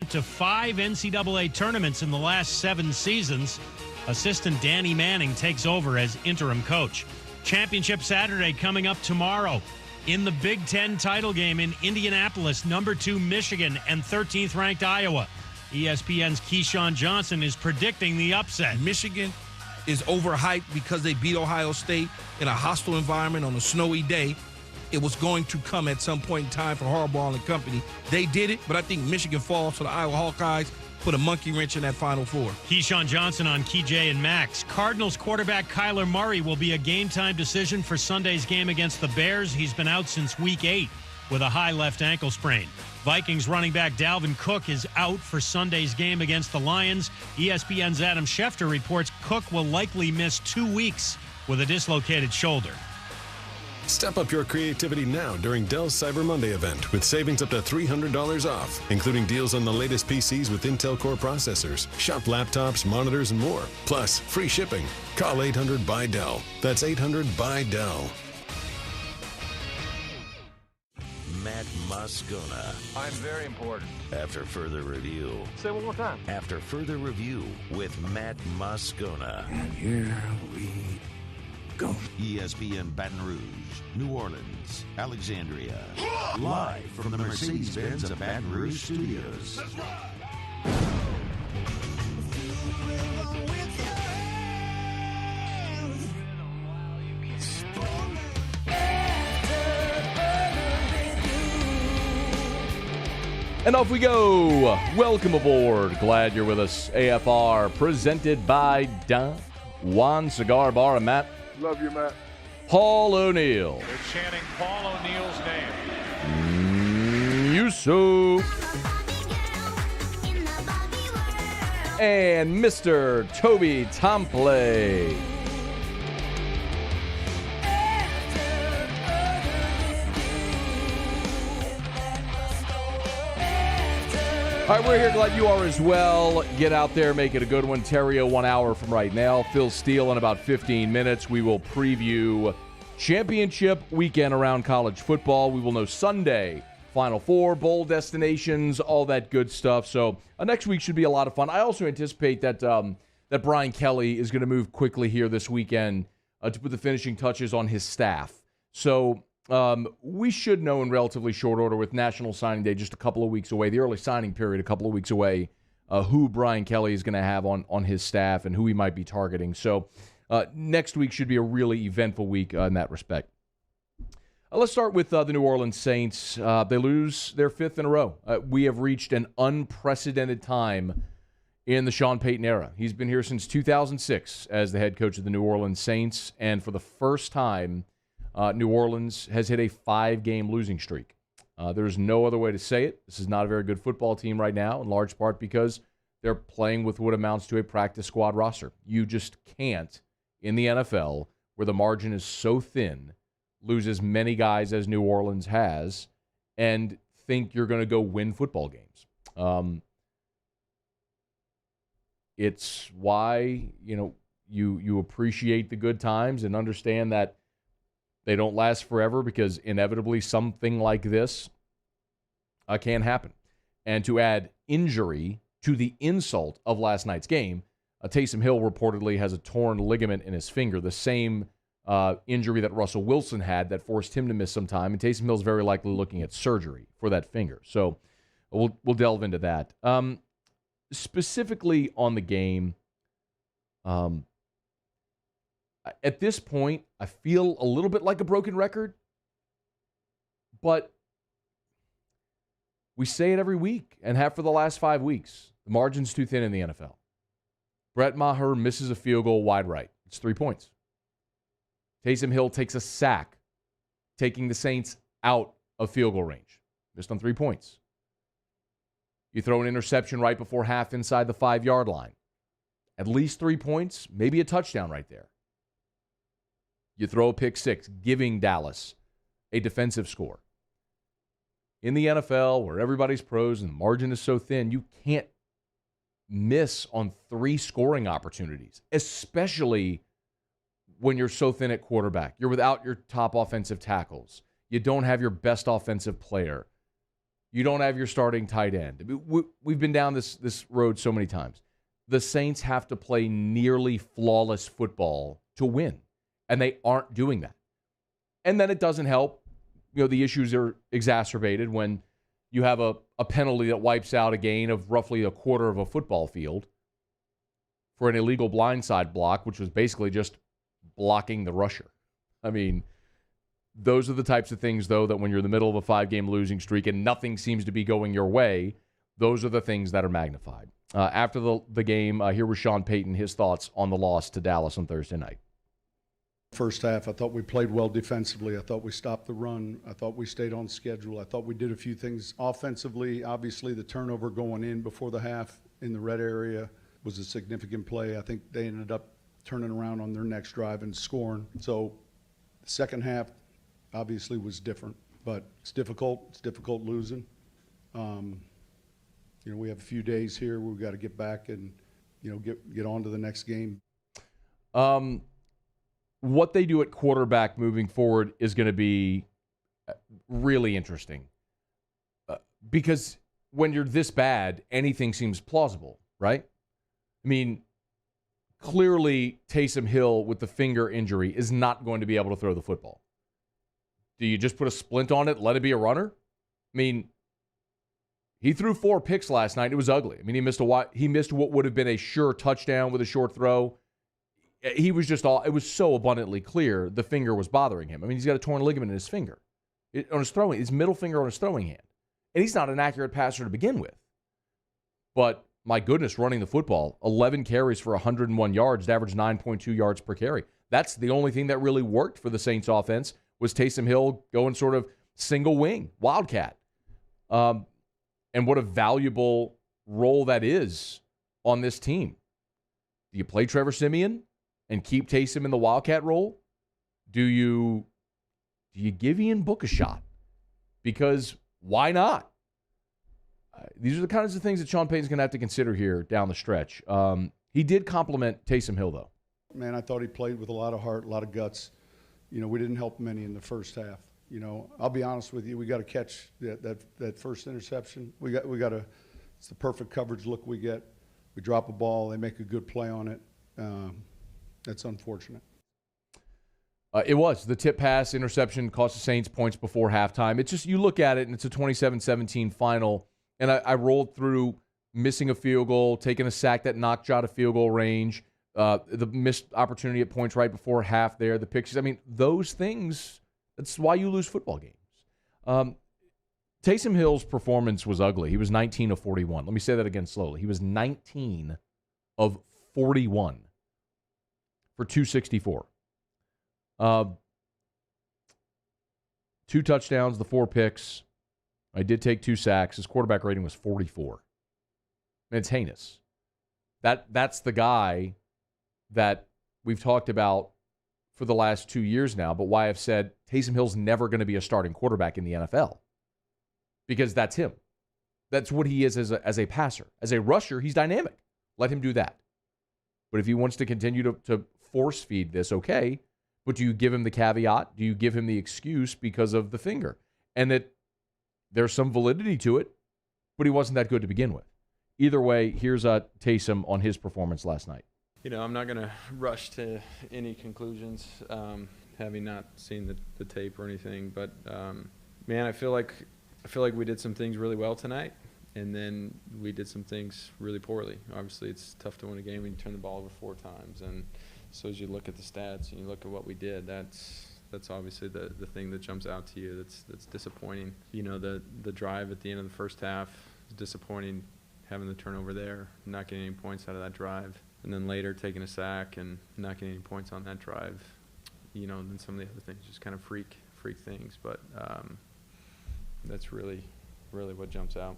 to 5 NCAA tournaments in the last 7 seasons. Assistant Danny Manning takes over as interim coach. Championship Saturday coming up tomorrow. In the Big Ten title game in Indianapolis, number 2 Michigan and 13th ranked Iowa. ESPN's Keyshawn Johnson is predicting the upset. Michigan is overhyped because they beat Ohio State in a hostile environment on a snowy day. It was going to come at some point in time for Harbaugh and company. They did it, but I think Michigan falls to the Iowa Hawkeyes, put a monkey wrench in that Final Four. Keyshawn Johnson on Key J and Max. Cardinals quarterback Kyler Murray will be a game-time decision for Sunday's game against the Bears. He's been out since Week 8 with a high left ankle sprain. Vikings running back Dalvin Cook is out for Sunday's game against the Lions. ESPN's Adam Schefter reports Cook will likely miss 2 weeks with a dislocated shoulder. Step up your creativity now during Dell's Cyber Monday event with savings up to $300 off, including deals on the latest PCs with Intel Core processors, shop laptops, monitors, and more. Plus, free shipping. Call 800-BUY-DELL. That's 800-BUY-DELL. Matt Moscona. I'm very important. After further review. Say it one more time. After further review with Matt Moscona. And here we go. ESPN Baton Rouge, New Orleans, Alexandria. Live from the Mercedes-Benz of Baton Rouge studios. That's right. And off we go. Welcome aboard. Glad you're with us. AFR presented by Don Juan Cigar Bar and Matt. Love you, Matt. Paul O'Neill. They're chanting Paul O'Neill's name. Yusuf. And Mr. Toby Tomplay. All right, we're here. Glad you are as well. Get out there, make it a good one. Theriot 1 hour from right now. Phil Steele in about 15 minutes. We will preview championship weekend around college football. We will know Sunday, Final Four, bowl destinations, all that good stuff. So next week should be a lot of fun. I also anticipate that that Brian Kelly is going to move quickly here this weekend to put the finishing touches on his staff. So we should know in relatively short order with National Signing Day just a couple of weeks away, the early signing period a couple of weeks away, who Brian Kelly is going to have on his staff and who he might be targeting. So next week should be a really eventful week in that respect. Let's start with the New Orleans Saints. They lose their 5th in a row. We have reached an unprecedented time in the Sean Payton era. He's been here since 2006 as the head coach of the New Orleans Saints, and for the first time, New Orleans has hit a 5-game losing streak. There's no other way to say it. This is not a very good football team right now, in large part because they're playing with what amounts to a practice squad roster. You just can't, in the NFL, where the margin is so thin, lose as many guys as New Orleans has and think you're going to go win football games. It's why, you appreciate the good times and understand that they don't last forever because inevitably something like this can happen. And to add injury to the insult of last night's game, Taysom Hill reportedly has a torn ligament in his finger, the same injury that Russell Wilson had that forced him to miss some time. And Taysom Hill's very likely looking at surgery for that finger. So we'll delve into that. Specifically on the game, at this point, I feel a little bit like a broken record, but we say it every week and have for the last 5 weeks. The margin's too thin in the NFL. Brett Maher misses a field goal wide right. It's 3 points. Taysom Hill takes a sack, taking the Saints out of field goal range. Missed on 3 points. You throw an interception right before half inside the 5-yard line. At least 3 points, maybe a touchdown right there. You throw a pick six, giving Dallas a defensive score. In the NFL, where everybody's pros and the margin is so thin, you can't miss on 3 scoring opportunities, especially when you're so thin at quarterback. You're without your top offensive tackles. You don't have your best offensive player. You don't have your starting tight end. We've been down this road so many times. The Saints have to play nearly flawless football to win, and they aren't doing that. And then it doesn't help. The issues are exacerbated when you have a penalty that wipes out a gain of roughly a quarter of a football field for an illegal blindside block, which was basically just blocking the rusher. I mean, those are the types of things, though, that when you're in the middle of a 5-game losing streak and nothing seems to be going your way, those are the things that are magnified. After the game, here was Sean Payton, his thoughts on the loss to Dallas on Thursday night. First half, I thought we played well defensively. I thought we stopped the run. I thought we stayed on schedule. I thought we did a few things offensively. Obviously, the turnover going in before the half in the red area was a significant play. I think they ended up turning around on their next drive and scoring. So the second half obviously was different, but it's difficult. It's difficult losing. We have a few days here where we've got to get back and, get on to the next game. What they do at quarterback moving forward is going to be really interesting because when you're this bad, anything seems plausible, right? I mean, clearly Taysom Hill with the finger injury is not going to be able to throw the football. Do you just put a splint on it, let it be a runner? I mean, he threw 4 picks last night. It was ugly. I mean, he missed what would have been a sure touchdown with a short throw. He was just it was so abundantly clear the finger was bothering him. I mean, he's got a torn ligament in his finger, his middle finger on his throwing hand. And he's not an accurate passer to begin with. But my goodness, running the football, 11 carries for 101 yards, averaged 9.2 yards per carry. That's the only thing that really worked for the Saints offense was Taysom Hill going sort of single wing, wildcat. And what a valuable role that is on this team. Do you play Trevor Siemian and keep Taysom in the wildcat role? Do you give Ian Book a shot? Because why not? These are the kinds of things that Sean Payton's going to have to consider here down the stretch. He did compliment Taysom Hill, though. Man, I thought he played with a lot of heart, a lot of guts. We didn't help him any in the first half. I'll be honest with you, we got to catch that first interception. We got to. It's the perfect coverage look we get. We drop a ball, they make a good play on it. That's unfortunate. It was. The tip pass interception cost the Saints points before halftime. It's just, you look at it, and it's a 27-17 final, and I rolled through missing a field goal, taking a sack that knocked you out of field goal range, the missed opportunity at points right before half there, the pictures. I mean, those things, that's why you lose football games. Taysom Hill's performance was ugly. He was 19 of 41. Let me say that again slowly. He was 19 of 41 for 264. 2 touchdowns, the 4 picks. I did take 2 sacks. His quarterback rating was 44. And it's heinous. That's the guy that we've talked about for the last 2 years now, but why I've said Taysom Hill's never going to be a starting quarterback in the NFL. Because that's him. That's what he is as a passer. As a rusher, he's dynamic. Let him do that. But if he wants to continue to force feed this, okay. But do you give him the caveat? Do you give him the excuse because of the finger? And that there's some validity to it, but he wasn't that good to begin with. Either way, here's Taysom on his performance last night. I'm not going to rush to any conclusions, having not seen the tape or anything. But, man, I feel like we did some things really well tonight, and then we did some things really poorly. Obviously, it's tough to win a game when you turn the ball over 4 times. And so as you look at the stats and you look at what we did, that's obviously the thing that jumps out to you that's disappointing. The drive at the end of the first half is disappointing, having the turnover there, not getting any points out of that drive. And then later taking a sack and not getting any points on that drive. And then some of the other things, just kind of freak things. But that's really what jumps out.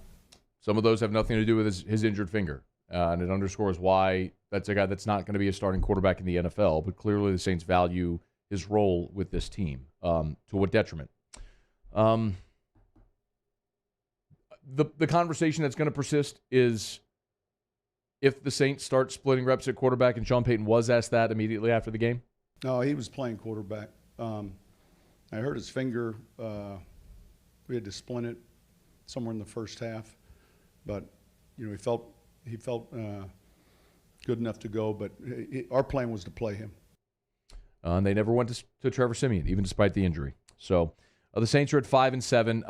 Some of those have nothing to do with his injured finger. And it underscores why that's a guy that's not going to be a starting quarterback in the NFL. But clearly the Saints value his role with this team. To what detriment? The conversation that's going to persist is if the Saints start splitting reps at quarterback, and Sean Payton was asked that immediately after the game. No, he was playing quarterback. I heard his finger. We had to splint it. somewhere in the first half. But, you know, he felt good enough to go. But our plan was to play him. And they never went to Trevor Siemian, even despite the injury. So the Saints are at 5-7,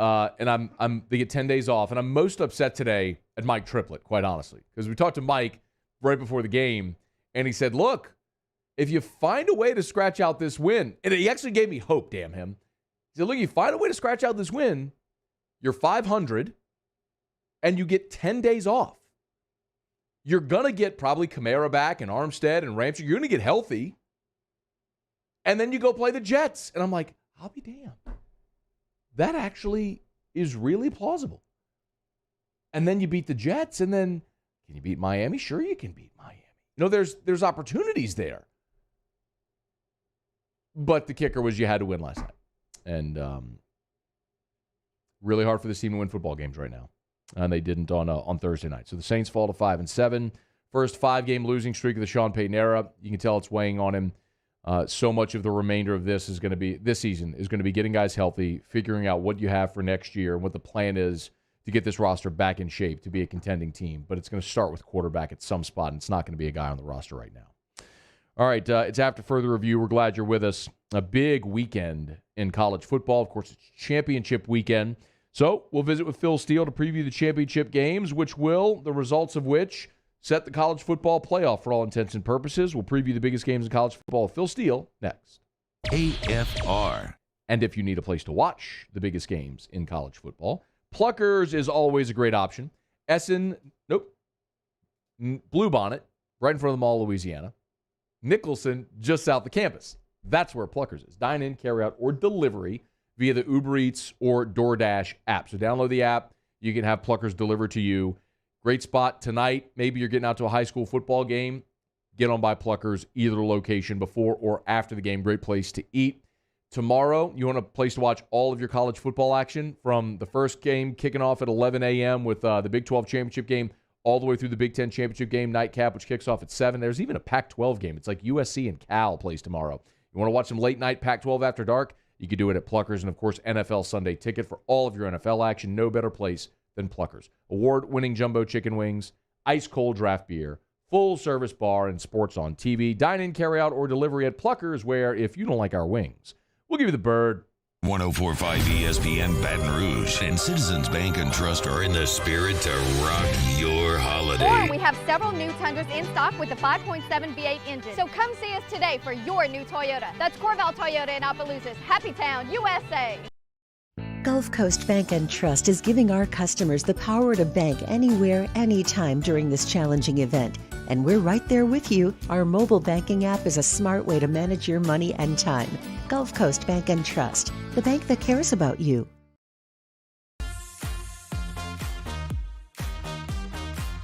and they get 10 days off. And I'm most upset today at Mike Triplett, quite honestly, because we talked to Mike right before the game, and he said, look, if you find a way to scratch out this win, and he actually gave me hope, damn him. He said, look, you find a way to scratch out this win, you're 500, and you get 10 days off. You're going to get probably Kamara back and Armstead and Ramsey. You're going to get healthy. And then you go play the Jets. And I'm like, I'll be damned. That actually is really plausible. And then you beat the Jets, and then can you beat Miami? Sure, you can beat Miami. You know, there's opportunities there. But the kicker was you had to win last night. And really hard for this team to win football games right now. And they didn't on Thursday night. So the Saints fall to 5-7. First 5-game losing streak of the Sean Payton era. You can tell it's weighing on him. So much of the remainder of this season is going to be getting guys healthy, figuring out what you have for next year, and what the plan is to get this roster back in shape to be a contending team. But it's going to start with quarterback at some spot, and it's not going to be a guy on the roster right now. All right, it's after further review. We're glad you're with us. A big weekend in college football. Of course, it's championship weekend. So we'll visit with Phil Steele to preview the championship games, the results of which set the college football playoff for all intents and purposes. We'll preview the biggest games in college football with Phil Steele next. AFR. And if you need a place to watch the biggest games in college football, Pluckers is always a great option. Bluebonnet, right in front of the Mall, Louisiana. Nicholson, just south of campus. That's where Pluckers is. Dine in, carry out, or delivery via the Uber Eats or DoorDash app. So download the app. You can have Pluckers delivered to you. Great spot tonight. Maybe you're getting out to a high school football game. Get on by Pluckers, either location, before or after the game. Great place to eat. Tomorrow, you want a place to watch all of your college football action from the first game kicking off at 11 a.m. with the Big 12 championship game all the way through the Big 10 championship game nightcap, which kicks off at 7. There's even a Pac-12 game. It's like USC and Cal plays tomorrow. You want to watch some late-night Pac-12 after dark? You can do it at Pluckers. And, of course, NFL Sunday Ticket for all of your NFL action. No better place than Pluckers. Award-winning jumbo chicken wings, ice-cold draft beer, full-service bar, and sports on TV. Dine-in, carry-out, or delivery at Pluckers, where if you don't like our wings, we'll give you the bird. 104.5 ESPN Baton Rouge and Citizens Bank and Trust are in the spirit to rock your holiday. Or we have several new Tundras in stock with the 5.7 V8 engine. So come see us today for your new Toyota. That's Corval Toyota in Opelousas, Happy Town, USA. Gulf Coast Bank and Trust is giving our customers the power to bank anywhere, anytime during this challenging event. And we're right there with you. Our mobile banking app is a smart way to manage your money and time. Gulf Coast Bank and Trust, the bank that cares about you.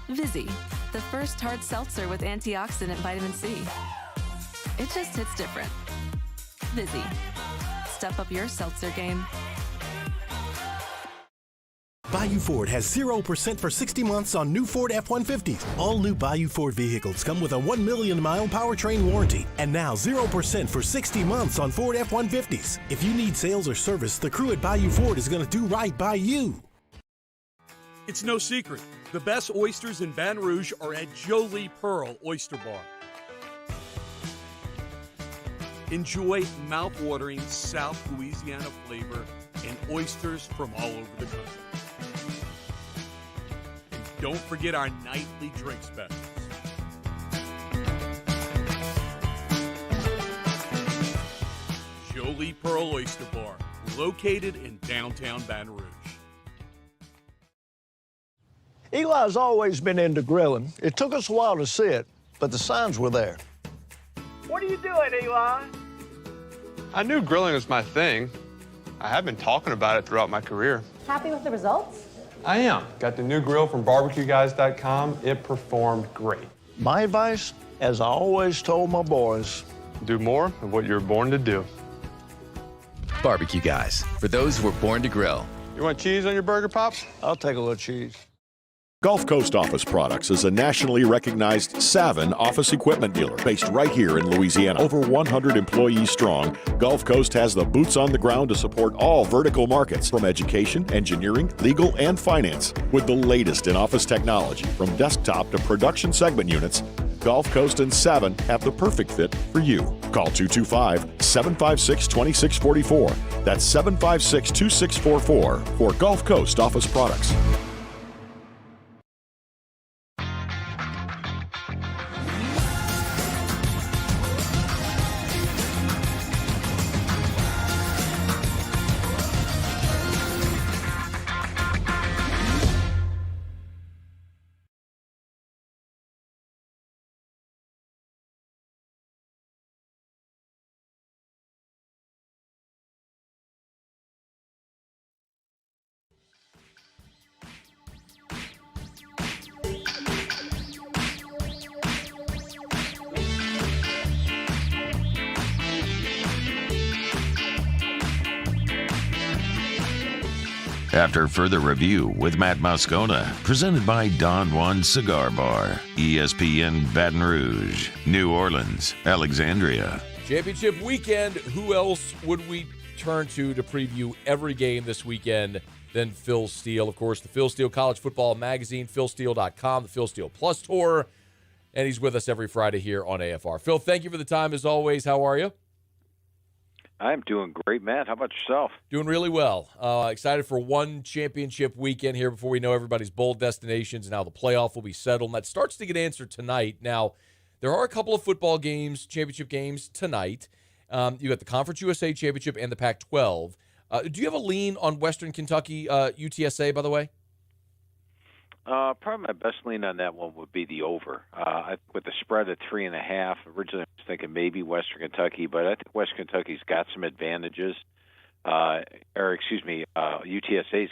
Vizzy, the first hard seltzer with antioxidant vitamin C. It just hits different. Vizzy, step up your seltzer game. Bayou Ford has 0% for 60 months on new Ford F-150s. All new Bayou Ford vehicles come with a 1 million-mile powertrain warranty. And now 0% for 60 months on Ford F-150s. If you need sales or service, the crew at Bayou Ford is going to do right by you. It's no secret. The best oysters in Baton Rouge are at Jolie Pearl Oyster Bar. Enjoy mouth-watering South Louisiana flavor and oysters from all over the country. Don't forget our nightly drink specials. Jolie Pearl Oyster Bar, located in downtown Baton Rouge. Eli's always been into grilling. It took us a while to see it, but the signs were there. What are you doing, Eli? I knew grilling was my thing. I have been talking about it throughout my career. Happy with the results? I am. Got the new grill from barbecueguys.com. It performed great. My advice, as I always told my boys, do more of what you're born to do. Barbecue Guys, for those who were born to grill. You want cheese on your burger, Pops? I'll take a little cheese. Gulf Coast Office Products is a nationally recognized Savin office equipment dealer based right here in Louisiana. Over 100 employees strong, Gulf Coast has the boots on the ground to support all vertical markets from education, engineering, legal, and finance. With the latest in office technology, from desktop to production segment units, Gulf Coast and Savin have the perfect fit for you. Call 225-756-2644. That's 756-2644 for Gulf Coast Office Products. After further review with Matt Moscona, presented by Don Juan Cigar Bar, ESPN Baton Rouge, New Orleans, Alexandria. Championship weekend. Who else would we turn to preview every game this weekend than Phil Steele? Of course, the Phil Steele College Football Magazine, philsteele.com, the Phil Steele Plus Tour, and he's with us every Friday here on AFR. Phil, thank you for the time as always. How are you? I'm doing great, Matt. How about yourself? Doing really well. Excited for one championship weekend here before we know everybody's bowl destinations and how the playoff will be settled. And that starts to get answered tonight. Now, there are a couple of football games, championship games tonight. You got the Conference USA Championship and the Pac-12. Do you have a lean on Western Kentucky UTSA, by the way? Probably my best lean on that one would be the over. With the spread at 3.5, originally I was thinking maybe Western Kentucky, but I think Western Kentucky's got some advantages. UTSA's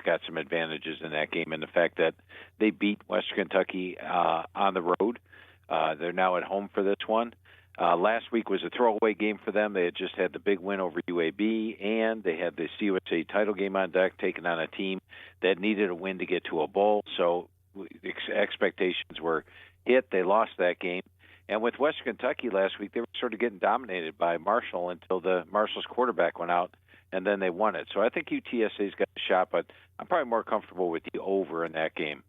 got some advantages in that game, and the fact that they beat Western Kentucky on the road. They're now at home for this one. Last week was a throwaway game for them. They had just had the big win over UAB, and they had the CUSA title game on deck, taking on a team that needed a win to get to a bowl. So expectations were hit. They lost that game. And with Western Kentucky last week, they were sort of getting dominated by Marshall until Marshall's quarterback went out, and then they won it. So I think UTSA's got a shot, but I'm probably more comfortable with the over in that game.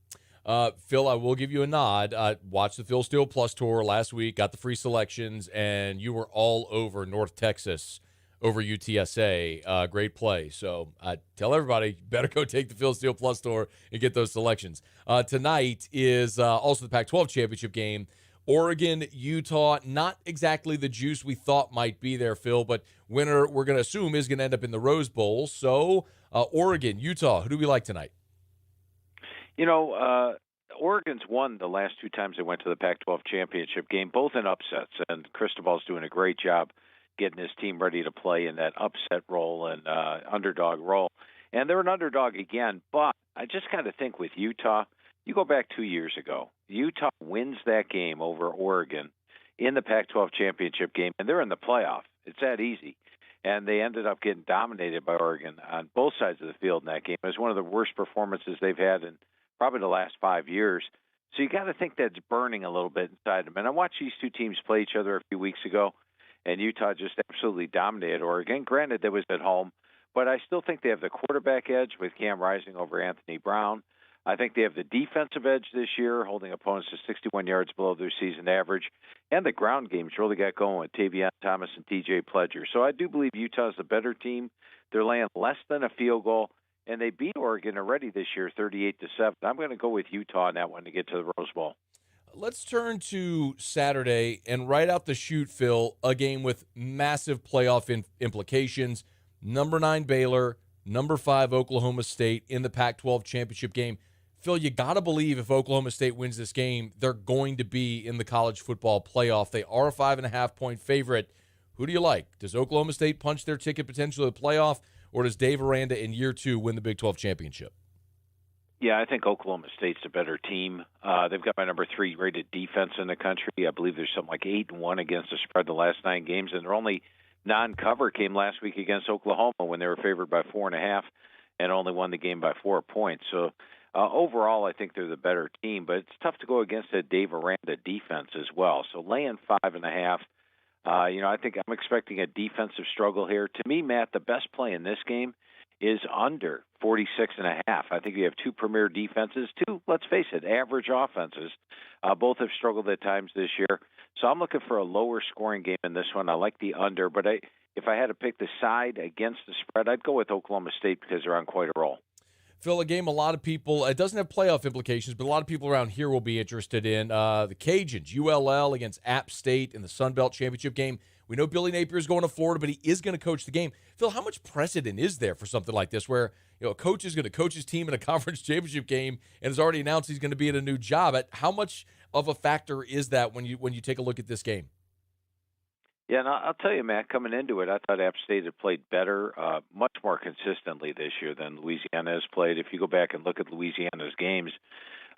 Phil, I will give you a nod. Watched the Phil Steele Plus Tour last week, got the free selections, and you were all over North Texas over UTSA. Great play. So tell everybody, better go take the Phil Steele Plus Tour and get those selections. Tonight is also the Pac-12 championship game. Oregon, Utah, not exactly the juice we thought might be there, Phil, but winner we're going to assume is going to end up in the Rose Bowl. So Oregon, Utah, who do we like tonight? You know, Oregon's won the last two times they went to the Pac-12 championship game, both in upsets, and Cristobal's doing a great job getting his team ready to play in that upset role and underdog role. And they're an underdog again, but I just got to think with Utah, you go back 2 years ago, Utah wins that game over Oregon in the Pac-12 championship game, and they're in the playoff. It's that easy. And they ended up getting dominated by Oregon on both sides of the field in that game. It was one of the worst performances they've had in probably the last 5 years. So you got to think that's burning a little bit inside them. And I watched these two teams play each other a few weeks ago, and Utah just absolutely dominated Oregon. Granted, they was at home, but I still think they have the quarterback edge with Cam Rising over Anthony Brown. I think they have the defensive edge this year, holding opponents to 61 yards below their season average. And the ground game's really got going with Tavion Thomas and T.J. Pledger. So I do believe Utah's the better team. They're laying less than a field goal, and they beat Oregon already this year, 38-7. I'm going to go with Utah on that one to get to the Rose Bowl. Let's turn to Saturday, and right out the chute, Phil, a game with massive playoff implications. Number 9 Baylor, number 5 Oklahoma State in the Pac-12 championship game. Phil, you got to believe if Oklahoma State wins this game, they're going to be in the college football playoff. They are a 5.5-point favorite. Who do you like? Does Oklahoma State punch their ticket potentially to the playoff, or does Dave Aranda in year 2 win the Big 12 championship? Yeah, I think Oklahoma State's a better team. They've got my number 3 rated defense in the country. I believe there's something like 8-1 against the spread the last 9 games, and their only non-cover came last week against Oklahoma when they were favored by 4.5 and only won the game by 4 points. So Overall, I think they're the better team, but it's tough to go against a Dave Aranda defense as well. So laying 5.5. I think I'm expecting a defensive struggle here. To me, Matt, the best play in this game is under 46.5. I think you have two premier defenses, two, let's face it, average offenses. Both have struggled at times this year. So I'm looking for a lower scoring game in this one. I like the under, but if I had to pick the side against the spread, I'd go with Oklahoma State because they're on quite a roll. Phil, a game a lot of people, it doesn't have playoff implications, but a lot of people around here will be interested in the Cajuns, ULL against App State in the Sun Belt Championship game. We know Billy Napier is going to Florida, but he is going to coach the game. Phil, how much precedent is there for something like this where a coach is going to coach his team in a conference championship game and has already announced he's going to be in a new job? How much of a factor is that when you take a look at this game? Yeah, and I'll tell you, Matt, coming into it, I thought App State had played better, much more consistently this year than Louisiana has played. If you go back and look at Louisiana's games,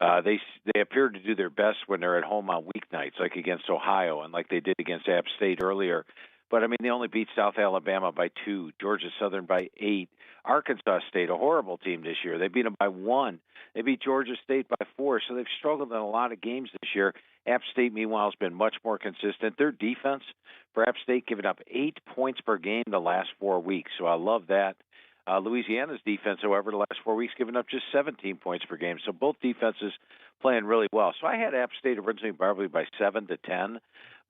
they appear to do their best when they're at home on weeknights, like against Ohio and like they did against App State earlier. But, I mean, they only beat South Alabama by 2, Georgia Southern by 8, Arkansas State, a horrible team this year. They beat them by 1. They beat Georgia State by 4. So they've struggled in a lot of games this year. App State, meanwhile, has been much more consistent. Their defense for App State giving up 8 points per game the last 4 weeks. So I love that. Louisiana's defense, however, the last 4 weeks given up just 17 points per game. So both defenses playing really well. So I had App State originally probably by 7-10.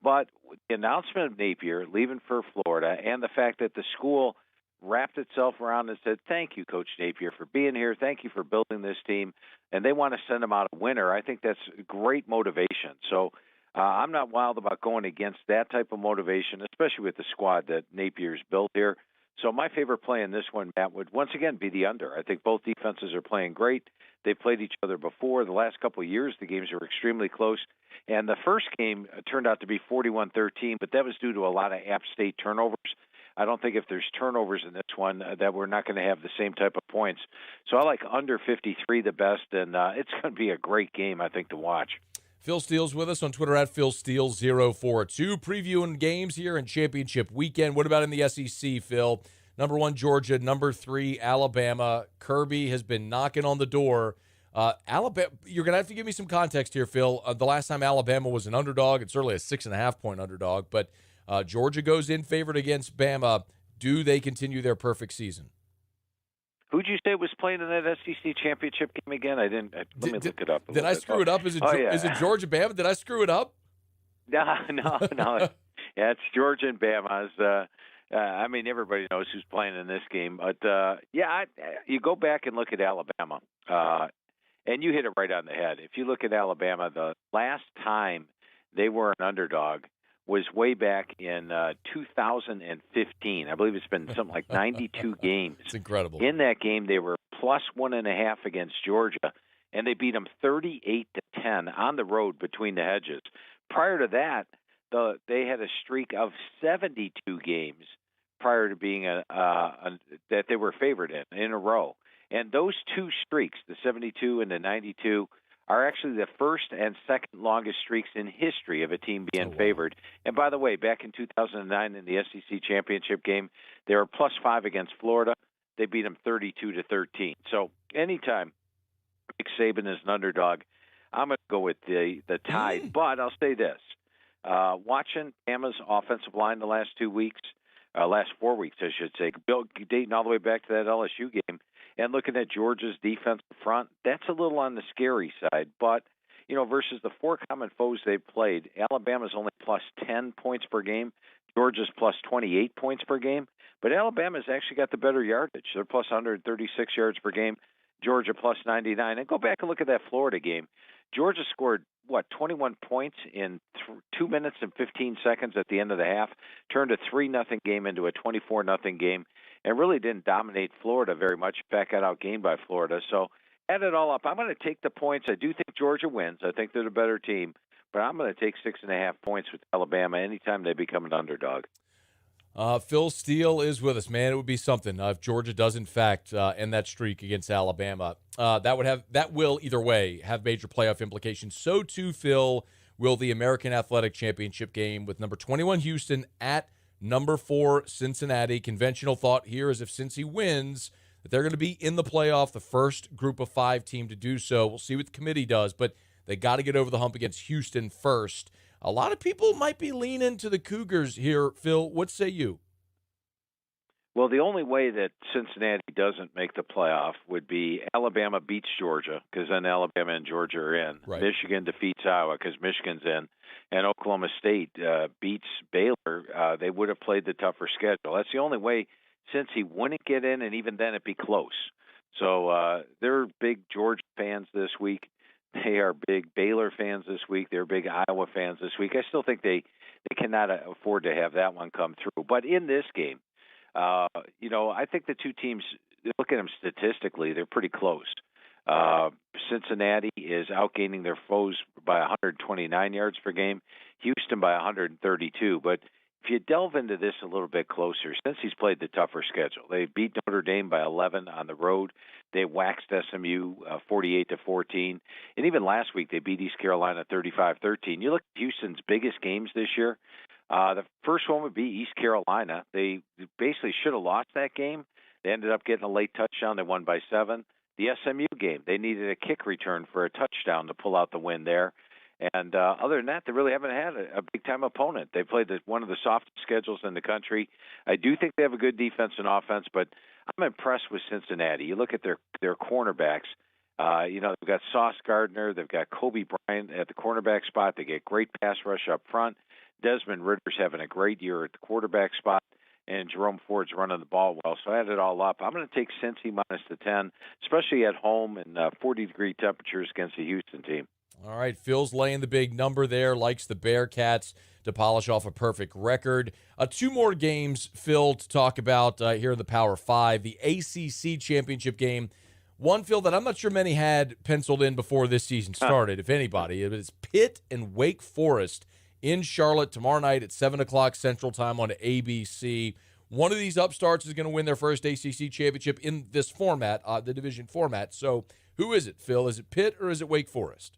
But the announcement of Napier leaving for Florida and the fact that the school wrapped itself around and said, thank you, Coach Napier, for being here. Thank you for building this team. And they want to send him out a winner. I think that's great motivation. So I'm not wild about going against that type of motivation, especially with the squad that Napier's built here. So my favorite play in this one, Matt, would once again be the under. I think both defenses are playing great. They've played each other before. The last couple of years, the games were extremely close. And the first game turned out to be 41-13, but that was due to a lot of App State turnovers. I don't think if there's turnovers in this one that we're not going to have the same type of points. So I like under 53 the best, and it's going to be a great game, I think, to watch. Phil Steele's with us on Twitter at PhilSteele042. Previewing games here in championship weekend. What about in the SEC, Phil? Number 1, Georgia. Number 3, Alabama. Kirby has been knocking on the door. Alabama, you're going to have to give me some context here, Phil. The last time Alabama was an underdog, it's certainly a 6.5-point underdog, but Georgia goes in favored against Bama. Do they continue their perfect season? Who'd you say was playing in that SEC championship game again? I didn't. Let me look it up. Did I screw it up? Is it Georgia Bama? Did I screw it up? No. Yeah, it's Georgia and Bama. I mean, everybody knows who's playing in this game. But, you go back and look at Alabama, and you hit it right on the head. If you look at Alabama, the last time they were an underdog was way back in 2015. I believe it's been something like 92 games. It's incredible. In that game, they were plus 1.5 against Georgia, and they beat them 38-10 on the road between the hedges. Prior to that, they had a streak of 72 games prior to being that they were favored in a row. And those two streaks, the 72 and the 92, are actually the first and second longest streaks in history of a team being favored. And by the way, back in 2009 in the SEC championship game, they were plus 5 against Florida. They beat them 32-13. So anytime Nick Saban is an underdog, I'm going to go with the Tide. But I'll say this. Watching Bama's offensive line the last 4 weeks, I should say, dating all the way back to that LSU game, and looking at Georgia's defensive front, that's a little on the scary side. But, versus the 4 common foes they've played, Alabama's only plus 10 points per game. Georgia's plus 28 points per game. But Alabama's actually got the better yardage. They're plus 136 yards per game. Georgia plus 99. And go back and look at that Florida game. Georgia scored, 21 points in 2 minutes and 15 seconds at the end of the half, turned a 3-0 game into a 24-0 game, and really didn't dominate Florida very much. In fact, got outgained by Florida. So add it all up. I'm going to take the points. I do think Georgia wins. I think they're the better team. But I'm going to take 6.5 points with Alabama anytime they become an underdog. Phil Steele is with us, man. It would be something if Georgia does, in fact, end that streak against Alabama. That will either way have major playoff implications. So too, Phil, will the American Athletic Championship game with number 21 Houston at number 4 Cincinnati. Conventional thought here is if Cincy wins, but they're going to be in the playoff, the first group of 5 team to do so. We'll see what the committee does, but they got to get over the hump against Houston first. A lot of people might be leaning to the Cougars here. Phil, what say you? Well, the only way that Cincinnati doesn't make the playoff would be Alabama beats Georgia, because then Alabama and Georgia are in. Right. Michigan defeats Iowa, because Michigan's in. And Oklahoma State beats Baylor. They would have played the tougher schedule. That's the only way Cincy wouldn't get in, and even then it'd be close. So they're big Georgia fans this week. They are big Baylor fans this week. They're big Iowa fans this week. I still think they cannot afford to have that one come through. But in this game, I think the two teams, look at them statistically, they're pretty close. Cincinnati is outgaining their foes by 129 yards per game, Houston by 132. But if you delve into this a little bit closer, since he's played the tougher schedule, they beat Notre Dame by 11 on the road. They waxed SMU 48-14. And even last week, they beat East Carolina 35-13. You look at Houston's biggest games this year, the first one would be East Carolina. They basically should have lost that game. They ended up getting a late touchdown. They won by 7. The SMU game, they needed a kick return for a touchdown to pull out the win there. And other than that, they really haven't had a big-time opponent. They played one of the softest schedules in the country. I do think they have a good defense and offense, but I'm impressed with Cincinnati. You look at their cornerbacks. They've got Sauce Gardner. They've got Kobe Bryant at the cornerback spot. They get great pass rush up front. Desmond Ritter's having a great year at the quarterback spot, and Jerome Ford's running the ball well. So add it all up, I'm going to take Cincy minus the 10, especially at home in 40-degree temperatures against the Houston team. All right, Phil's laying the big number there, likes the Bearcats to polish off a perfect record. 2 more games, Phil, to talk about here in the Power 5. The ACC championship game. One, Phil, that I'm not sure many had penciled in before this season started, if anybody. It was Pitt and Wake Forest in Charlotte tomorrow night at 7 o'clock Central Time on ABC. One of these upstarts is going to win their first ACC championship in this format, the division format. So who is it, Phil? Is it Pitt or is it Wake Forest?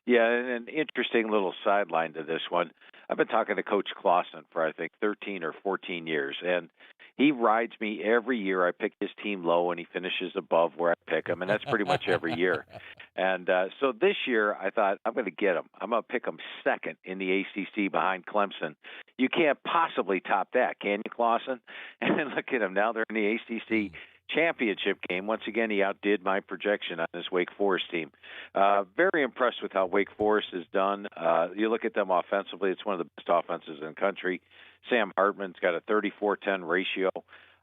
Yeah, and an interesting little sideline to this one. I've been talking to Coach Clausen for, I think, 13 or 14 years, and he rides me every year. I pick his team low, and he finishes above where I pick him, and that's pretty much every year. And so this year, I thought, I'm going to get him. I'm going to pick him second in the ACC behind Clemson. You can't possibly top that, can you, Clausen? And then look at him. Now they're in the ACC championship game. Once again, he outdid my projection on this Wake Forest team. Very impressed with how Wake Forest has done. You look at them offensively, it's one of the best offenses in the country. Sam Hartman's got a 34-10 ratio.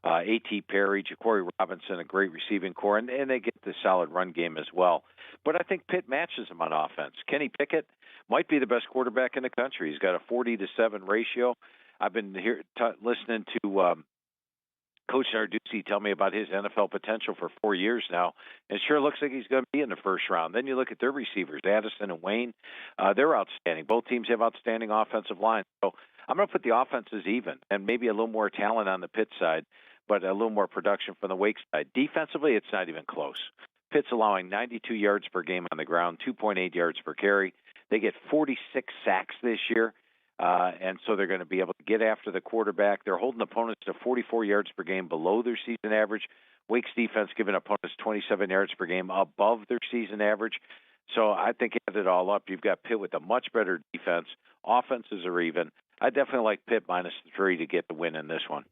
A.T. Perry, Ja'Cory Robinson, a great receiving core, and they get the solid run game as well. But I think Pitt matches them on offense. Kenny Pickett might be the best quarterback in the country. He's got a 40-7 ratio. I've been here listening to Coach Narduzzi tell me about his NFL potential for 4 years now. It sure looks like he's going to be in the first round. Then you look at their receivers, Addison and Wayne. They're outstanding. Both teams have outstanding offensive lines. So I'm going to put the offenses even and maybe a little more talent on the Pitt side, but a little more production from the Wake side. Defensively, it's not even close. Pitt's allowing 92 yards per game on the ground, 2.8 yards per carry. They get 46 sacks this year. And so they're going to be able to get after the quarterback. They're holding opponents to 44 yards per game below their season average. Wake's defense giving opponents 27 yards per game above their season average. So I think add it all up, you've got Pitt with a much better defense. Offenses are even. I definitely like Pitt minus the 3 to get the win in this one.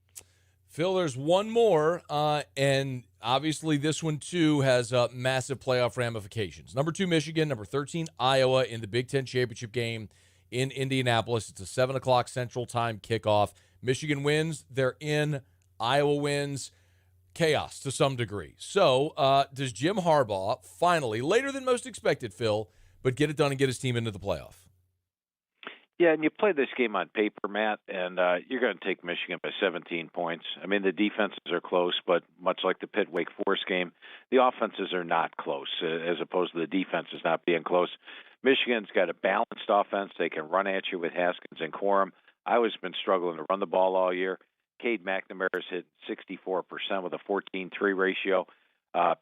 Phil, there's one more, and obviously this one, too, has massive playoff ramifications. Number 2, Michigan. Number 13, Iowa in the Big Ten championship game in Indianapolis. It's a 7 o'clock Central Time kickoff. Michigan wins. They're in. Iowa wins. Chaos to some degree. So does Jim Harbaugh finally, later than most expected, Phil, but get it done and get his team into the playoff? Yeah, and you play this game on paper, Matt, and you're going to take Michigan by 17 points. I mean, the defenses are close, but much like the Pitt-Wake Forest game, the offenses are not close, as opposed to the defenses not being close. Michigan's got a balanced offense. They can run at you with Haskins and Corum. Iowa's been struggling to run the ball all year. Cade McNamara's hit 64% with a 14-3 ratio.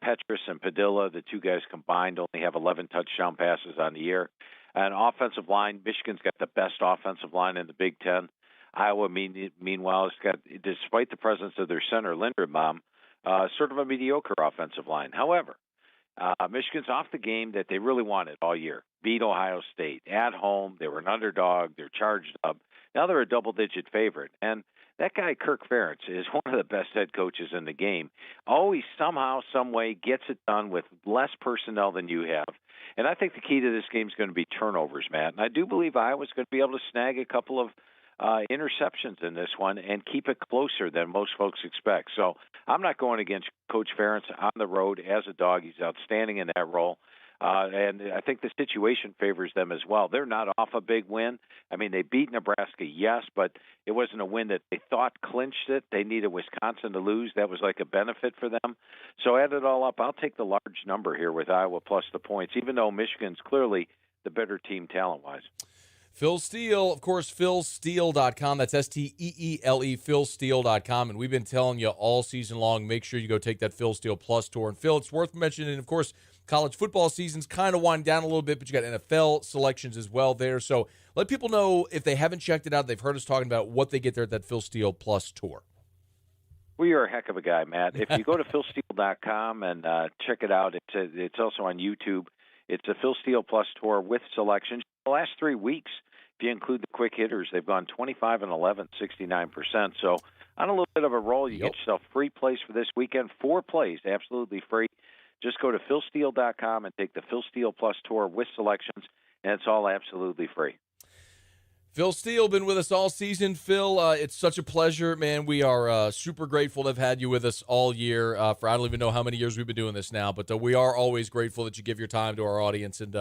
Petrus and Padilla, the two guys combined, only have 11 touchdown passes on the year. And offensive line, Michigan's got the best offensive line in the Big Ten. Iowa, meanwhile, has got, despite the presence of their center, Linderbaum, sort of a mediocre offensive line. However, Michigan's off the game that they really wanted all year. Beat Ohio State at home. They were an underdog. They're charged up. Now they're a double-digit favorite. And that guy, Kirk Ferentz, is one of the best head coaches in the game. Always somehow, some way gets it done with less personnel than you have. And I think the key to this game is going to be turnovers, Matt. And I do believe Iowa's going to be able to snag a couple of interceptions in this one and keep it closer than most folks expect. So I'm not going against Coach Ferentz on the road as a dog. He's outstanding in that role. And I think the situation favors them as well. They're not off a big win. I mean, they beat Nebraska, yes, but it wasn't a win that they thought clinched it. They needed Wisconsin to lose. That was like a benefit for them. So add it all up, I'll take the large number here with Iowa plus the points, even though Michigan's clearly the better team talent-wise. Phil Steele, of course, philsteele.com. That's STEELE, philsteele.com. And we've been telling you all season long, make sure you go take that Phil Steele Plus tour. And, Phil, it's worth mentioning, of course, college football season's kind of winding down a little bit, but you got NFL selections as well there. So let people know, if they haven't checked it out, they've heard us talking about what they get there at that Phil Steele Plus tour. Well, you're a heck of a guy, Matt. If you go to philsteele.com and check it out, it's also on YouTube. It's a Phil Steele Plus tour with selections. The last 3 weeks, if you include the quick hitters, they've gone 25-11, 69%. So on a little bit of a roll, you get yourself free plays for this weekend. 4 plays, absolutely free. Just go to philsteele.com and take the Phil Steele Plus tour with selections, and it's all absolutely free. Phil Steele, been with us all season. Phil, it's such a pleasure, man. We are super grateful to have had you with us all year. For I don't even know how many years we've been doing this now, but we are always grateful that you give your time to our audience. And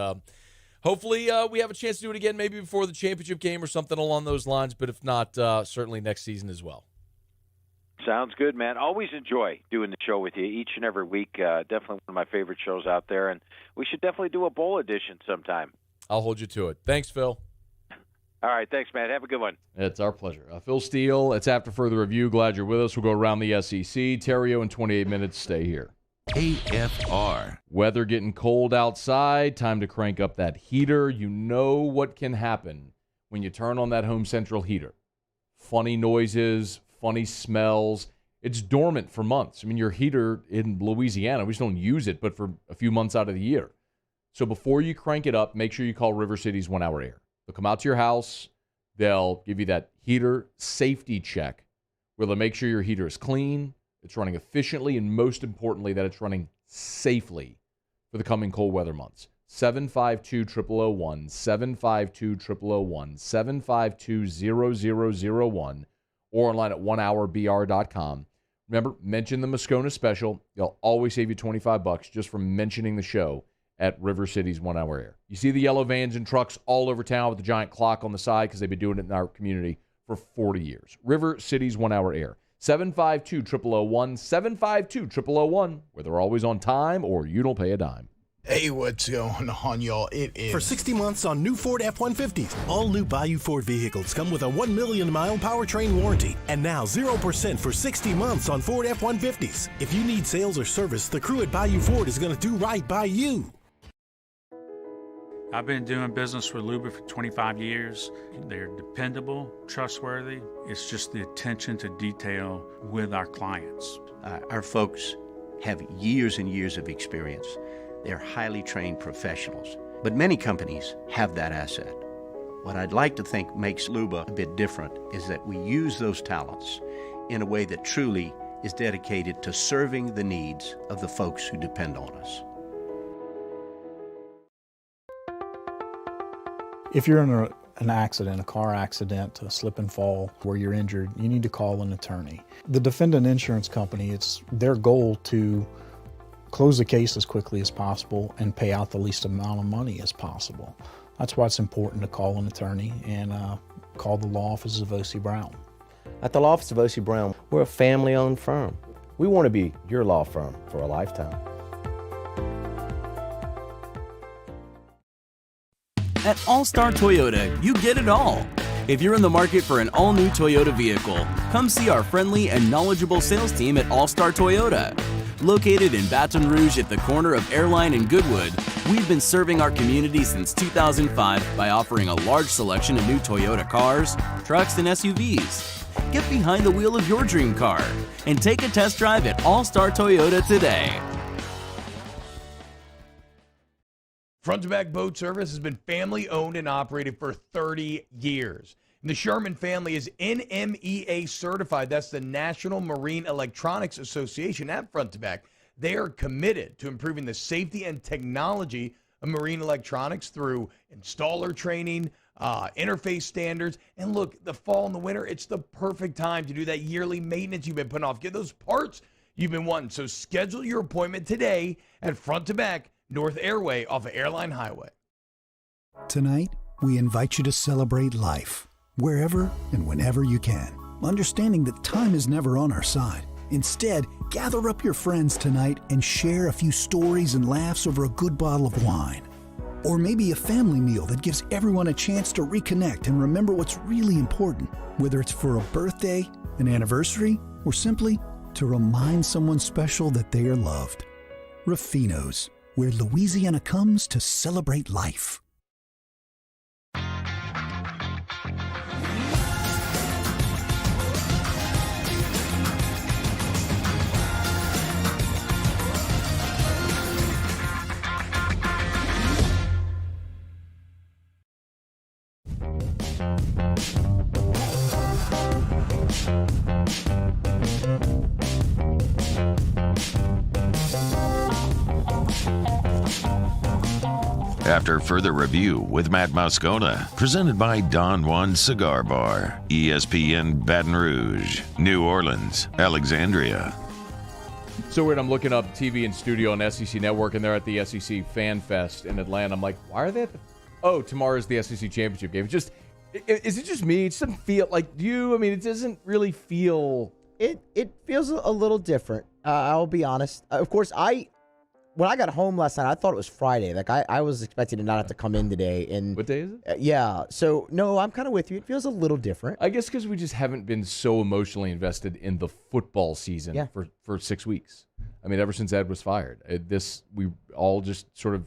hopefully we have a chance to do it again, maybe before the championship game or something along those lines. But if not, certainly next season as well. Sounds good, man. Always enjoy doing the show with you each and every week. Definitely one of my favorite shows out there, and we should definitely do a bowl edition sometime. I'll hold you to it. Thanks, Phil. All right, thanks, Matt. Have a good one. It's our pleasure. Phil Steele, it's after further review. Glad you're with us. We'll go around the SEC. Theriot in 28 minutes. Stay here. AFR. Weather getting cold outside. Time to crank up that heater. You know what can happen when you turn on that Home Central heater. Funny noises, funny smells. It's dormant for months. I mean, your heater in Louisiana, we just don't use it, but for a few months out of the year. So before you crank it up, make sure you call River City's 1 Hour Air. They'll come out to your house. They'll give you that heater safety check where they'll make sure your heater is clean, it's running efficiently, and most importantly, that it's running safely for the coming cold weather months. 752-0001, 752-0001, 752-0001, or online at onehourbr.com. Remember, mention the Moscona special. They'll always save you $25 just for mentioning the show at River City's 1 Hour Air. You see the yellow vans and trucks all over town with the giant clock on the side because they've been doing it in our community for 40 years. River City's 1 Hour Air. 752-0001, 752-0001, where they're always on time or you don't pay a dime. Hey, what's going on, y'all? It is... For 60 months on new Ford F-150s, all new Bayou Ford vehicles come with a 1 million-mile powertrain warranty. And now 0% for 60 months on Ford F-150s. If you need sales or service, the crew at Bayou Ford is going to do right by you. I've been doing business with Luba for 25 years. They're dependable, trustworthy. It's just the attention to detail with our clients. Our folks have years and years of experience. They're highly trained professionals. But many companies have that asset. What I'd like to think makes Luba a bit different is that we use those talents in a way that truly is dedicated to serving the needs of the folks who depend on us. If you're in an accident, a car accident, a slip and fall where you're injured, you need to call an attorney. The defendant insurance company, it's their goal to close the case as quickly as possible and pay out the least amount of money as possible. That's why it's important to call an attorney and call the law office of O.C. Brown. At the law office of O.C. Brown, we're a family-owned firm. We want to be your law firm for a lifetime. At All-Star Toyota, you get it all. If you're in the market for an all-new Toyota vehicle, come see our friendly and knowledgeable sales team at All-Star Toyota. Located in Baton Rouge at the corner of Airline and Goodwood, we've been serving our community since 2005 by offering a large selection of new Toyota cars, trucks, and SUVs. Get behind the wheel of your dream car and take a test drive at All Star Toyota today. Front to Back Boat Service has been family owned and operated for 30 years. And the Sherman family is NMEA certified. That's the National Marine Electronics Association at Front to Back. They are committed to improving the safety and technology of marine electronics through installer training, interface standards. And look, the fall and the winter, it's the perfect time to do that yearly maintenance you've been putting off. Get those parts you've been wanting. So schedule your appointment today at Front to Back North Airway off of Airline Highway. Tonight, we invite you to celebrate life, wherever and whenever you can, understanding that time is never on our side. Instead, gather up your friends tonight and share a few stories and laughs over a good bottle of wine. Or maybe a family meal that gives everyone a chance to reconnect and remember what's really important, whether it's for a birthday, an anniversary, or simply to remind someone special that they are loved. Ruffino's, where Louisiana comes to celebrate life. After further review with Matt Moscona, presented by Don Juan Cigar Bar, ESPN Baton Rouge, New Orleans, Alexandria. So weird, I'm looking up TV and studio on SEC Network, and they're at the SEC Fan Fest in Atlanta. I'm like, why are they at the... Oh, tomorrow's the SEC Championship game. Is it just me? It doesn't feel like you. I mean, it doesn't really feel... It feels a little different. I'll be honest. Of course, when I got home last night, I thought it was Friday. Like, I was expecting to not have to come in today. And what day is it? Yeah. So, no, I'm kind of with you. It feels a little different. I guess because we just haven't been so emotionally invested in the football season for 6 weeks. I mean, ever since Ed was fired. We all just sort of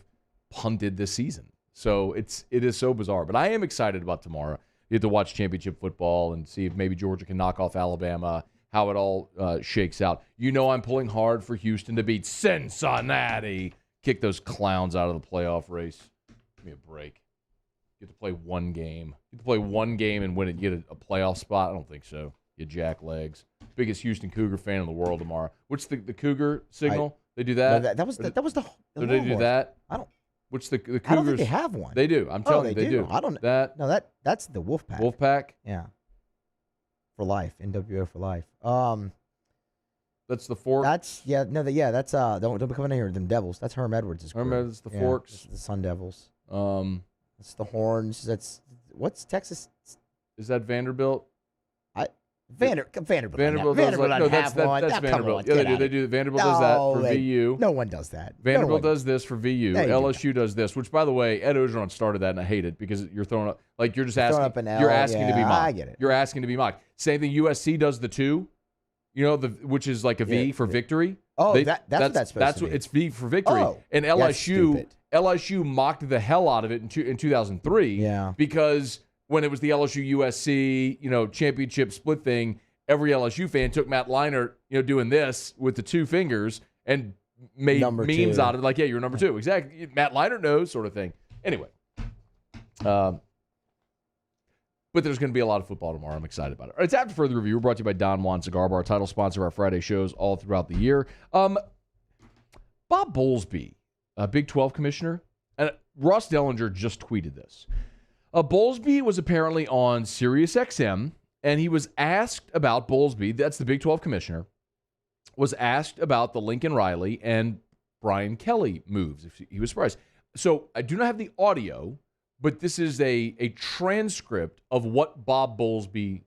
punted this season. So it is so bizarre. But I am excited about tomorrow. You get to watch championship football and see if maybe Georgia can knock off Alabama, how it all shakes out. You know I'm pulling hard for Houston to beat Cincinnati. Kick those clowns out of the playoff race. Give me a break. You get to play one game. You get to play one game and win it. You get a playoff spot? I don't think so. You jack legs. Biggest Houston Cougar fan in the world tomorrow. What's the Cougar signal? They do that? No, that was the do they do that? I don't. What's the Cougars? I don't think they have one. They do. I'm telling you, they do. I don't. That. No, that's the Wolfpack. Wolfpack? Yeah. For life, NWO for life. That's the Forks. That's don't be coming in here with them Devils. That's Herm Edwards' group. Herm Edwards, the Forks, the Sun Devils. That's the Horns. What's Texas? Is that Vanderbilt? Vanderbilt. Vanderbilt does one. That's Vanderbilt. Yeah, they do. Vanderbilt does that for VU. No one does that. Vanderbilt does this for VU. LSU does this, which, by the way, Ed Ogeron started that, and I hate it because you're throwing up like you're just asking. You're asking to be mocked. I get it. You're asking to be mocked. Same thing. USC does the 2. You know, which is like a V for victory. Oh, that's what that's supposed to be. It's V for victory. Oh, and LSU mocked the hell out of it in 2003. Yeah. Because when it was the LSU USC, championship split thing, every LSU fan took Matt Leinart, doing this with the 2 fingers and made number memes 2. out of it. Like, yeah, you're number 2. Exactly. Matt Leinart knows, sort of thing. Anyway. But there's going to be a lot of football tomorrow. I'm excited about it. It's after further review. We're brought to you by Don Juan Cigar Bar, title sponsor of our Friday shows all throughout the year. Bob Bowlesby, Big 12 commissioner, and Ross Dellinger just tweeted this. Bowlesby was apparently on Sirius XM, and he was asked about Bowlesby, that's the Big 12 commissioner, was asked about the Lincoln Riley and Brian Kelly moves. If he was surprised. So I do not have the audio, but this is a transcript of what Bob Bowlesby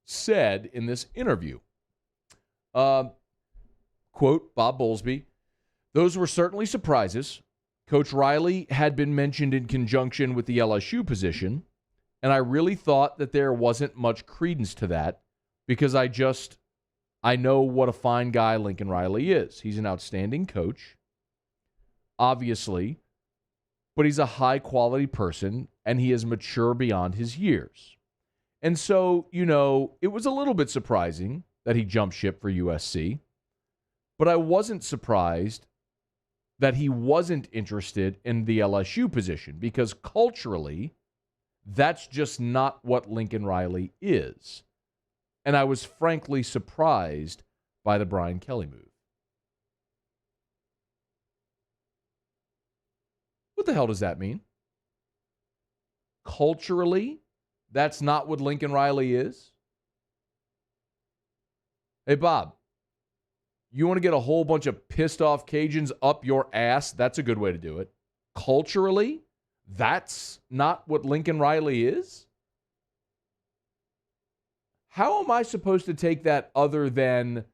said in this interview. Quote, Bob Bowlesby, "Those were certainly surprises. Coach Riley had been mentioned in conjunction with the LSU position, and I really thought that there wasn't much credence to that because I know what a fine guy Lincoln Riley is. He's an outstanding coach, obviously, but he's a high-quality person, and he is mature beyond his years. And so, it was a little bit surprising that he jumped ship for USC, but I wasn't surprised that he wasn't interested in the LSU position because culturally, that's just not what Lincoln Riley is. And I was frankly surprised by the Brian Kelly move. What the hell does that mean? Culturally, that's not what Lincoln Riley is? Hey, Bob, you want to get a whole bunch of pissed off Cajuns up your ass? That's a good way to do it. Culturally, that's not what Lincoln Riley is? How am I supposed to take that other than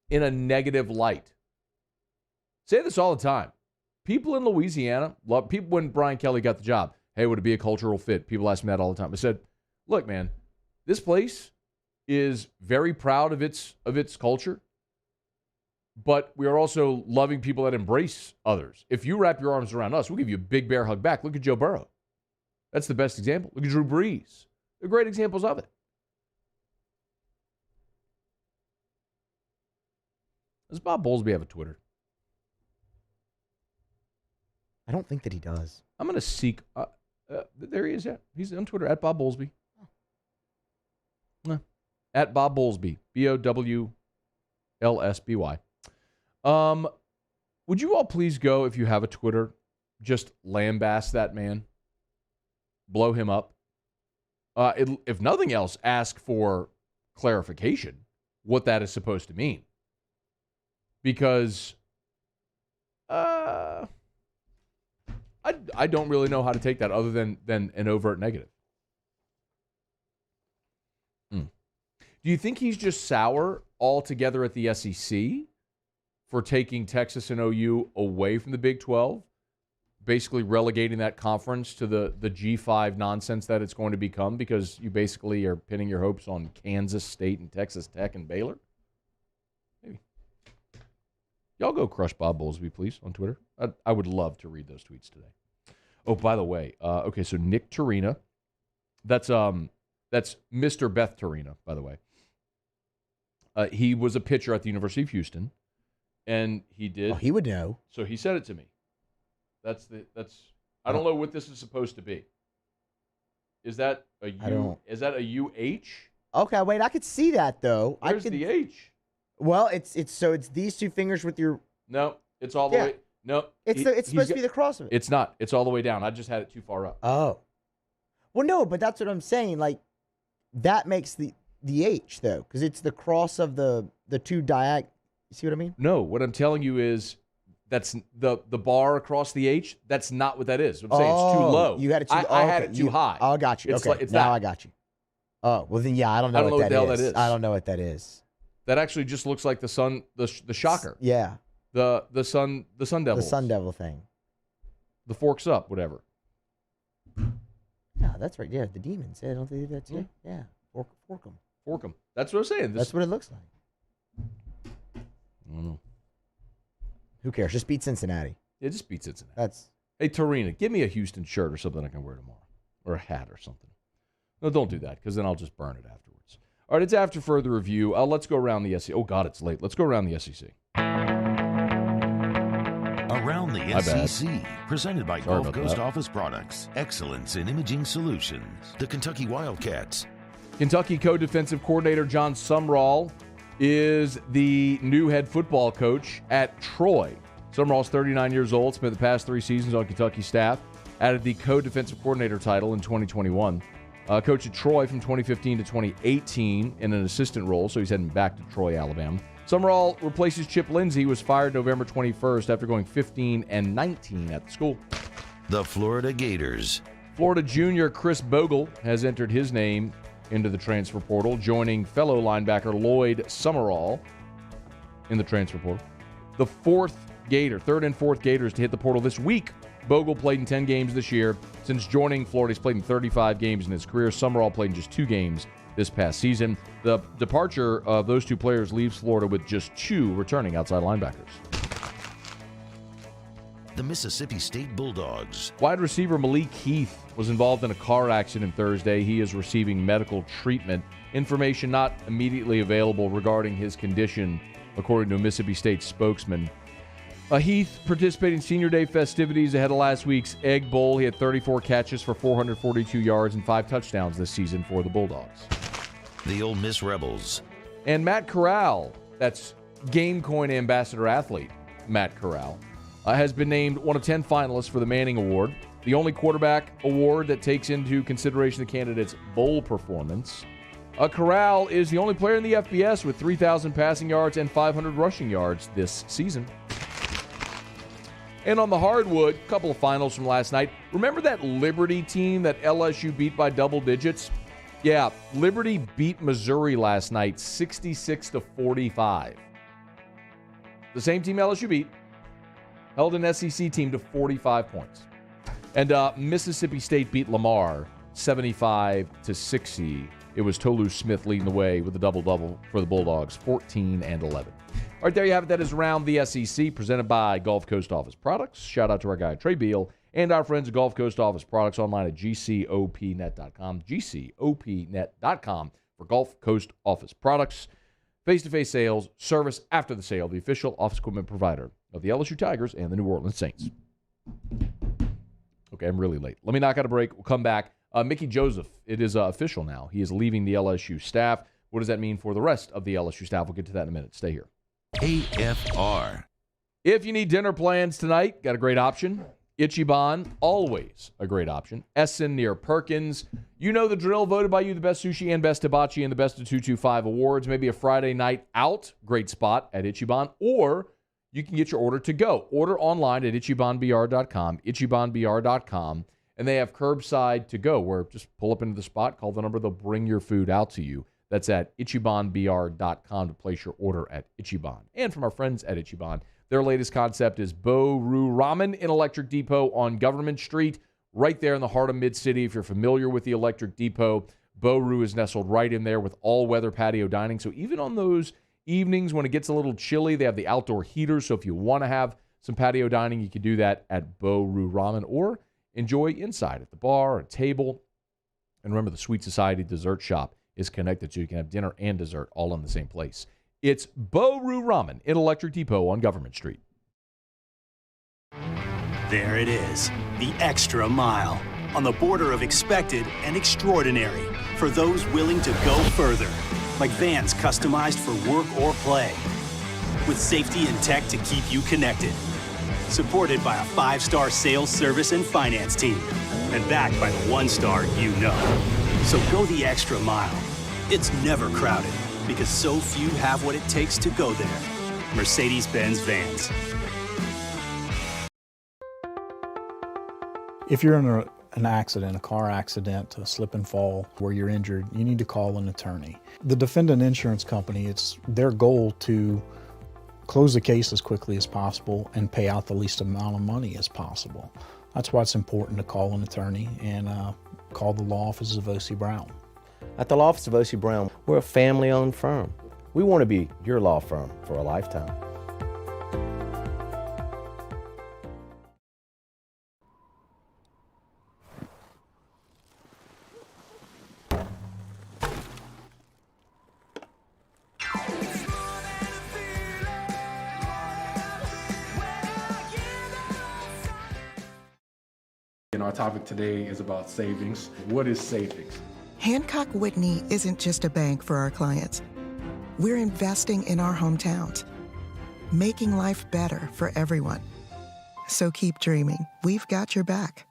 in a negative light? Say this all the time. People in Louisiana, people when Brian Kelly got the job, hey, would it be a cultural fit? People ask me that all the time. I said, look, man, this place is very proud of its culture, but we are also loving people that embrace others. If you wrap your arms around us, we'll give you a big bear hug back. Look at Joe Burrow. That's the best example. Look at Drew Brees. They're great examples of it. Does Bob Bowlesby have a Twitter? I don't think that he does. I'm going to seek. There he is. Yeah, he's on Twitter at Bob Bowlesby. At Bob Bowlesby, BOWLSBY. Would you all please go, if you have a Twitter, just lambaste that man, blow him up? If nothing else, ask for clarification what that is supposed to mean, because I don't really know how to take that other than an overt negative. Do you think he's just sour altogether at the SEC for taking Texas and OU away from the Big 12, basically relegating that conference to the G5 nonsense that it's going to become because you basically are pinning your hopes on Kansas State and Texas Tech and Baylor? Maybe. Y'all go crush Bob Bowlesby, please, on Twitter. I would love to read those tweets today. Oh, by the way, okay, so Nick Torina, that's Mr. Beth Torina, by the way. He was a pitcher at the University of Houston, and he did. Oh, he would know. So he said it to me. That's. I don't know what this is supposed to be. Is that a U? Is that a UH? Okay, wait. I could see that though. Where's the H? Well, it's these two fingers with your. No, it's all the way. No, it's supposed to be the cross of it. It's not. It's all the way down. I just had it too far up. Oh. Well, no, but that's what I'm saying. Like, that makes the H though, because it's the cross of the two You see what I mean? No, what I'm telling you is that's the bar across the H. That's not what that is. I'm saying it's too low. You had it too. I had it too high. Oh, I got you. It's okay, it's now that. I got you. Oh, well then, yeah, I don't know what the hell that is. I don't know what that is. That actually just looks like the sun, the shocker. Yeah. The sun devil. The sun devil thing. The forks up, whatever. Yeah, that's right. Yeah, the demons. Yeah, don't they do that too? Yeah. Fork them. Fork them. That's what I'm saying. That's what it looks like. I don't know. Who cares? Just beat Cincinnati. Yeah, just beat Cincinnati. That's. Hey, Torina, give me a Houston shirt or something I can wear tomorrow. Or a hat or something. No, don't do that, because then I'll just burn it afterwards. All right, it's after further review. Let's go around the SEC. Oh, God, it's late. Let's go around the SEC. Around the SEC, presented by Gulf Coast Office Products. Excellence in imaging solutions. The Kentucky Wildcats. Kentucky co-defensive coordinator John Sumrall is the new head football coach at Troy. Sumrall's 39 years old, spent the past 3 seasons on Kentucky staff, added the co-defensive coordinator title in 2021. Coached at Troy from 2015 to 2018 in an assistant role, so he's heading back to Troy, Alabama. Sumrall replaces Chip Lindsey, who was fired November 21st after going 15-19 at the school. The Florida Gators. Florida junior Chris Bogle has entered his name into the transfer portal, joining fellow linebacker Lloyd Summerall in the transfer portal. The third and fourth Gators to hit the portal this week. Bogle played in 10 games this year. Since joining Florida, he's played in 35 games in his career. Summerall played in just 2 games this past season. The departure of those 2 players leaves Florida with just 2 returning outside linebackers. the Mississippi State Bulldogs. Wide receiver Malik Heath was involved in a car accident Thursday. He is receiving medical treatment. Information not immediately available regarding his condition, according to a Mississippi State spokesman. Heath participated in Senior Day festivities ahead of last week's Egg Bowl. He had 34 catches for 442 yards and 5 touchdowns this season for the Bulldogs. The Ole Miss Rebels. And Matt Corral, that's GameCoin ambassador athlete Matt Corral, has been named one of 10 finalists for the Manning Award, the only quarterback award that takes into consideration the candidate's bowl performance. Corral is the only player in the FBS with 3,000 passing yards and 500 rushing yards this season. And on the hardwood, a couple of finals from last night. Remember that Liberty team that LSU beat by double digits? Yeah, Liberty beat Missouri last night 66-45. The same team LSU beat held an SEC team to 45 points. And Mississippi State beat Lamar 75-60. It was Tolu Smith leading the way with a double-double for the Bulldogs, 14 and 11. All right, there you have it. That is Around the SEC, presented by Gulf Coast Office Products. Shout out to our guy, Trey Beal, and our friends at Gulf Coast Office Products online at gcopnet.com, gcopnet.com for Gulf Coast Office Products. Face-to-face sales, service after the sale, the official office equipment provider of the LSU Tigers and the New Orleans Saints. Okay, I'm really late. Let me knock out a break. We'll come back. Mickey Joseph, it is official now. He is leaving the LSU staff. What does that mean for the rest of the LSU staff? We'll get to that in a minute. Stay here. AFR. If you need dinner plans tonight, got a great option. Ichiban, always a great option. Essen near Perkins. You know the drill. Voted by you the best sushi and best hibachi and the best of 225 awards. Maybe a Friday night out. Great spot at Ichiban. Or you can get your order to go. Order online at ichibanbr.com, ichibanbr.com. And they have curbside to go, where just pull up into the spot, call the number, they'll bring your food out to you. That's at ichibanbr.com to place your order at Ichiban. And from our friends at Ichiban, their latest concept is Bo-Ru Ramen in Electric Depot on Government Street, right there in the heart of Mid-City. If you're familiar with the Electric Depot, Bo-Ru is nestled right in there with all-weather patio dining. So even on those evenings when it gets a little chilly, they have the outdoor heaters. So if you want to have some patio dining, you can do that at Bo-Ru Ramen, or enjoy inside at the bar or table. And remember, the Sweet Society dessert shop is connected, so you can have dinner and dessert all in the same place. It's Bo-Ru Ramen in Electric Depot on Government Street. There it is, the extra mile, on the border of expected and extraordinary, for those willing to go further, like vans customized for work or play, with safety and tech to keep you connected. Supported by a 5-star sales, service, and finance team. And backed by the 1-star you know. So go the extra mile. It's never crowded, because so few have what it takes to go there. Mercedes-Benz Vans. If you're in an accident, a car accident, a slip and fall where you're injured, you need to call an attorney. The defendant insurance company, it's their goal to close the case as quickly as possible and pay out the least amount of money as possible. That's why it's important to call an attorney and call the law offices of O.C. Brown. At the law office of O.C. Brown, we're a family-owned firm. We want to be your law firm for a lifetime. Our topic today is about savings. What is savings? Hancock Whitney isn't just a bank for our clients. We're investing in our hometowns, making life better for everyone. So keep dreaming. We've got your back.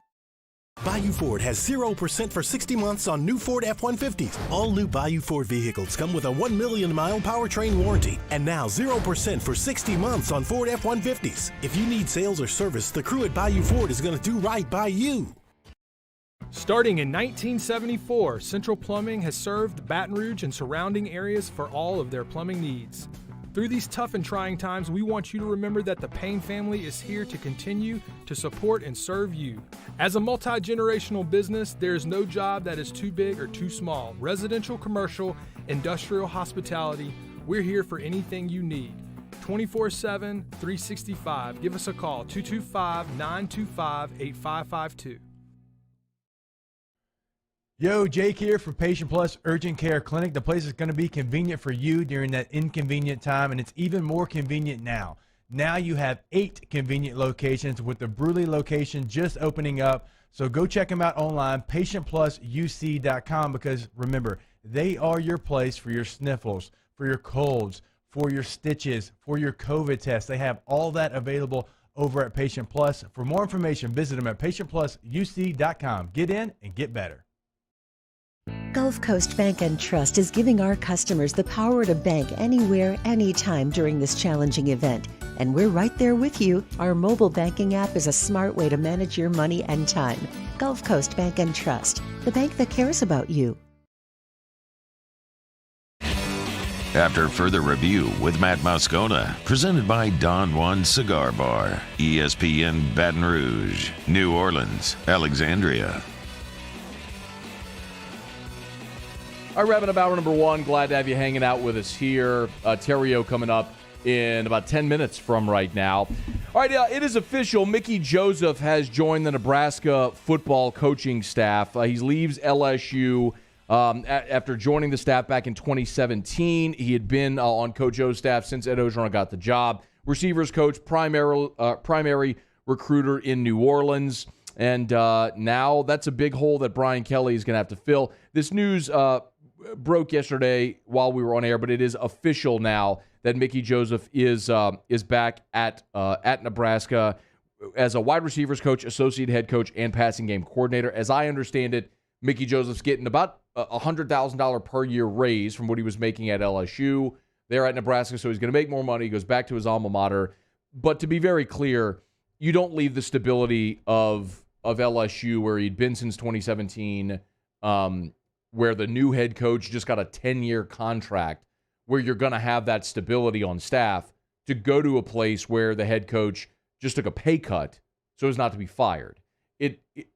Bayou Ford has 0% for 60 months on new Ford F-150s. All new Bayou Ford vehicles come with a 1 million-mile powertrain warranty. And now 0% for 60 months on Ford F-150s. If you need sales or service, the crew at Bayou Ford is going to do right by you. Starting in 1974, Central Plumbing has served Baton Rouge and surrounding areas for all of their plumbing needs. Through these tough and trying times, we want you to remember that the Payne family is here to continue to support and serve you. As a multi-generational business, there is no job that is too big or too small. Residential, commercial, industrial, hospitality, we're here for anything you need. 24/7, 365. Give us a call, 225-925-8552. Yo, Jake here for Patient Plus Urgent Care Clinic. The place is going to be convenient for you during that inconvenient time, and it's even more convenient now. Now you have 8 convenient locations, with the Bruley location just opening up. So go check them out online, patientplusuc.com, because remember, they are your place for your sniffles, for your colds, for your stitches, for your COVID tests. They have all that available over at Patient Plus. For more information, visit them at patientplusuc.com. Get in and get better. Gulf Coast Bank and Trust is giving our customers the power to bank anywhere, anytime during this challenging event. And we're right there with you. Our mobile banking app is a smart way to manage your money and time. Gulf Coast Bank and Trust, the bank that cares about you. After further review with Matt Moscona, presented by Don Juan Cigar Bar, ESPN Baton Rouge, New Orleans, Alexandria. All right, wrapping up hour number 1. Glad to have you hanging out with us here. Theriot coming up in about 10 minutes from right now. All right, it is official. Mickey Joseph has joined the Nebraska football coaching staff. He leaves LSU after joining the staff back in 2017. He had been on Coach O's staff since Ed Orgeron got the job. Receivers coach, primary recruiter in New Orleans. And now that's a big hole that Brian Kelly is going to have to fill. This news broke yesterday while we were on air, but it is official now that Mickey Joseph is back at Nebraska as a wide receivers coach, associate head coach, and passing game coordinator. As I understand it, Mickey Joseph's getting about a $100,000 per year raise from what he was making at LSU. They're at Nebraska, so he's going to make more money. He goes back to his alma mater. But to be very clear, you don't leave the stability of LSU, where he'd been since 2017, where the new head coach just got a 10-year contract, where you're going to have that stability on staff, to go to a place where the head coach just took a pay cut so as not to be fired.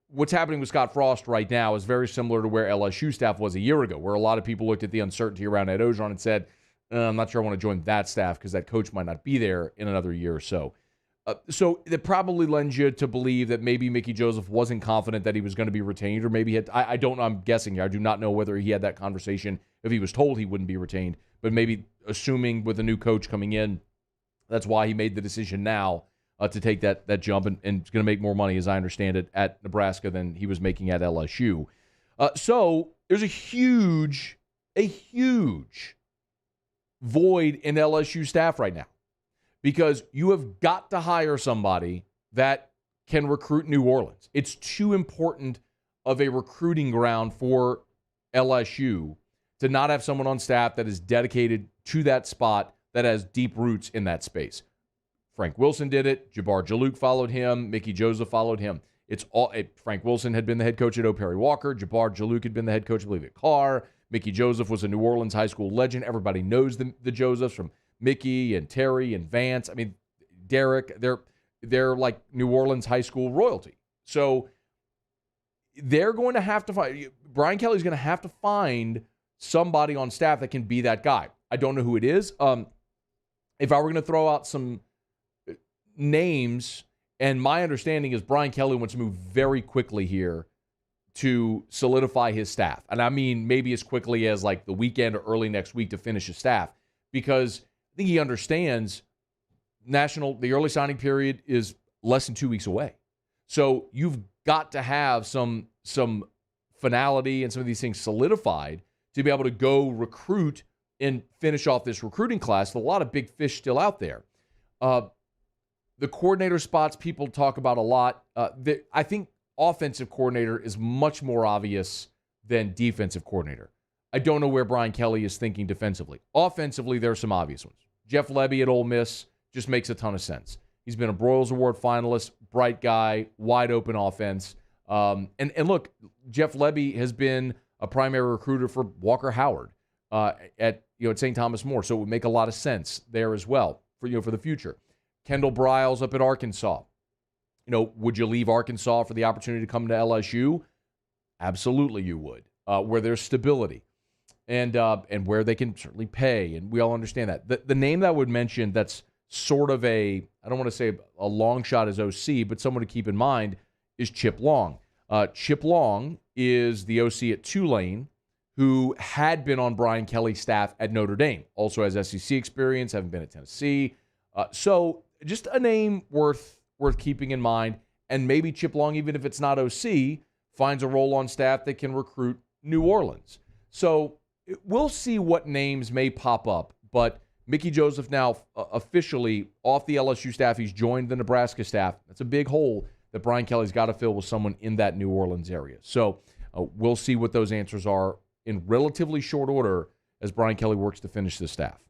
What's happening with Scott Frost right now is very similar to where LSU staff was a year ago, where a lot of people looked at the uncertainty around Ed Orgeron and said, I'm not sure I want to join that staff because that coach might not be there in another year or so. So it probably lends you to believe that maybe Mickey Joseph wasn't confident that he was going to be retained, or maybe I don't know. I'm guessing here. I do not know whether he had that conversation if he was told he wouldn't be retained, but maybe assuming with a new coach coming in, that's why he made the decision now to take that jump and is going to make more money, as I understand it, at Nebraska than he was making at LSU. So there's a huge void in LSU staff right now, because you have got to hire somebody that can recruit New Orleans. It's too important of a recruiting ground for LSU to not have someone on staff that is dedicated to that spot, that has deep roots in that space. Frank Wilson did it. Jabbar Jalouk followed him. Mickey Joseph followed him. Frank Wilson had been the head coach at O'Perry Walker. Jabbar Jalouk had been the head coach, I believe, at Carr. Mickey Joseph was a New Orleans high school legend. Everybody knows the Josephs, from Mickey and Terry and Vance. I mean, Derek, they're like New Orleans high school royalty. So they're going to have to find, Brian Kelly's going to have to find somebody on staff that can be that guy. I don't know who it is. If I were going to throw out some names, and my understanding is Brian Kelly wants to move very quickly here to solidify his staff. And I mean maybe as quickly as like the weekend or early next week to finish his staff, because I think he understands the early signing period is less than 2 weeks away. So you've got to have some finality and some of these things solidified to be able to go recruit and finish off this recruiting class with a lot of big fish still out there. The coordinator spots people talk about a lot. I think offensive coordinator is much more obvious than defensive coordinator. I don't know where Brian Kelly is thinking defensively. Offensively, there are some obvious ones. Jeff Lebby at Ole Miss just makes a ton of sense. He's been a Broyles Award finalist, bright guy, wide open offense. And look, Jeff Lebby has been a primary recruiter for Walker Howard at St. Thomas More, so it would make a lot of sense there as well for the future. Kendall Briles up at Arkansas. Would you leave Arkansas for the opportunity to come to LSU? Absolutely, you would. Where there's stability and where they can certainly pay, and we all understand that. The name that I would mention that's sort of I don't want to say a long shot as OC, but someone to keep in mind is Chip Long. Chip Long is the OC at Tulane, who had been on Brian Kelly's staff at Notre Dame. Also has SEC experience, haven't been at Tennessee. So just a name worth keeping in mind. And maybe Chip Long, even if it's not OC, finds a role on staff that can recruit New Orleans. So we'll see what names may pop up. But Mickey Joseph now officially off the LSU staff. He's joined the Nebraska staff. That's a big hole that Brian Kelly's got to fill with someone in that New Orleans area. So we'll see what those answers are in relatively short order as Brian Kelly works to finish the staff.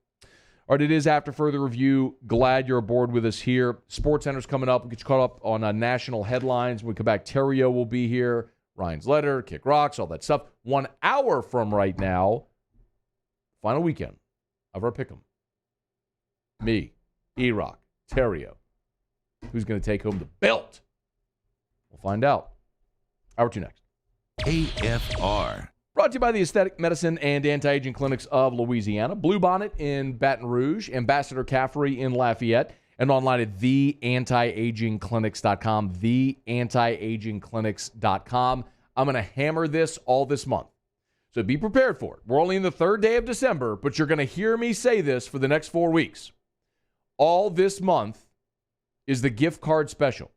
All right, it is After Further Review. Glad you're aboard with us here. SportsCenter's coming up. We'll get you caught up on national headlines. When we come back, Theriot will be here. Ryan's Letter, Kick Rocks, all that stuff. 1 hour from right now, final weekend of our Pick'em. Me, E-Rock, Theriot. Who's going to take home the belt? We'll find out. Hour 2 next. AFR. Brought to you by the Aesthetic Medicine and Anti-Aging Clinics of Louisiana, Bluebonnet in Baton Rouge, Ambassador Caffrey in Lafayette, and online at theantiagingclinics.com, theantiagingclinics.com. I'm going to hammer this all this month, so be prepared for it. We're only in the 3rd day of December, but you're going to hear me say this for the next 4 weeks. All this month is the gift card special.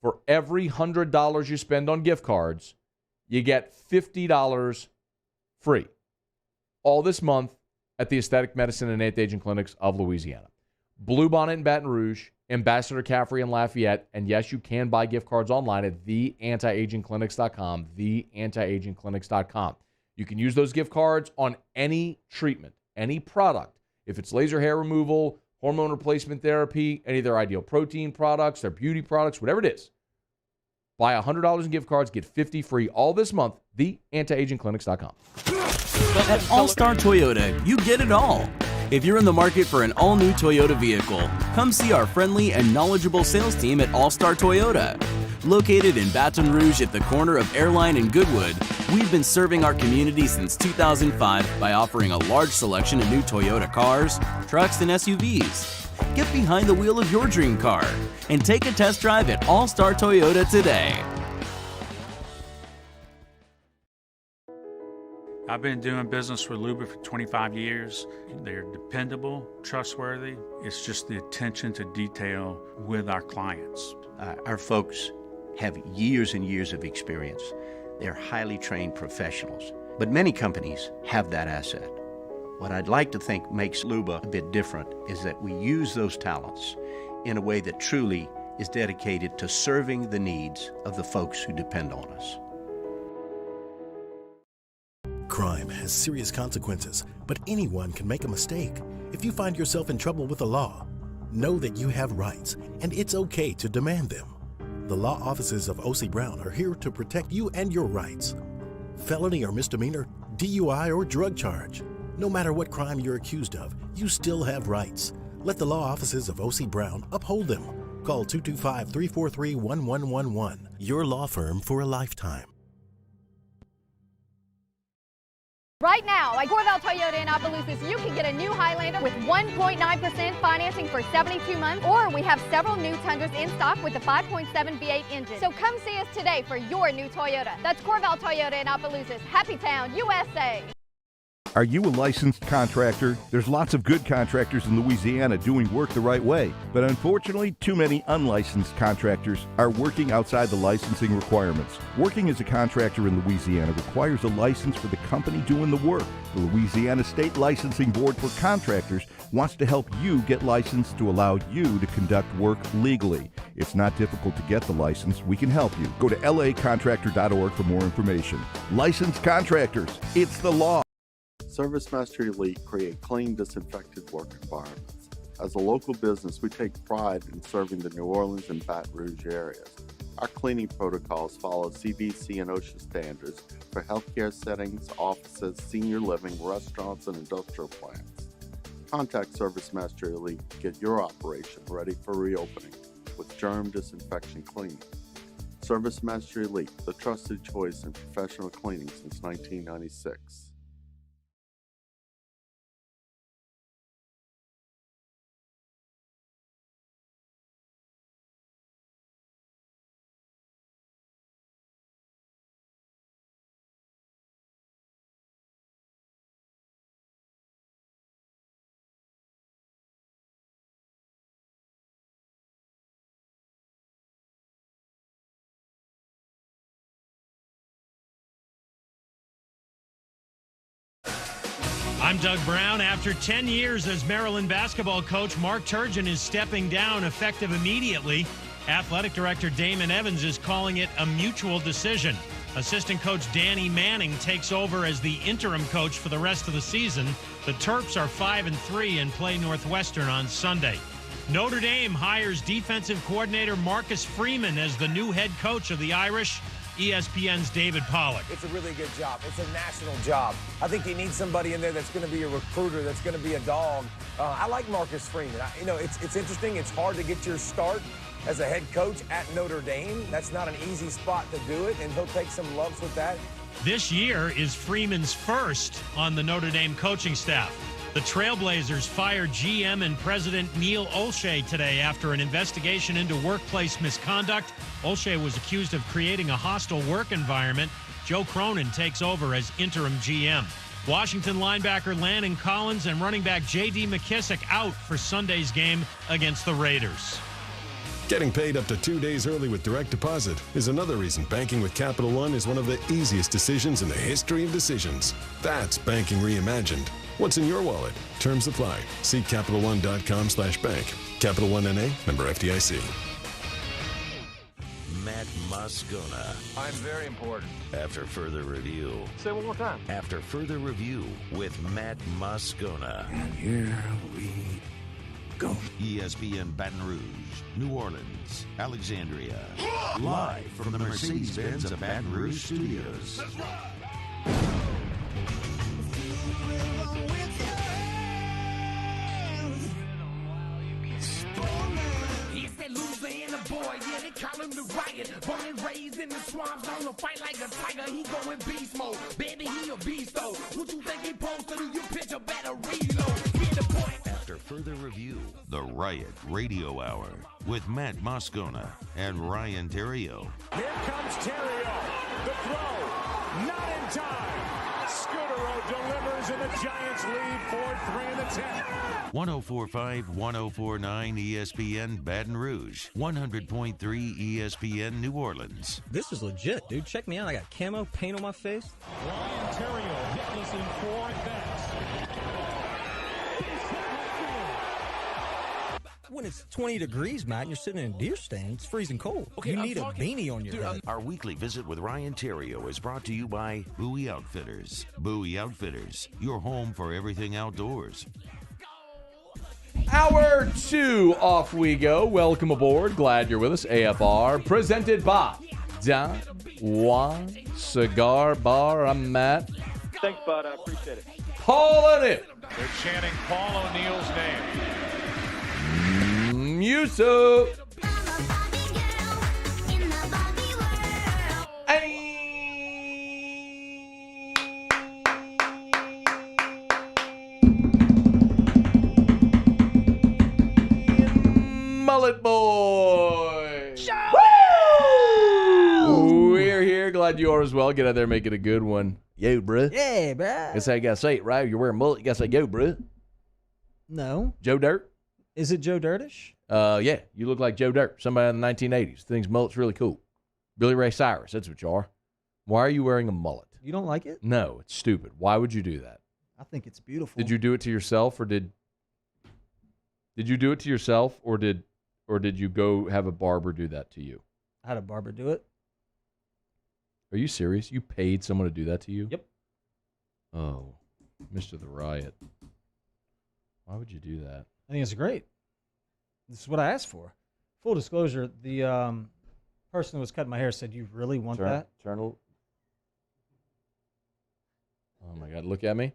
For every $100 you spend on gift cards, you get $50 free. All this month at the Aesthetic Medicine and Anti-Aging Clinics of Louisiana. Bluebonnet in Baton Rouge, Ambassador Caffrey in Lafayette, and yes, you can buy gift cards online at theantiagingclinics.com, theantiagingclinics.com. You can use those gift cards on any treatment, any product. If it's laser hair removal, hormone replacement therapy, any of their ideal protein products, their beauty products, whatever it is. Buy $100 in gift cards, get $50 free all this month, theantiagingclinics.com. At All-Star Toyota, you get it all. If you're in the market for an all-new Toyota vehicle, come see our friendly and knowledgeable sales team at All-Star Toyota. Located in Baton Rouge at the corner of Airline and Goodwood, we've been serving our community since 2005 by offering a large selection of new Toyota cars, trucks, and SUVs. Get behind the wheel of your dream car and take a test drive at All-Star Toyota today. I've been doing business with Luba for 25 years. They're dependable, trustworthy. It's just the attention to detail with our clients. Our folks have years and years of experience. They're highly trained professionals, but many companies have that asset. What I'd like to think makes Luba a bit different is that we use those talents in a way that truly is dedicated to serving the needs of the folks who depend on us. Crime has serious consequences, but anyone can make a mistake. If you find yourself in trouble with the law, know that you have rights, and it's okay to demand them. The law offices of O.C. Brown are here to protect you and your rights. Felony or misdemeanor, DUI or drug charge. No matter what crime you're accused of, you still have rights. Let the law offices of O.C. Brown uphold them. Call 225-343-1111. Your law firm for a lifetime. Right now, at Corval Toyota in Opelousas, you can get a new Highlander with 1.9% financing for 72 months, or we have several new Tundras in stock with the 5.7 V8 engine. So come see us today for your new Toyota. That's Corval Toyota in Opelousas, Happy Town, USA. Are you a licensed contractor? There's lots of good contractors in Louisiana doing work the right way, but unfortunately, too many unlicensed contractors are working outside the licensing requirements. Working as a contractor in Louisiana requires a license for the company doing the work. The Louisiana State Licensing Board for Contractors wants to help you get licensed to allow you to conduct work legally. It's not difficult to get the license. We can help you. Go to lacontractor.org for more information. Licensed contractors, it's the law. ServiceMaster Elite create clean, disinfected work environments. As a local business, we take pride in serving the New Orleans and Baton Rouge areas. Our cleaning protocols follow CDC and OSHA standards for healthcare settings, offices, senior living, restaurants, and industrial plants. Contact ServiceMaster Elite to get your operation ready for reopening with germ disinfection cleaning. ServiceMaster Elite, the trusted choice in professional cleaning since 1996. I'm Doug Brown. After 10 years as Maryland basketball coach, Mark Turgeon is stepping down effective immediately. Athletic director Damon Evans is calling it a mutual decision. Assistant coach Danny Manning takes over as the interim coach for the rest of the season. The Terps are 5-3 and play Northwestern on Sunday. Notre Dame hires defensive coordinator Marcus Freeman as the new head coach of the Irish. ESPN's David Pollack. It's a really good job. It's a national job. I think you need somebody in there that's going to be a recruiter, that's going to be a dog. I like Marcus Freeman. It's interesting. It's hard to get your start as a head coach at Notre Dame. That's not an easy spot to do it, and he'll take some lumps with that. This year is Freeman's first on the Notre Dame coaching staff. The Trailblazers fired GM and President Neil Olshey today after an investigation into workplace misconduct. Olshey was accused of creating a hostile work environment. Joe Cronin takes over as interim GM. Washington linebacker Landon Collins and running back J.D. McKissick out for Sunday's game against the Raiders. Getting paid up to 2 days early with direct deposit is another reason banking with Capital One is one of the easiest decisions in the history of decisions. That's banking reimagined. What's in your wallet? Terms apply. See CapitalOne.com/bank. Capital One N.A., member FDIC. Matt Moscona. I'm very important. After further review. Say it one more time. After further review with Matt Moscona. And here we go. ESPN Baton Rouge, New Orleans, Alexandria. Live from the Mercedes-Benz of Baton Rouge studios. That's right. Boy, yeah, they call him the Riot. Born and raised in the swamps, on the fight like a tiger. He going beast mode, baby, he a beast though. What you think he supposed to do? You pitch a better reload. Get the point. After further review, the Riot Radio Hour with Matt Moscona and Ryan Theriot. Here comes Theriot. The throw, not in time. Scudero delivers and the Giants lead 4-3 in the 10th. 104.5, 104.9 ESPN Baton Rouge, 100.3 ESPN New Orleans. This is legit, dude. Check me out. I got camo paint on my face. Ryan Theriot hitless in 4 at-bats. When it's 20 degrees, Matt, and you're sitting in a deer stand, it's freezing cold. Okay, you need a beanie on your head. Our weekly visit with Ryan Theriot is brought to you by Bowie Outfitters. Bowie Outfitters, your home for everything outdoors. Hour 2 off we go. Welcome aboard. Glad you're with us. AFR presented by Don Juan Cigar Bar. I'm Matt. Thanks, bud. I appreciate it. Paul in it. They're chanting Paul O'Neill's name. Muso. Mullet Boy. We're here. Glad you are as well. Get out there, make it a good one. Yo, bruh. Yeah, bruh. That's how you gotta say it, right? You're wearing a mullet. You gotta say, yo, bruh. No. Joe Dirt. Is it Joe Dirtish? Yeah, you look like Joe Dirt, somebody in the 1980s. Thinks mullet's really cool. Billy Ray Cyrus, that's what you are. Why are you wearing a mullet? You don't like it? No, it's stupid. Why would you do that? I think it's beautiful. Did you do it to yourself, or did you do it to yourself, or did you go have a barber do that to you? I had a barber do it. Are you serious? You paid someone to do that to you? Yep. Oh, Mr. the Riot. Why would you do that? I think it's great. This is what I asked for. Full disclosure, the person who was cutting my hair said, "You really want that?" Oh my God! Look at me.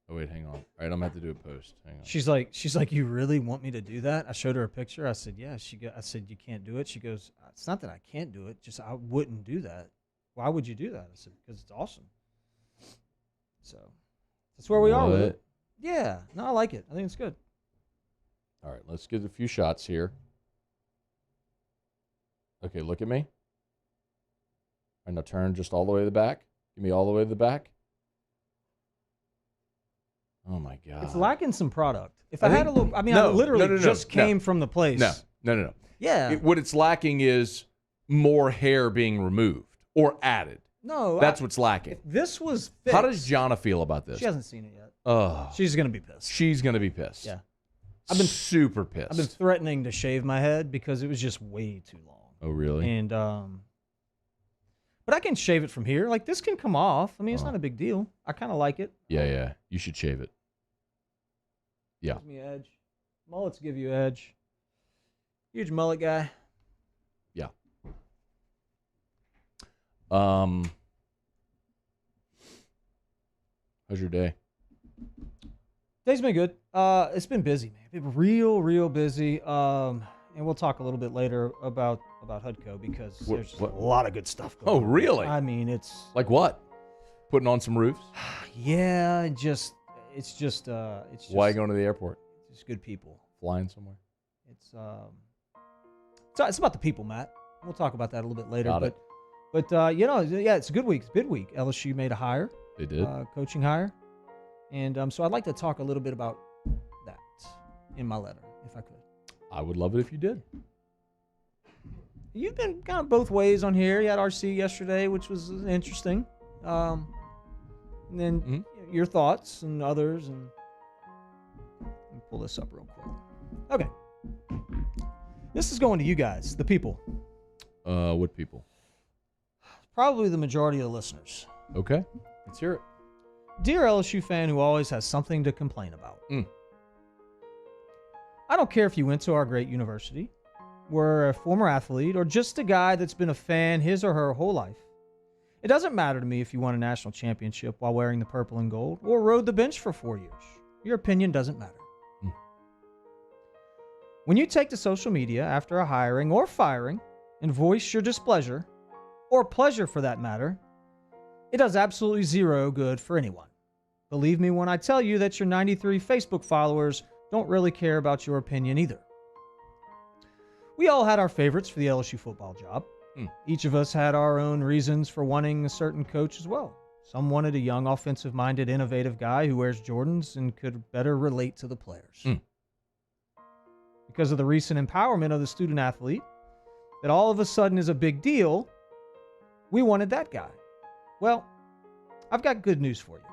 Oh wait, hang on. All right, I'm gonna have to do a post. Hang on. She's like, "You really want me to do that?" I showed her a picture. I said, "Yeah." I said, "You can't do it." She goes, "It's not that I can't do it. Just I wouldn't do that." Why would you do that? I said, "Because it's awesome." So that's where we are with it. Yeah, no, I like it. I think it's good. All right, let's get a few shots here. Okay, look at me. All right, now turn just all the way to the back. Give me all the way to the back. Oh, my God. It's lacking some product. If I had a little, I mean, I literally just came from the place. No. Yeah. What it's lacking is more hair being removed or added. No. That's what's lacking. If this was fixed. How does Jonna feel about this? She hasn't seen it yet. Oh. She's going to be pissed. She's going to be pissed. Yeah. I've been super pissed. I've been threatening to shave my head because it was just way too long. Oh, really? And but I can shave it from here. Like, this can come off. I mean, it's not a big deal. I kind of like it. Yeah. You should shave it. Yeah. Gives me edge. Mullets give you edge. Huge mullet guy. Yeah. How's your day? Day's been good. It's been busy, man. Been real busy. And we'll talk a little bit later about Hudco because there's a lot of good stuff going on. Oh, really? I mean, it's like what? Putting on some roofs? Yeah, it's just Why going to the airport? Just good people flying somewhere. It's about the people, Matt. We'll talk about that a little bit later. Got it. But it's a good week. It's a big week. LSU made a hire. They did. Coaching hire. And so I'd like to talk a little bit about that in my letter, if I could. I would love it if you did. You've been kind of both ways on here. You had RC yesterday, which was interesting. And then your thoughts and others. And let me pull this up real quick. Okay. This is going to you guys, the people. What people? Probably the majority of the listeners. Okay. Let's hear it. Dear LSU fan who always has something to complain about. I don't care if you went to our great university, were a former athlete, or just a guy that's been a fan his or her whole life. It doesn't matter to me if you won a national championship while wearing the purple and gold or rode the bench for 4 years. Your opinion doesn't matter. When you take to social media after a hiring or firing and voice your displeasure, or pleasure for that matter, it does absolutely zero good for anyone. Believe me when I tell you that your 93 Facebook followers don't really care about your opinion either. We all had our favorites for the LSU football job. Each of us had our own reasons for wanting a certain coach as well. Some wanted a young, offensive-minded, innovative guy who wears Jordans and could better relate to the players. Because of the recent empowerment of the student athlete, that all of a sudden is a big deal, we wanted that guy. Well, I've got good news for you.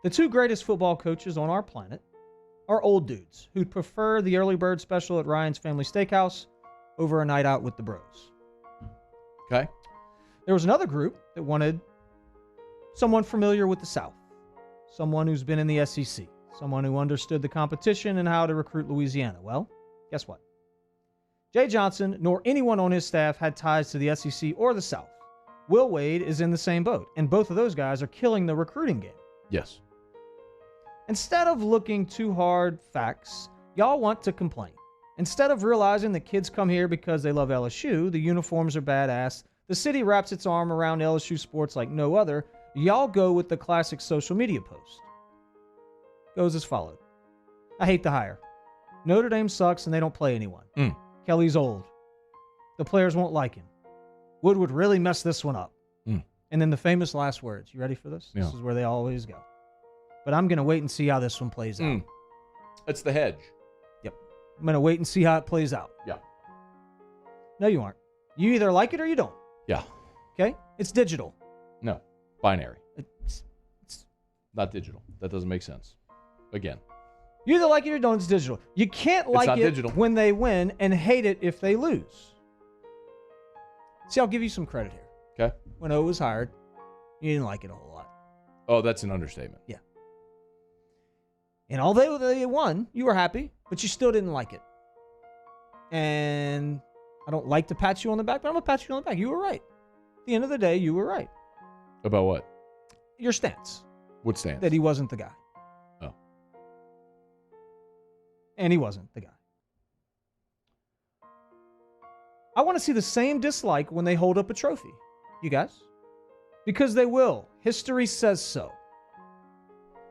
The two greatest football coaches on our planet are old dudes who'd prefer the early bird special at Ryan's Family Steakhouse over a night out with the bros. Okay. There was another group that wanted someone familiar with the South, someone who's been in the SEC, someone who understood the competition and how to recruit Louisiana. Well, guess what? Jay Johnson nor anyone on his staff had ties to the SEC or the South. Will Wade is in the same boat, and both of those guys are killing the recruiting game. Yes. Instead of looking too hard facts, y'all want to complain. Instead of realizing that kids come here because they love LSU, the uniforms are badass, the city wraps its arm around LSU sports like no other, y'all go with the classic social media post. Goes as followed. I hate the hire. Notre Dame sucks and they don't play anyone. Kelly's old. The players won't like him. Wood would really mess this one up. And then the famous last words. You ready for this? Yeah. This is where they always go. But I'm going to wait and see how this one plays out. That's the hedge. Yep. I'm going to wait and see how it plays out. Yeah. No, you aren't. You either like it or you don't. Yeah. Okay? It's digital. No. Binary. It's not digital. That doesn't make sense. Again. You either like it or you don't. It's digital. You can't like it digital. when they win and hate it if they lose. See, I'll give you some credit here. Okay. When O was hired, you didn't like it a whole lot. Oh, that's an understatement. Yeah. And although they won, you were happy, but you still didn't like it. And I don't like to pat you on the back, but I'm going to pat you on the back. You were right. At the end of the day, you were right. About what? Your stance. What stance? That he wasn't the guy. Oh. And he wasn't the guy. I want to see the same dislike when they hold up a trophy. You guys? Because they will. History says so.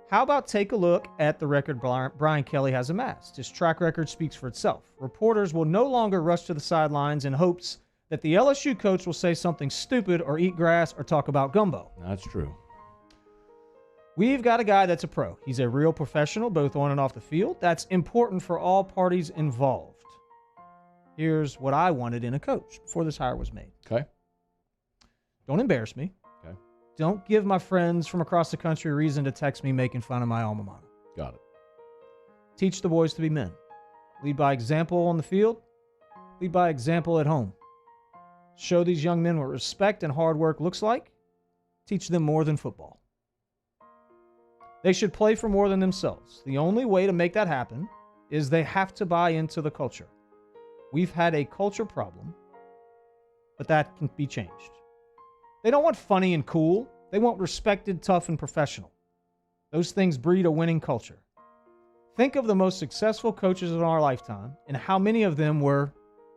How about take a look at the record Brian Kelly has amassed? His track record speaks for itself. Reporters will no longer rush to the sidelines in hopes that the LSU coach will say something stupid or eat grass or talk about gumbo. That's true. We've got a guy that's a pro. He's a real professional, both on and off the field. That's important for all parties involved. Here's what I wanted in a coach before this hire was made. Okay. Don't embarrass me. Okay. Don't give my friends from across the country a reason to text me making fun of my alma mater. Got it. Teach the boys to be men. Lead by example on the field. Lead by example at home. Show these young men what respect and hard work looks like. Teach them more than football. They should play for more than themselves. The only way to make that happen is they have to buy into the culture. We've had a culture problem, but that can be changed. They don't want funny and cool. They want respected, tough, and professional. Those things breed a winning culture. Think of the most successful coaches in our lifetime and how many of them were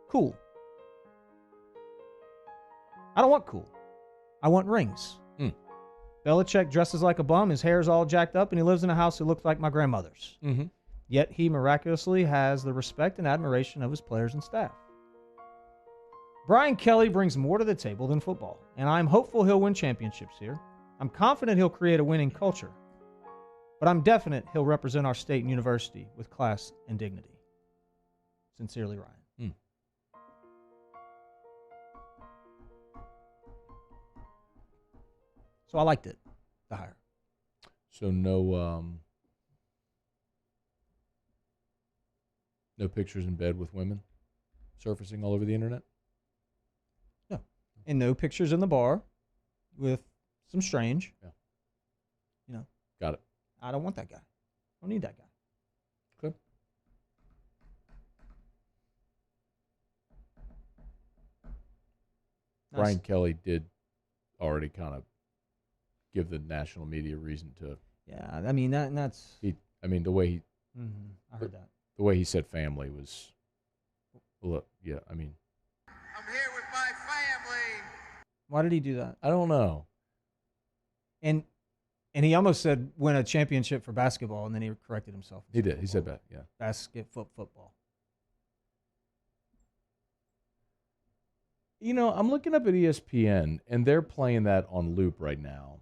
cool. I don't want cool. I want rings. Belichick dresses like a bum, his hair's all jacked up, and he lives in a house that looks like my grandmother's. Mm-hmm. Yet he miraculously has the respect and admiration of his players and staff. Brian Kelly brings more to the table than football, and I'm hopeful he'll win championships here. I'm confident he'll create a winning culture, but I'm definite he'll represent our state and university with class and dignity. Sincerely, Ryan. So I liked it, the hire. So no pictures in bed with women surfacing all over the internet? No. And no pictures in the bar with some strange. Yeah. You know. Got it. I don't want that guy. I don't need that guy. Good. Brian Kelly did already kind of give the national media reason to. Yeah, I mean that's. The way he. I heard that. The way he said family was. Look, yeah, I mean. I'm here with my family. Why did he do that? I don't know. And he almost said win a championship for basketball, and then he corrected himself. He did. He said that. Yeah. Football. You know, I'm looking up at ESPN, and they're playing that on loop right now.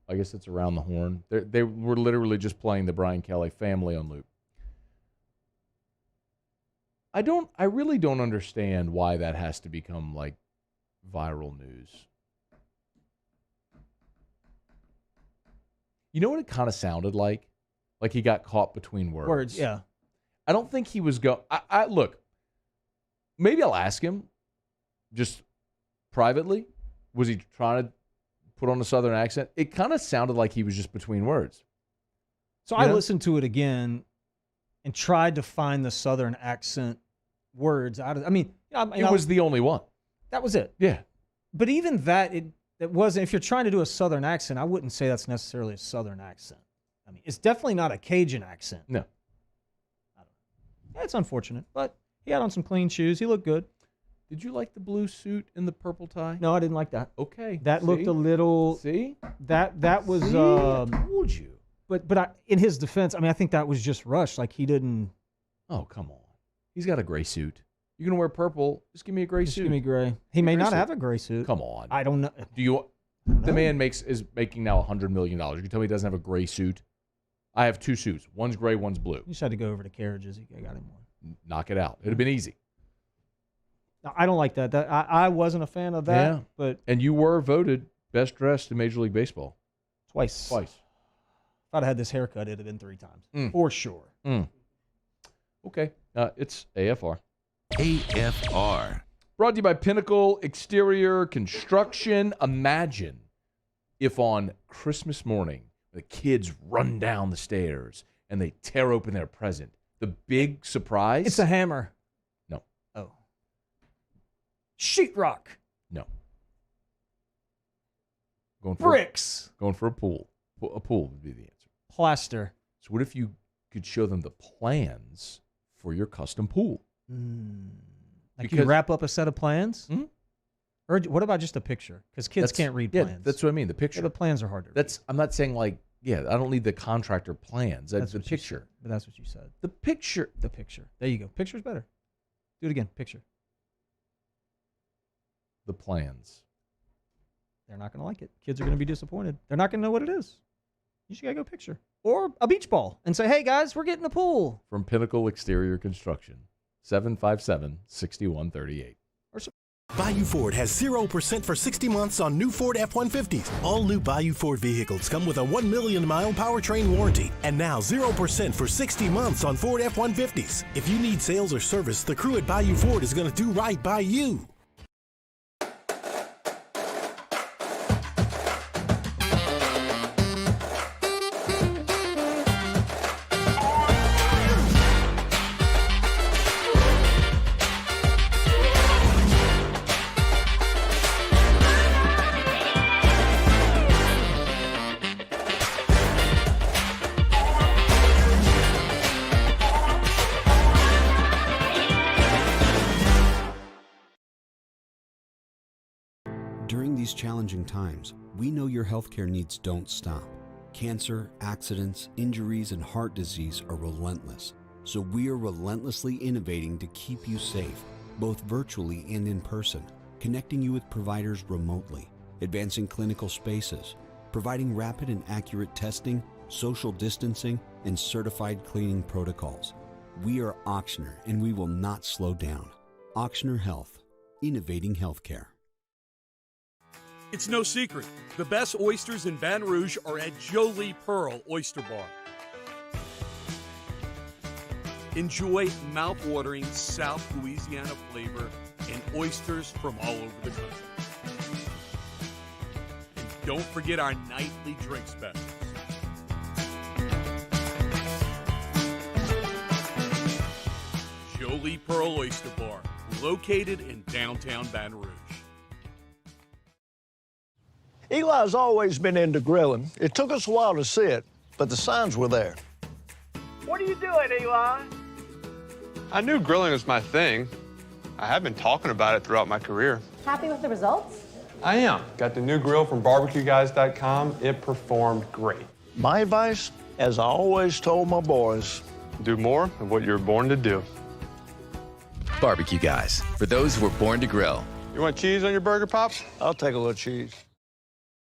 I guess it's around the horn. They were literally just playing the Brian Kelly family on loop. I really don't understand why that has to become like viral news. You know what it kind of sounded like? Like he got caught between words. Words, yeah. I don't think he was going. Look, maybe I'll ask him just privately. Was he trying to put on a Southern accent? It kind of sounded like he was just between words. So I listened to it again and tried to find the Southern accent words out of it. I mean, it was the only one. That was it. Yeah. But even that, it wasn't. If you're trying to do a Southern accent, I wouldn't say that's necessarily a Southern accent. I mean, it's definitely not a Cajun accent. No. I don't know. It's unfortunate, but he had on some clean shoes. He looked good. Did you like the blue suit and the purple tie? No, I didn't like that. Okay. That looked a little. See? That was. See? I told you. But in his defense, I mean, I think that was just rushed. Like he didn't. Oh, come on. He's got a gray suit. You're going to wear purple. Just give me a gray suit. Give me gray. He may not have a gray suit. Come on. I don't know. Do you? The man is making now $100 million. You can tell me he doesn't have a gray suit? I have two suits. One's gray, one's blue. You just had to go over to Carriages. He got him one. Knock it out. It'd have been easy. No, I don't like that. I wasn't a fan of that. Yeah. And you were voted best dressed in Major League Baseball. Twice. If I'd had this haircut, it'd have been 3 times. For sure. Okay. It's AFR. AFR. Brought to you by Pinnacle Exterior Construction. Imagine if on Christmas morning the kids run down the stairs and they tear open their present. The big surprise? It's a hammer. No. Oh. Sheetrock. No. Bricks. Going for a pool. A pool would be the answer. Plaster. So what if you could show them the plans for your custom pool? Like you wrap up a set of plans? Mm-hmm. Or what about just a picture? Because kids can't read plans. Yeah, that's what I mean. The picture. Yeah, the plans are hard to read. I'm not saying like, I don't need the contractor plans. That's the picture. But that's what you said. The picture. The picture. There you go. Picture's better. Do it again. Picture. The plans. They're not going to like it. Kids are going to be disappointed. They're not going to know what it is. You just got to go picture. Or a beach ball and say, hey, guys, we're getting a pool. From Pinnacle Exterior Construction, 757-6138. Bayou Ford has 0% for 60 months on new Ford F-150s. All new Bayou Ford vehicles come with a 1 million mile powertrain warranty. And now 0% for 60 months on Ford F-150s. If you need sales or service, the crew at Bayou Ford is going to do right by you. During these challenging times, we know your healthcare needs don't stop. Cancer, accidents, injuries, and heart disease are relentless. So we are relentlessly innovating to keep you safe, both virtually and in person, connecting you with providers remotely, advancing clinical spaces, providing rapid and accurate testing, social distancing, and certified cleaning protocols. We are Auctioner, and we will not slow down. Auctioner Health, innovating healthcare. It's no secret. The best oysters in Baton Rouge are at Jolie Pearl Oyster Bar. Enjoy mouth-watering South Louisiana flavor and oysters from all over the country. And don't forget our nightly drink specials. Jolie Pearl Oyster Bar, located in downtown Baton Rouge. Eli's always been into grilling. It took us a while to see it, but the signs were there. What are you doing, Eli? I knew grilling was my thing. I have been talking about it throughout my career. Happy with the results? I am. Got the new grill from barbecueguys.com. It performed great. My advice, as I always told my boys, do more of what you're born to do. Barbecue Guys, for those who were born to grill. You want cheese on your burger, Pops? I'll take a little cheese.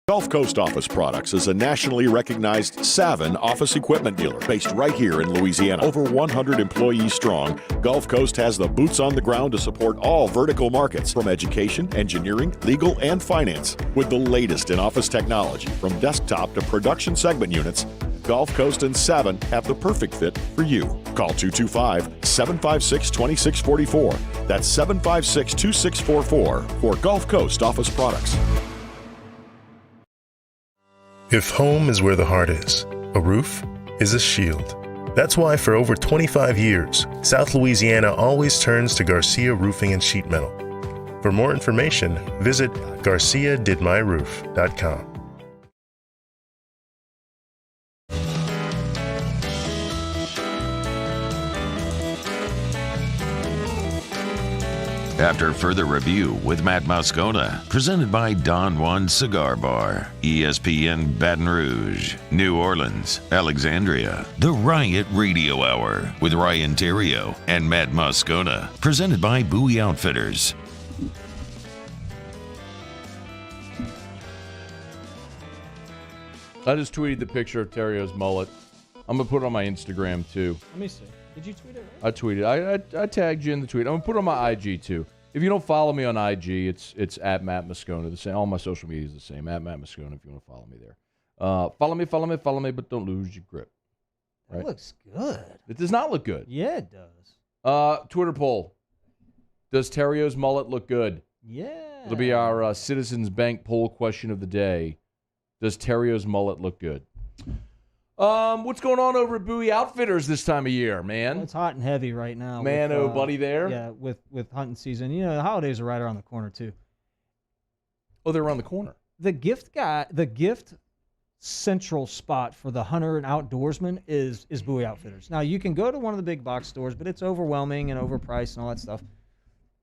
Gulf Coast Office Products is a nationally recognized Savin office equipment dealer based right here in Louisiana. Over 100 employees strong, Gulf Coast has the boots on the ground to support all vertical markets from education, engineering, legal, and finance. With the latest in office technology, from desktop to production segment units, Gulf Coast and Savin have the perfect fit for you. Call 225-756-2644. That's 756-2644 for Gulf Coast Office Products. If home is where the heart is, a roof is a shield. That's why for over 25 years, South Louisiana always turns to Garcia Roofing and Sheet Metal. For more information, visit garciadidmyroof.com. After further review with Matt Moscona, presented by Don Juan Cigar Bar, ESPN Baton Rouge, New Orleans, Alexandria, the Riot Radio Hour with Ryan Theriot and Matt Moscona, presented by Bowie Outfitters. I just tweeted the picture of Theriot's mullet. I'm going to put it on my Instagram, too. Let me see. Did you tweet it? Right? I tweeted. I tagged you in the tweet. I'm going to put it on my IG, too. If you don't follow me on IG, it's at Matt Moscona. The same. All my social media is the same. At Matt Moscona if you want to follow me there. Follow me, but don't lose your grip. Right? That looks good. It does not look good. Yeah, it does. Twitter poll. Does Theriot's mullet look good? Yeah. It'll be our Citizens Bank poll question of the day. Does Theriot's mullet look good? What's going on over at Bowie Outfitters this time of year, man? Well, it's hot and heavy right now. Man, with, buddy there? Yeah, with hunting season. You know, the holidays are right around the corner, too. Oh, they're around the corner. The gift central spot for the hunter and outdoorsman is Bowie Outfitters. Now, you can go to one of the big box stores, but it's overwhelming and overpriced and all that stuff.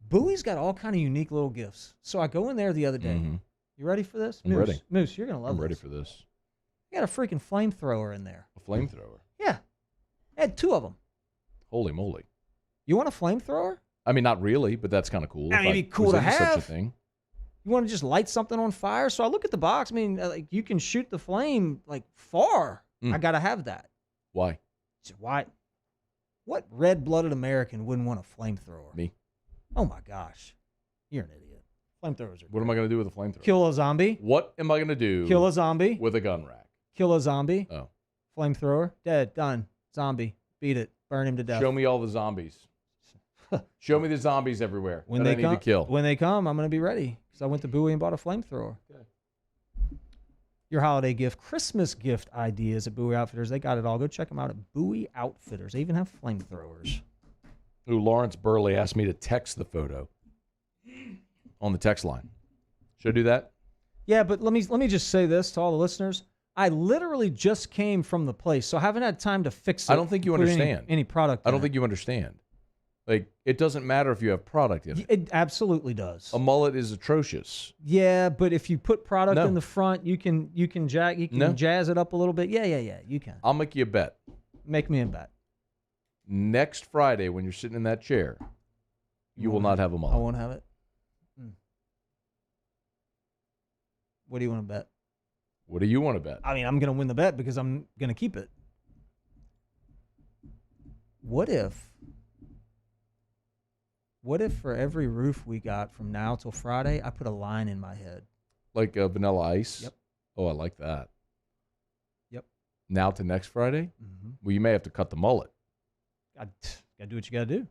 Bowie's got all kind of unique little gifts. So I go in there the other day. Mm-hmm. You ready for this? I'm ready. Moose, you're going to love this. I'm ready for this. You got a freaking flamethrower in there. A flamethrower? Yeah. I had 2 of them. Holy moly. You want a flamethrower? I mean, not really, but that's kind of cool. I mean, it'd be cool to have. Such a thing. You want to just light something on fire? So I look at the box. I mean, like you can shoot the flame like far. I got to have that. Why? Why? What red-blooded American wouldn't want a flamethrower? Me. Oh, my gosh. You're an idiot. Flamethrowers are What am I going to do with a flamethrower? Kill a zombie. What am I going to do? Kill a zombie. With a gun rack. Kill a zombie. Oh. Flamethrower. Dead. Done. Zombie. Beat it. Burn him to death. Show me all the zombies. Show me the zombies everywhere when that they I need to kill. When they come, I'm going to be ready because I went to Bowie and bought a flamethrower. Okay. Your holiday gift, Christmas gift ideas at Bowie Outfitters. They got it all. Go check them out at Bowie Outfitters. They even have flamethrowers. Ooh, Lawrence Burley asked me to text the photo on the text line. Should I do that? Yeah, but let me just say this to all the listeners. I literally just came from the place, so I haven't had time to fix it. I don't think you understand. Any product. I don't think you understand. Like, it doesn't matter if you have product in it. It absolutely does. A mullet is atrocious. Yeah, but if you put product No. in the front, you can jazz it up a little bit. Yeah, you can. I'll make you a bet. Make me a bet. Next Friday, when you're sitting in that chair, you will not have a mullet. I won't have it. What do you want to bet? What do you want to bet? I mean, I'm going to win the bet because I'm going to keep it. What if for every roof we got from now till Friday, I put a line in my head? Like Vanilla Ice? Yep. Oh, I like that. Yep. Now to next Friday? Mm-hmm. Well, you may have to cut the mullet. Got to do what you got to do.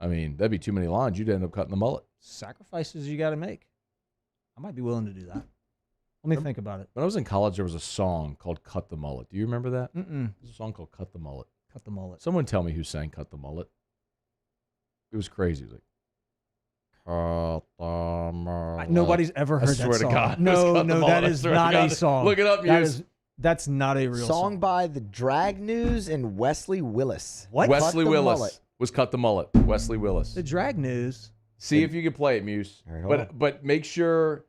I mean, that'd be too many lines. You'd end up cutting the mullet. Sacrifices you got to make. I might be willing to do that. Let me think about it. When I was in college, there was a song called Cut the Mullet. Do you remember that? Mm-mm. There's a song called Cut the Mullet. Cut the mullet. Someone tell me who sang Cut the Mullet. It was crazy. It was like, Cut the Mullet. Nobody's ever heard that song. I swear to God. No, Cut the Mullet. that is not a song. Look it up, Muse. That's not a real song by the Drag News and Wesley Willis. What? Wesley Willis was Cut the Mullet. Wesley Willis. The Drag News. See if you can play it, Muse. Right, but make sure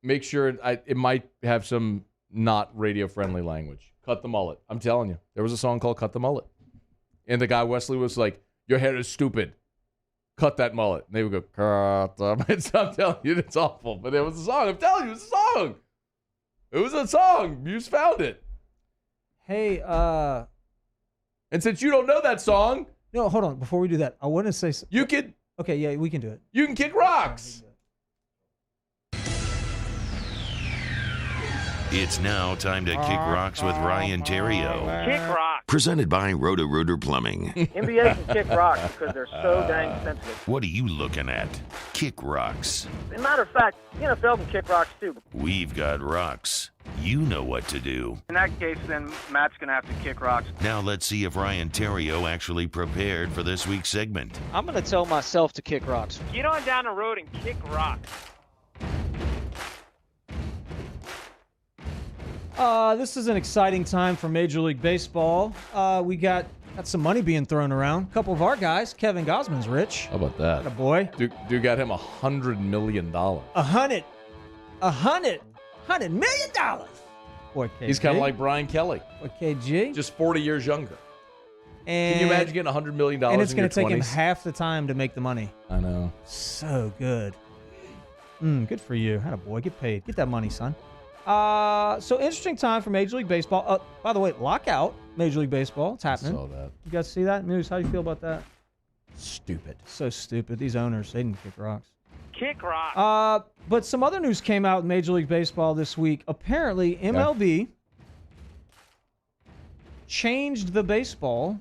it might have some not radio friendly language. Cut the Mullet. I'm telling you, there was a song called Cut the Mullet, and the guy Wesley was like, "Your hair is stupid. Cut that mullet." And they would go, "Cut the mullet." I'm telling you, it's awful. But it was a song. I'm telling you, it's a song. It was a song. Muse found it. Hey, and since you don't know that song, no, hold on. Before we do that, I want to say you could. Okay, yeah, we can do it. You can kick rocks. It's now time to kick rocks with Ryan Theriot. Kick rocks. Presented by Roto-Rooter Plumbing. NBA can kick rocks because they're so dang sensitive. What are you looking at? Kick rocks. As a matter of fact, the NFL can kick rocks too. We've got rocks. You know what to do. In that case, then Matt's going to have to kick rocks. Now let's see if Ryan Theriot actually prepared for this week's segment. I'm going to tell myself to kick rocks. Get on down the road and kick rocks. This is an exciting time for Major League Baseball. We got some money being thrown around. A couple of our guys, Kevin Gosman's rich. How about that? Atta boy. Dude got him $100 million. $100 million. Boy, KG. He's kind of like Brian Kelly. Boy, KG. Just 40 years younger. And, can you imagine getting $100 million and it's going to take him half the time to make the money. I know. So good. Good for you. Atta boy, get paid. Get that money, son. So interesting time for Major League Baseball. By the way, lockout, Major League Baseball. It's happening. I saw that. You guys see that news? How do you feel about that? Stupid. So stupid. These owners, they didn't kick rocks. Kick rocks. But some other news came out in Major League Baseball this week. Apparently, MLB changed the baseball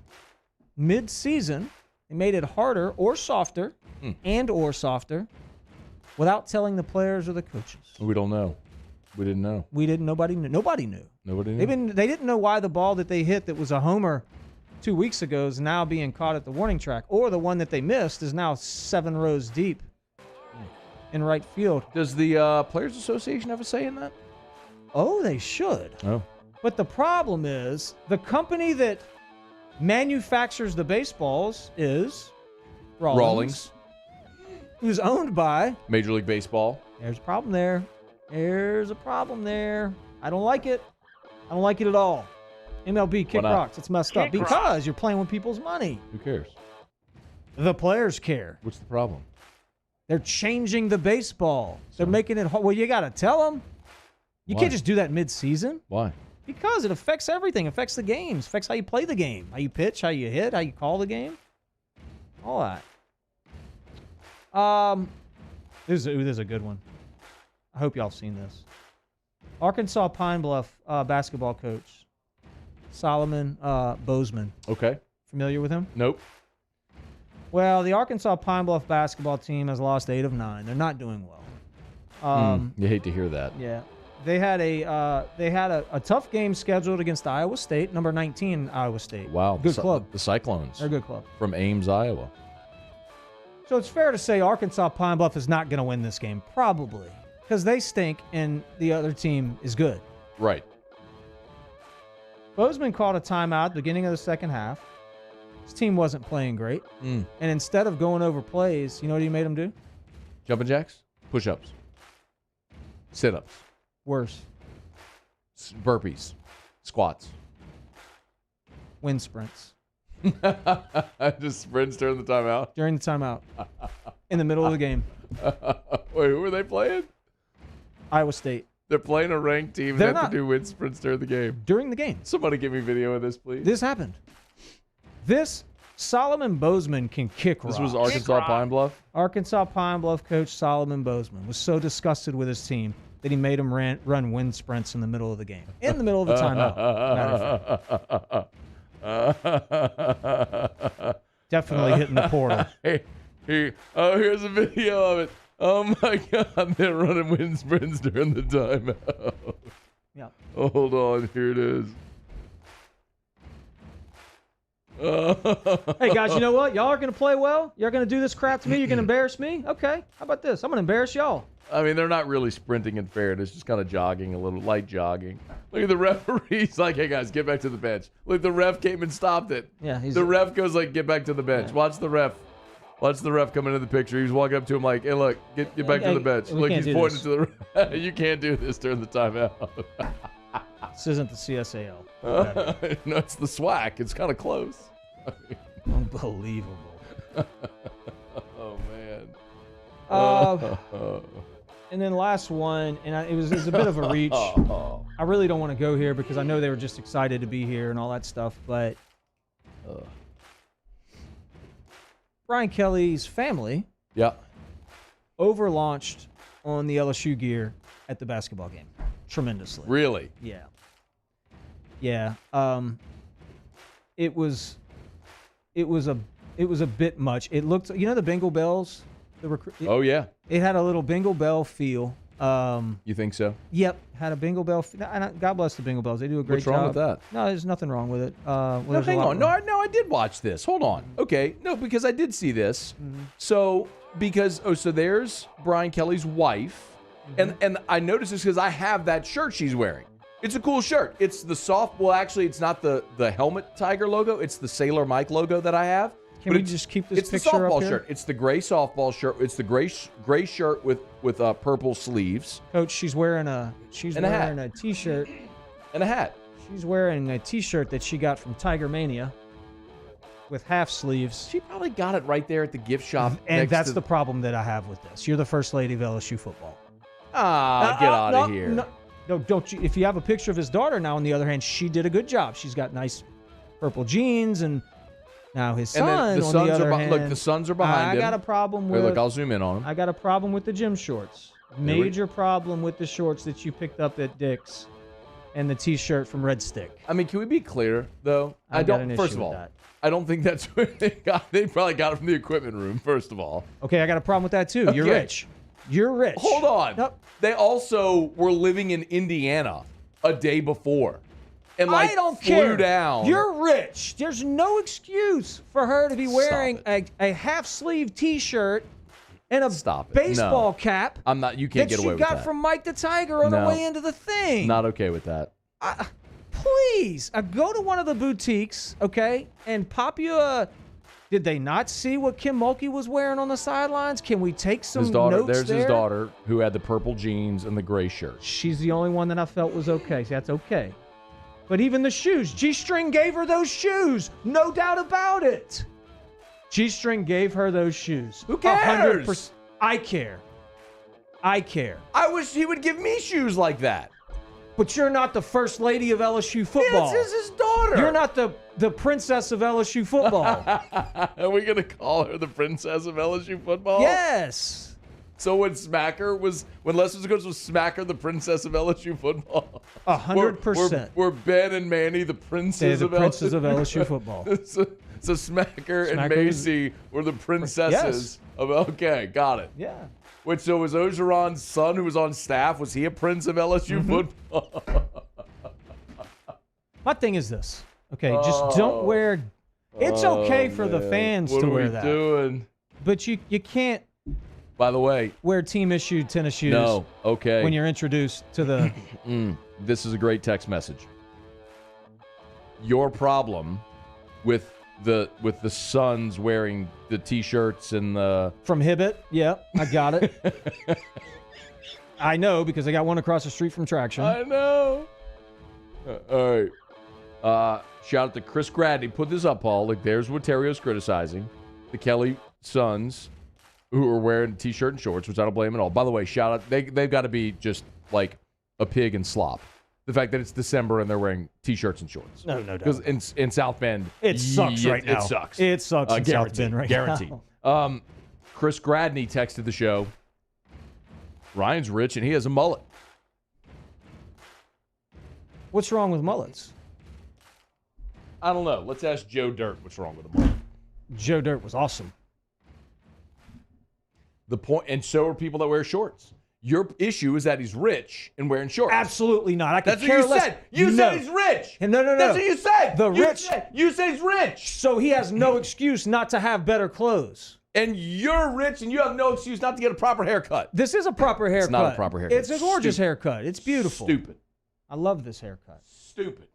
mid-season. They made it harder or softer or softer without telling the players or the coaches. We don't know. We didn't know. We didn't. Nobody knew. Nobody knew. Nobody knew. They didn't know why the ball that they hit that was a homer 2 weeks ago is now being caught at the warning track, or the one that they missed is now 7 rows deep in right field. Does the Players Association have a say in that? Oh, they should. Oh. But the problem is the company that manufactures the baseballs is Rawlings. Who's owned by Major League Baseball. There's a problem there. There's a problem there. I don't like it. I don't like it at all. MLB kick rocks. It's messed up because you're playing with people's money. Who cares? The players care. What's the problem? They're changing the baseball. They're making it hard. Well, you got to tell them. You can't just do that mid-season. Why? Because it affects everything. It affects the games. It affects how you play the game. How you pitch, how you hit, how you call the game. All that. This is a good one. I hope y'all have seen this. Arkansas Pine Bluff basketball coach Solomon Bozeman. Okay. Familiar with him? Nope. Well, the Arkansas Pine Bluff basketball team has lost 8 of 9. They're not doing well. You hate to hear that. Yeah. They had a tough game scheduled against Iowa State, number 19 Iowa State. Wow. Good club. The Cyclones. They're a good club. From Ames, Iowa. So it's fair to say Arkansas Pine Bluff is not going to win this game, probably, because they stink and the other team is good. Right. Bozeman called a timeout at the beginning of the second half. His team wasn't playing great. And instead of going over plays, you know what he made them do? Jumping jacks? Push-ups. Sit-ups. Worse. Burpees. Squats. Wind sprints. Just sprints during the timeout? During the timeout. In the middle of the game. Wait, who are they playing? Iowa State. They're playing a ranked team. They have to do wind sprints during the game. During the game. Somebody give me video of this, please. This happened. This Solomon Bozeman can kick rocks. This was Arkansas Pine Bluff? Arkansas Pine Bluff coach Solomon Bozeman was so disgusted with his team that he made him run wind sprints in the middle of the game. In the middle of the timeout. Definitely hitting the portal. Here's a video of it. Oh my God, they're running wind sprints during the timeout. Yeah. Hold on, here it is. Hey guys, you know what? Y'all are going to play well? You're going to do this crap to me? You're going to embarrass me? Okay. How about this? I'm going to embarrass y'all. I mean, they're not really sprinting in fairness, just kind of jogging, a little light jogging. Look at the referee's like, hey guys, get back to the bench. Look, the ref came and stopped it. Yeah, the ref goes like, get back to the bench. Watch the ref. Watch the ref come into the picture. He was walking up to him like, hey, look, get back to the bench. Look, he's pointing to the ref. You can't do this during the timeout. This isn't the CSAL. No, it's the SWAC. It's kind of close. Unbelievable. Oh, man. And then last one, and it was a bit of a reach. I really don't want to go here because I know they were just excited to be here and all that stuff, but Brian Kelly's family overlaunched on the LSU gear at the basketball game tremendously. Really? Yeah. Yeah. It was a bit much. It looked, you know, the Bingo Bells. Oh yeah. It had a little Bingo Bell feel. You think so? Yep, had a Bingo Bell. God bless the Bingo Bells. They do a great job. What's wrong with that? No, there's nothing wrong with it. No, hang on. No, I did watch this. Hold on. Okay. No, because I did see this. So there's Brian Kelly's wife, and I noticed this because I have that shirt she's wearing. It's a cool shirt. It's the soft. Well, actually, it's not the helmet tiger logo. It's the Sailor Mike logo that I have. Can we just keep this picture up here? It's the softball shirt. It's the gray softball shirt. It's the gray shirt with purple sleeves. Coach, she's wearing a t-shirt and a hat. She's wearing a t-shirt that she got from Tiger Mania with half sleeves. She probably got it right there at the gift shop. And that's the problem that I have with this. You're the first lady of LSU football. Get out of here. No, don't you? If you have a picture of his daughter now, on the other hand, she did a good job. She's got nice purple jeans, and now his son, on the other hand, look, the sons are behind him. I got a problem with. Look, I'll zoom in on him. I got a problem with the gym shorts. Major problem with the shorts that you picked up at Dick's, and the T-shirt from Red Stick. I mean, can we be clear though? First of all, I don't think that's where they got. They probably got it from the equipment room. First of all. Okay, I got a problem with that too. You're rich. You're rich. Hold on. Nope. They also were living in Indiana a day before. And I don't care. Flew down. You're rich. There's no excuse for her to be wearing a half-sleeve T-shirt and a baseball cap. I'm not. You can't get away with that. That she got from Mike the Tiger on the way into the thing. Not okay with that. Please, go to one of the boutiques, okay, and pop you a. Did they not see what Kim Mulkey was wearing on the sidelines? Can we take some notes There's there? His daughter, who had the purple jeans and the gray shirt. She's the only one that I felt was okay. So that's okay. But even the shoes. G-String gave her those shoes. No doubt about it. G-String gave her those shoes. Who cares? 100%. I care. I care. I wish he would give me shoes like that. But you're not the first lady of LSU football. This is his daughter. You're not the princess of LSU football. Are we going to call her the princess of LSU football? Yes. So when Lester Coates was Smacker, the princess of LSU football, 100%. Were Ben and Manny the princes of LSU football? So Smacker and Macy were the princesses of. Okay, got it. Yeah. Which so was Ogeron's son, who was on staff. Was he a prince of LSU football? My thing is this. Okay, just don't wear. It's okay for the fans to wear that. What are we doing? But you can't. By the way, wear team-issued tennis shoes. No, okay. When you're introduced to the. This is a great text message. Your problem with the sons wearing the T-shirts and the from Hibbett. Yeah, I got it. I know because I got one across the street from Traction. I know. All right. Shout out to Chris Gradney. Put this up, Paul. Like, there's what Theriot's criticizing. The Kelly sons who are wearing a T-shirt and shorts, which I don't blame at all. By the way, shout out. They've got to be just like a pig in slop. The fact that it's December and they're wearing T-shirts and shorts. No doubt. Because in South Bend, it sucks right now. It sucks. It sucks in South Bend right guaranteed. now. Chris Gradney texted the show. Ryan's rich and he has a mullet. What's wrong with mullets? I don't know. Let's ask Joe Dirt what's wrong with a mullet. Joe Dirt was awesome. The point, and so are people that wear shorts. Your issue is that he's rich and wearing shorts. Absolutely not. That's what you said. You said he's rich. No. That's what you said. You said he's rich. So he has no excuse not to have better clothes. And you're rich and you have no excuse not to get a proper haircut. This is a proper haircut. It's not a proper haircut. It's a gorgeous haircut. It's beautiful. Stupid. I love this haircut. Stupid.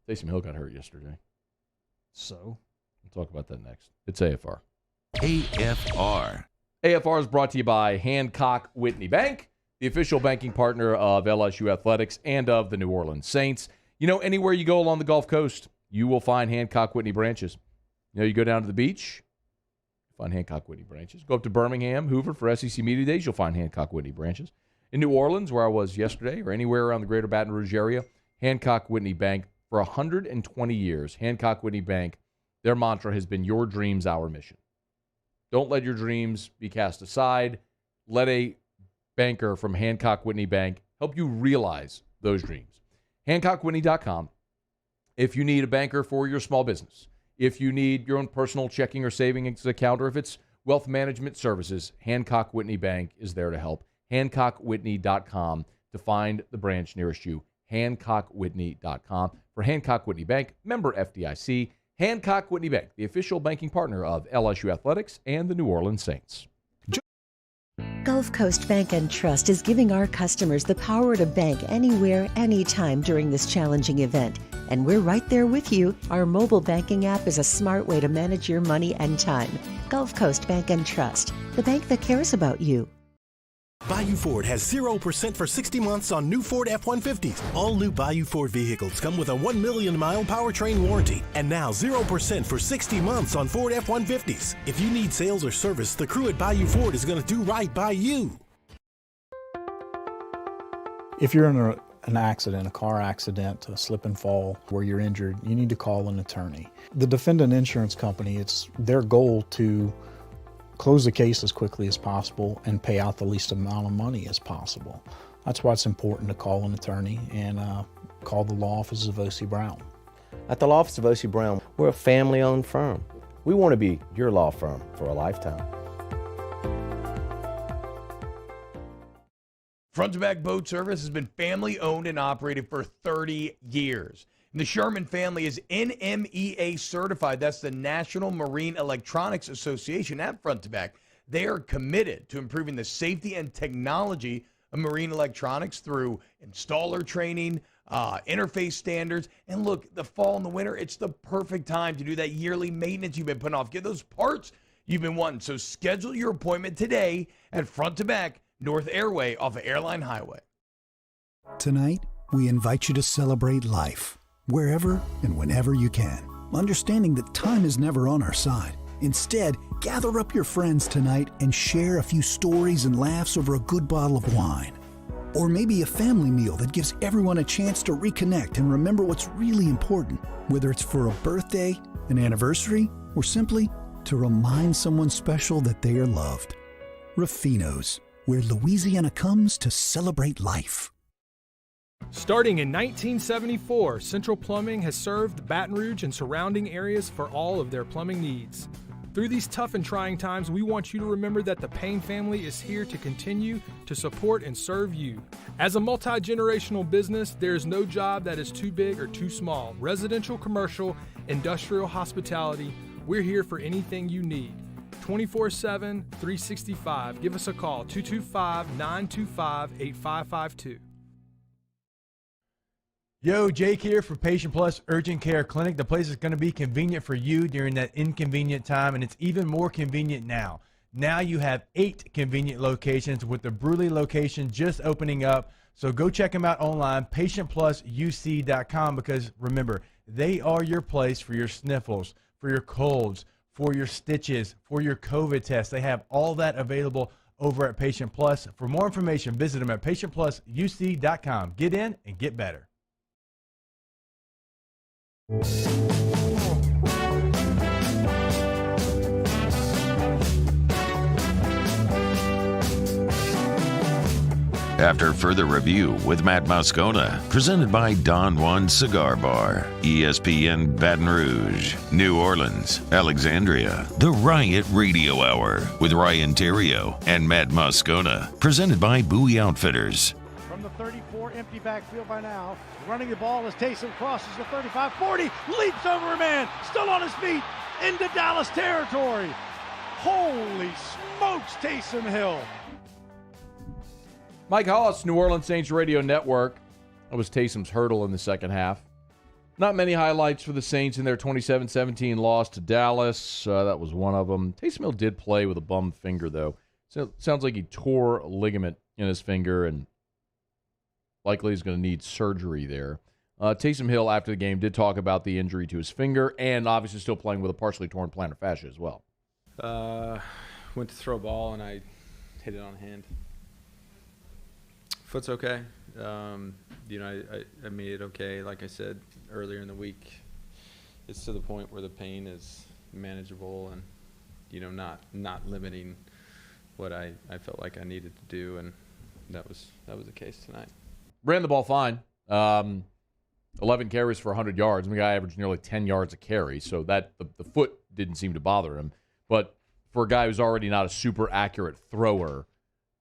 Taysom Hill got hurt yesterday. So? We'll talk about that next. It's AFR. AFR. AFR is brought to you by Hancock Whitney Bank, the official banking partner of LSU Athletics and of the New Orleans Saints. You know, anywhere you go along the Gulf Coast, you will find Hancock Whitney branches. You know, you go down to the beach, find Hancock Whitney branches. Go up to Birmingham, Hoover for SEC Media Days, you'll find Hancock Whitney branches. In New Orleans, where I was yesterday, or anywhere around the greater Baton Rouge area, Hancock Whitney Bank. For 120 years, Hancock Whitney Bank, their mantra has been your dreams, our mission. Don't let your dreams be cast aside. Let a banker from Hancock Whitney Bank help you realize those dreams. HancockWhitney.com. If you need a banker for your small business, if you need your own personal checking or savings account, or if it's wealth management services, Hancock Whitney Bank is there to help. HancockWhitney.com to find the branch nearest you. HancockWhitney.com. For Hancock Whitney Bank, member FDIC, Hancock Whitney Bank, the official banking partner of LSU Athletics and the New Orleans Saints. Gulf Coast Bank and Trust is giving our customers the power to bank anywhere, anytime during this challenging event. And we're right there with you. Our mobile banking app is a smart way to manage your money and time. Gulf Coast Bank and Trust, the bank that cares about you. Bayou Ford has 0% for 60 months on new Ford F-150s. All new Bayou Ford vehicles come with a 1 million-mile powertrain warranty. And now 0% for 60 months on Ford F-150s. If you need sales or service, the crew at Bayou Ford is going to do right by you. If you're in an accident, a car accident, a slip and fall, where you're injured, you need to call an attorney. The defendant insurance company, it's their goal to close the case as quickly as possible and pay out the least amount of money as possible. That's why it's important to call an attorney and call the law office of O.C. Brown. At the law office of O.C. Brown, we're a family-owned firm. We want to be your law firm for a lifetime. Front to Back Boat Service has been family-owned and operated for 30 years. And the Sherman family is NMEA certified. That's the National Marine Electronics Association at Front to Back. They are committed to improving the safety and technology of marine electronics through installer training, interface standards. And look, the fall and the winter, it's the perfect time to do that yearly maintenance you've been putting off. Get those parts you've been wanting. So schedule your appointment today at Front to Back, North Airway off of Airline Highway. Tonight, we invite you to celebrate life, wherever and whenever you can, understanding that time is never on our side. Instead, gather up your friends tonight and share a few stories and laughs over a good bottle of wine. Or maybe a family meal that gives everyone a chance to reconnect and remember what's really important, whether it's for a birthday, an anniversary, or simply to remind someone special that they are loved. Ruffino's, where Louisiana comes to celebrate life. Starting in 1974, Central Plumbing has served Baton Rouge and surrounding areas for all of their plumbing needs. Through these tough and trying times, we want you to remember that the Payne family is here to continue to support and serve you. As a multi-generational business, there is no job that is too big or too small. Residential, commercial, industrial, hospitality, we're here for anything you need. 24/7, 365. Give us a call, 225-925-8552. Yo, Jake here for Patient Plus Urgent Care Clinic. The place is going to be convenient for you during that inconvenient time, and it's even more convenient now. Now you have 8 convenient locations, with the Bruley location just opening up. So go check them out online, patientplusuc.com, because remember, they are your place for your sniffles, for your colds, for your stitches, for your COVID test. They have all that available over at Patient Plus. For more information, visit them at patientplusuc.com. Get in and get better. After further review with Matt Moscona, presented by Don Juan Cigar Bar, ESPN Baton Rouge, New Orleans, Alexandria, the Riot Radio Hour with Ryan Theriot and Matt Moscona, presented by Bowie Outfitters. From the 34, empty backfield by now. Running the ball as Taysom crosses the 35-40, leaps over a man, still on his feet, into Dallas territory. Holy smokes, Taysom Hill. Mike Hollis, New Orleans Saints Radio Network. That was Taysom's hurdle in the second half. Not many highlights for the Saints in their 27-17 loss to Dallas. That was one of them. Taysom Hill did play with a bum finger, though. So it sounds like he tore a ligament in his finger and likely he's going to need surgery there. Taysom Hill, after the game, did talk about the injury to his finger and obviously still playing with a partially torn plantar fascia as well. Went to throw a ball and I hit it on hand. Foot's okay. I made it okay. Like I said earlier in the week, it's to the point where the pain is manageable and, not limiting what I felt like I needed to do, and that was the case tonight. Ran the ball fine. 11 carries for 100 yards. The guy averaged nearly 10 yards a carry, so that the foot didn't seem to bother him. But for a guy who's already not a super accurate thrower,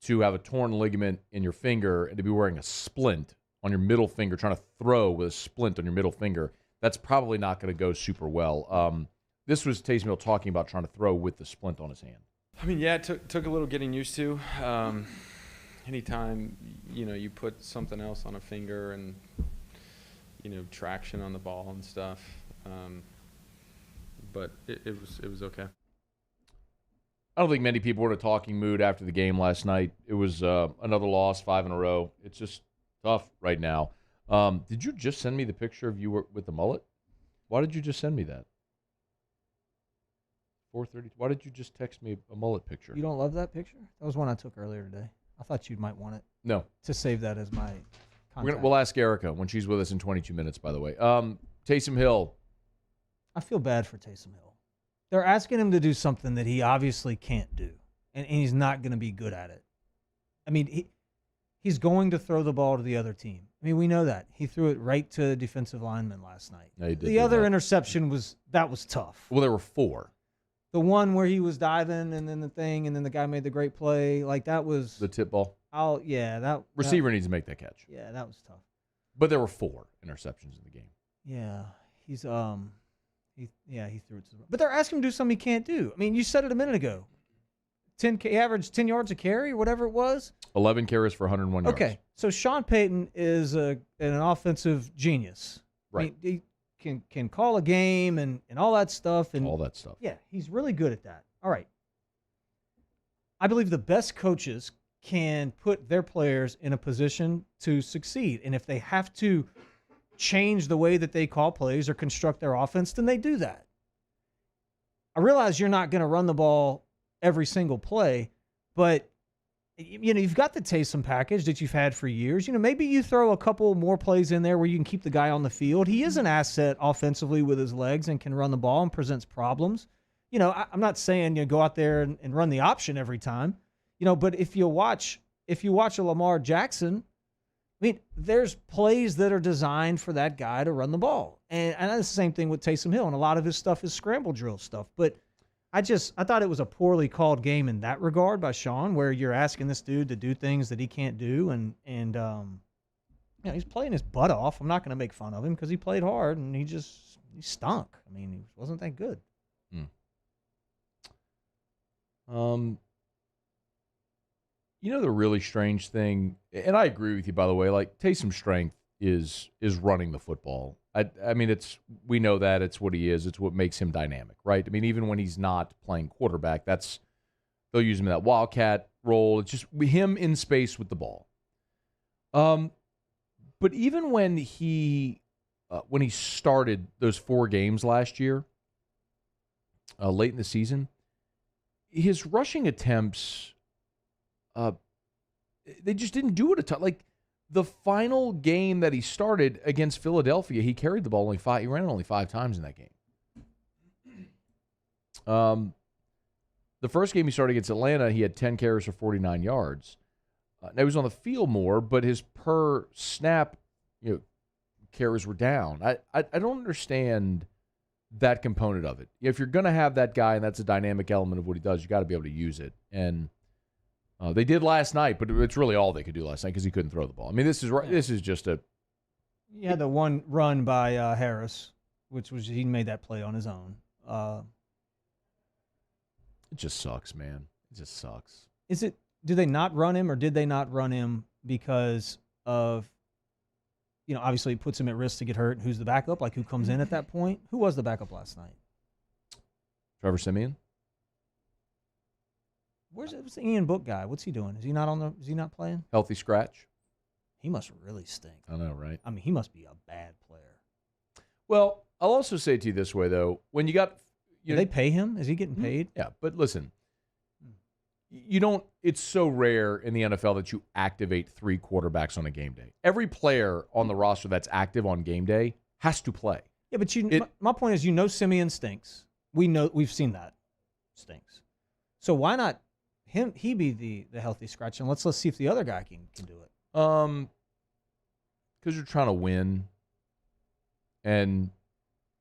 to have a torn ligament in your finger and to be wearing a splint on your middle finger, trying to throw with a splint on your middle finger, that's probably not going to go super well. This was Taysom Hill talking about trying to throw with the splint on his hand. I mean, yeah, it took a little getting used to. Anytime, you put something else on a finger and, traction on the ball and stuff. But it was okay. I don't think many people were in a talking mood after the game last night. It was another loss, 5 in a row. It's just tough right now. Did you just send me the picture of you with the mullet? Why did you just send me that? 4:30. Why did you just text me a mullet picture? You don't love that picture? That was one I took earlier today. I thought you might want it. No. To save that as my contact. We'll ask Erica when she's with us in 22 minutes, by the way. Taysom Hill. I feel bad for Taysom Hill. They're asking him to do something that he obviously can't do, and he's not going to be good at it. I mean, he's going to throw the ball to the other team. I mean, we know that. He threw it right to a defensive lineman last night. Yeah, he did the other interception was tough. Well, there were 4. The one where he was diving and then the thing, and then the guy made the great play. Like, that was the tip ball. Receiver needs to make that catch. Yeah, that was tough. But there were 4 interceptions in the game. Yeah, he threw it to the. But they're asking him to do something he can't do. I mean, you said it a minute ago. He averaged 10 yards a carry or whatever it was. 11 carries for 101 yards. Okay, so Sean Payton is an offensive genius. Right. He can call a game and all that stuff. And all that stuff. Yeah, he's really good at that. All right. I believe the best coaches can put their players in a position to succeed. And if they have to change the way that they call plays or construct their offense, then they do that. I realize you're not going to run the ball every single play, but you've got the Taysom package that you've had for years. Maybe you throw a couple more plays in there where you can keep the guy on the field. He is an asset offensively with his legs and can run the ball and presents problems. I'm not saying go out there and run the option every time. But if you watch a Lamar Jackson, there's plays that are designed for that guy to run the ball. And that's the same thing with Taysom Hill, and a lot of his stuff is scramble drill stuff. But I thought it was a poorly called game in that regard by Sean, where you're asking this dude to do things that he can't do, and he's playing his butt off. I'm not going to make fun of him because he played hard and he stunk. He wasn't that good. The really strange thing, and I agree with you, by the way, like Taysom's strength is running the football. We know that it's what he is. It's what makes him dynamic, right? Even when he's not playing quarterback, they'll use him in that wildcat role. It's just him in space with the ball. But even when he started those 4 games last year, late in the season, his rushing attempts, they just didn't do it a ton. Like the final game that he started against Philadelphia, he carried the ball only 5. He ran it only 5 times in that game. The first game he started against Atlanta, he had 10 carries for 49 yards. Now he was on the field more, but his per snap, carries were down. I don't understand that component of it. If you're going to have that guy, and that's a dynamic element of what he does, you got to be able to use it. And they did last night, but it's really all they could do last night because he couldn't throw the ball. This is just a. You had the one run by Harris, which was he made that play on his own. It just sucks, man. It just sucks. Do they not run him, or did they not run him because of, obviously it puts him at risk to get hurt? Who's the backup? Like, who comes in at that point? Who was the backup last night? Trevor Siemian. Where's the Ian Book guy? What's he doing? Is he not playing? Healthy scratch. He must really stink. I know, right? He must be a bad player. Well, I'll also say to you this way, though. When you got... Do they pay him? Is he getting paid? Yeah, but listen. It's so rare in the NFL that you activate 3 quarterbacks on a game day. Every player on the roster that's active on game day has to play. Yeah, but my point is, Simeon stinks. We've seen that. Stinks. So why not he be the healthy scratch, and let's see if the other guy can do it. Because you're trying to win, and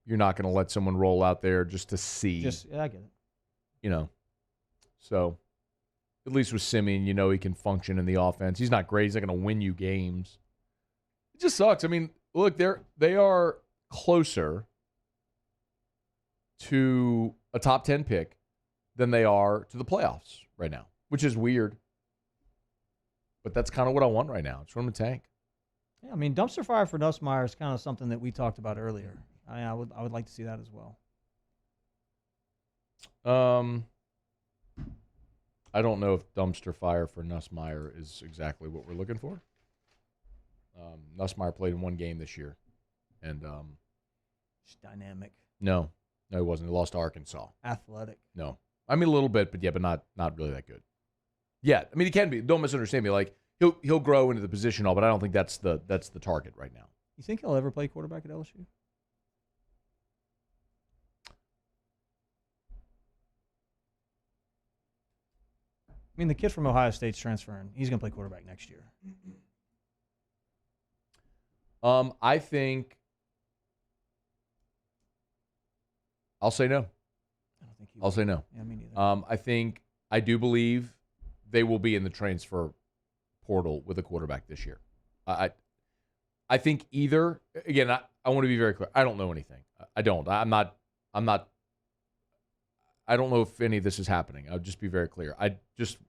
you're not going to let someone roll out there just to see. I get it. So at least with Simeon, he can function in the offense. He's not great. He's not going to win you games. It just sucks. Look, they are closer to a top 10 pick than they are to the playoffs right now, which is weird. But that's kind of what I want right now. It's from the tank. Yeah, dumpster fire for Nussmeier is kind of something that we talked about earlier. I would like to see that as well. I don't know if dumpster fire for Nussmeier is exactly what we're looking for. Nussmeier played in 1 game this year, and just dynamic. No, he wasn't. He lost to Arkansas. Athletic. No, a little bit, but not really that good. Yeah, he can be. Don't misunderstand me. Like he'll grow into the position, but I don't think that's the target right now. You think he'll ever play quarterback at LSU? The kid from Ohio State's transferring. He's going to play quarterback next year. I think I'll say no. I don't think I'll say no. Yeah, me neither. I do believe they will be in the transfer portal with a quarterback this year. I think either, again, I want to be very clear. I don't know anything. I don't. I don't know if any of this is happening. I'll just be very clear.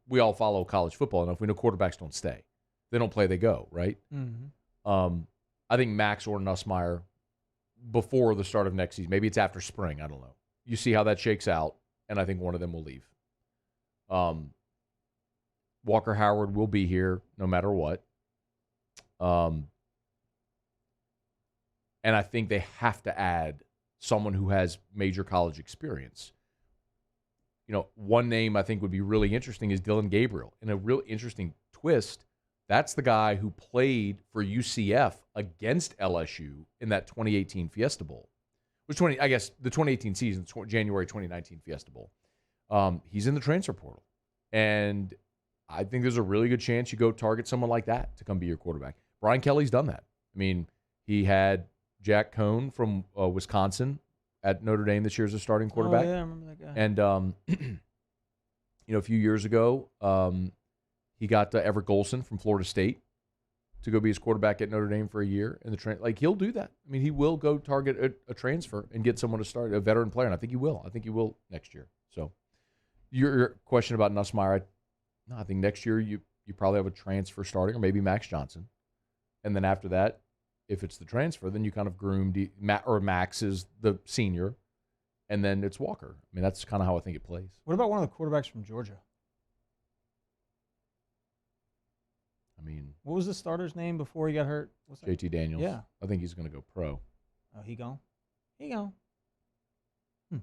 We all follow college football enough. We know quarterbacks don't stay. They don't play, they go, right? Mm-hmm. I think Max or Nussmeier before the start of next season. Maybe it's after spring. I don't know. You see how that shakes out, and I think one of them will leave. Walker Howard will be here no matter what. And I think they have to add someone who has major college experience. one name I think would be really interesting is Dylan Gabriel. In a real interesting twist, that's the guy who played for UCF against LSU in that 2018 Fiesta Bowl. The 2018 season, January 2019 Fiesta Bowl. He's in the transfer portal. And I think there's a really good chance you go target someone like that to come be your quarterback. Brian Kelly's done that. I mean, he had Jack Cohn from Wisconsin at Notre Dame this year as a starting quarterback. Oh, yeah, I remember that guy. And, a few years ago, he got Everett Golson from Florida State to go be his quarterback at Notre Dame for a year. He'll do that. I mean, he will go target a transfer and get someone to start, a veteran player, and I think he will. I think he will next year. So your question about Nussmeier, I think next year you probably have a transfer starting or maybe Max Johnson. And then after that, if it's the transfer, then you kind of groomed Max is the senior, and then it's Walker. I mean, that's kind of how I think it plays. What about one of the quarterbacks from Georgia? I mean, what was the starter's name before he got hurt? JT Daniels. Yeah. I think he's going to go pro. Oh, he gone? He gone. All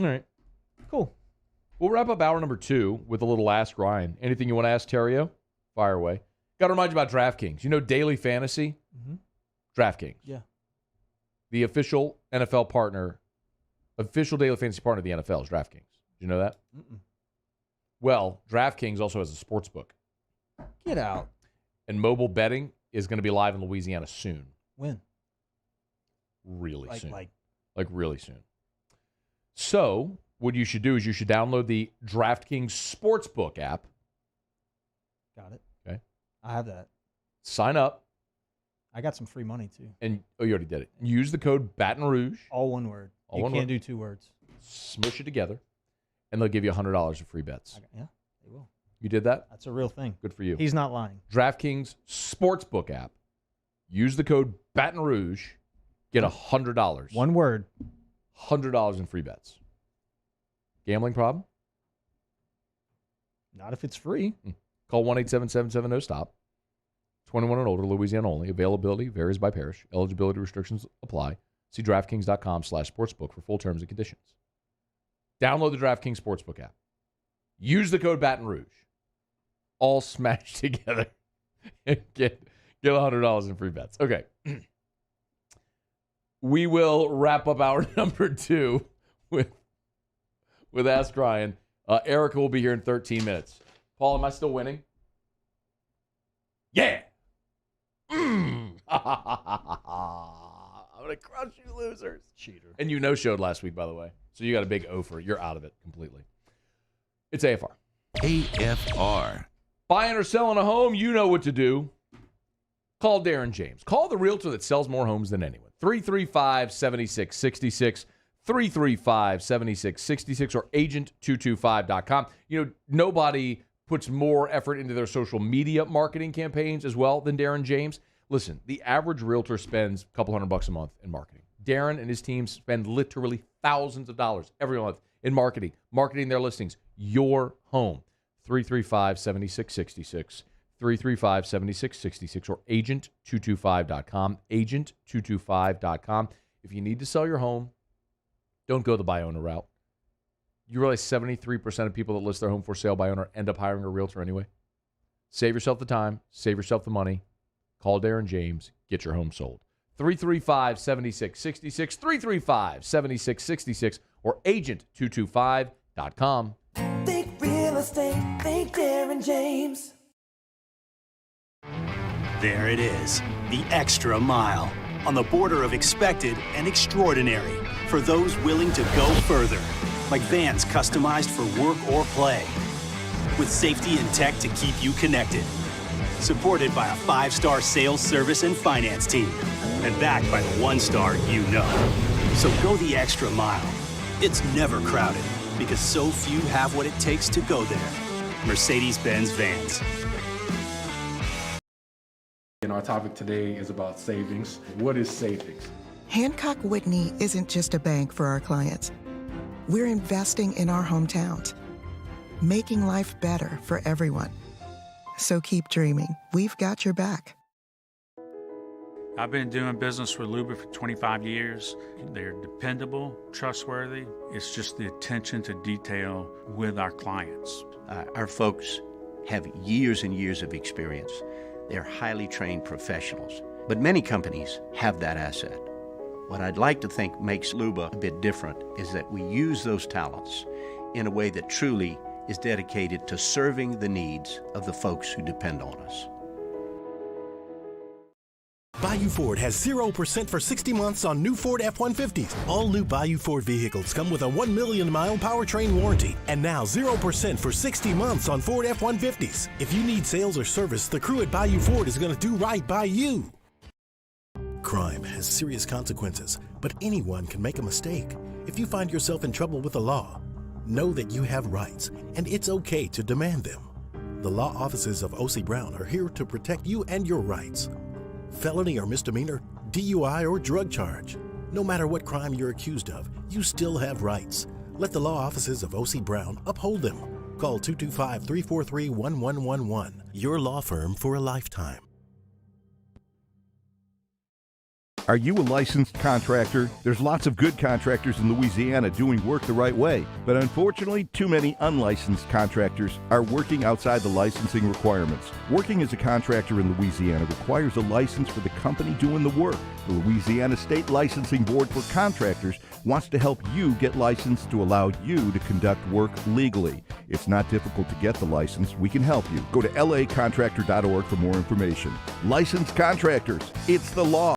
right. Cool. We'll wrap up hour number 2 with a little Ask Ryan. Anything you want to ask Theriot? Fire away. Got to remind you about DraftKings. Daily fantasy? Mm-hmm. DraftKings. Yeah. The official NFL partner, official daily fantasy partner of the NFL is DraftKings. Did you know that? Mm-mm. Well, DraftKings also has a sports book. Get out. And mobile betting is going to be live in Louisiana soon. When? Really soon. Like really soon. So what you should do is you should download the DraftKings Sportsbook app. Got it. Okay. I have that. Sign up. I got some free money, too. And you already did it. Use the code Baton Rouge. All one word. You can't do 2 words. Smush it together, and they'll give you $100 of free bets. Yeah, they will. You did that? That's a real thing. Good for you. He's not lying. DraftKings Sportsbook app. Use the code Baton Rouge. Get $100. One word. $100 in free bets. Gambling problem? Not if it's free. Call 1-877-70-STOP. 21 and older, Louisiana only. Availability varies by parish. Eligibility restrictions apply. See DraftKings.com/sportsbook for full terms and conditions. Download the DraftKings Sportsbook app. Use the code Baton Rouge. All smashed together. And get $100 in free bets. Okay. We will wrap up hour number 2 with Ask Ryan. Erica will be here in 13 minutes. Paul, am I still winning? Yeah. I'm going to crush you losers. Cheater. And you no-showed last week, by the way. So you got a big O for it. You're out of it completely. It's AFR. AFR. Buying or selling a home, you know what to do. Call Darren James. Call the realtor that sells more homes than anyone. 335-7666. 335-7666 or agent225.com. Nobody puts more effort into their social media marketing campaigns as well than Darren James. Listen, the average realtor spends a couple $100 a month in marketing. Darren and his team spend literally thousands of dollars every month in marketing their listings. Your home. 335-7666. 335-7666 or agent225.com. Agent225.com. If you need to sell your home, don't go the buy owner route. You realize 73% of people that list their home for sale by owner end up hiring a realtor anyway? Save yourself the time. Save yourself the money. Call Darren James. Get your home sold. 335-7666. 335-7666 or agent225.com. Think real estate. Think Darren James. There it is. The extra mile. On the border of expected and extraordinary. For those willing to go further. Like vans customized for work or play. With safety and tech to keep you connected. Supported by a 5-star sales, service, and finance team. And backed by the 1-star you know. So go the extra mile. It's never crowded because so few have what it takes to go there. Mercedes-Benz Vans. And our topic today is about savings. What is savings? Hancock Whitney isn't just a bank for our clients. We're investing in our hometowns, making life better for everyone. So keep dreaming. We've got your back. I've been doing business with Luba for 25 years. They're dependable, trustworthy. It's just the attention to detail with our clients. Our folks have years and years of experience. They're highly trained professionals. But many companies have that asset. What I'd like to think makes Luba a bit different is that we use those talents in a way that truly is dedicated to serving the needs of the folks who depend on us. Bayou Ford has 0% for 60 months on new Ford F-150s. All new Bayou Ford vehicles come with a 1 million mile powertrain warranty. And now 0% for 60 months on Ford F-150s. If you need sales or service, the crew at Bayou Ford is going to do right by you. Crime has serious consequences, but anyone can make a mistake. If you find yourself in trouble with the law, know that you have rights, and it's okay to demand them. The law offices of O.C. Brown are here to protect you and your rights. Felony or misdemeanor, DUI or drug charge. No matter what crime you're accused of, you still have rights. Let the law offices of O.C. Brown uphold them. Call 225-343-1111. Your law firm for a lifetime. Are you a licensed contractor? There's lots of good contractors in Louisiana doing work the right way, but unfortunately, too many unlicensed contractors are working outside the licensing requirements. Working as a contractor in Louisiana requires a license for the company doing the work. The Louisiana State Licensing Board for Contractors wants to help you get licensed to allow you to conduct work legally. It's not difficult to get the license. We can help you. Go to lacontractor.org for more information. Licensed contractors, it's the law.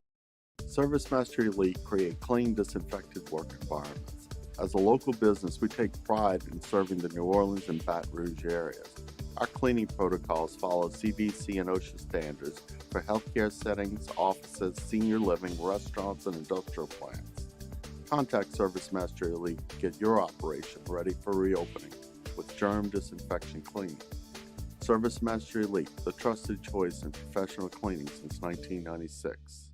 ServiceMaster Elite create clean, disinfected work environments. As a local business, we take pride in serving the New Orleans and Baton Rouge areas. Our cleaning protocols follow CDC and OSHA standards for healthcare settings, offices, senior living, restaurants, and industrial plants. Contact ServiceMaster Elite to get your operation ready for reopening with germ disinfection cleaning. ServiceMaster Elite, the trusted choice in professional cleaning since 1996.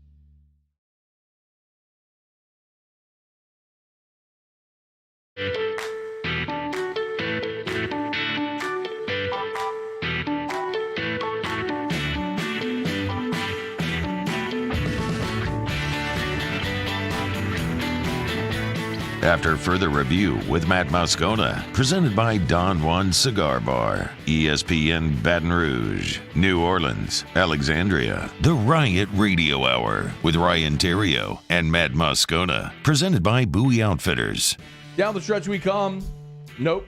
After further review with Matt Moscona, presented by Don Juan Cigar Bar, ESPN Baton Rouge, New Orleans, Alexandria, the Riot Radio Hour with Ryan Theriot and Matt Moscona, presented by Bowie Outfitters. Down the stretch we come. Nope.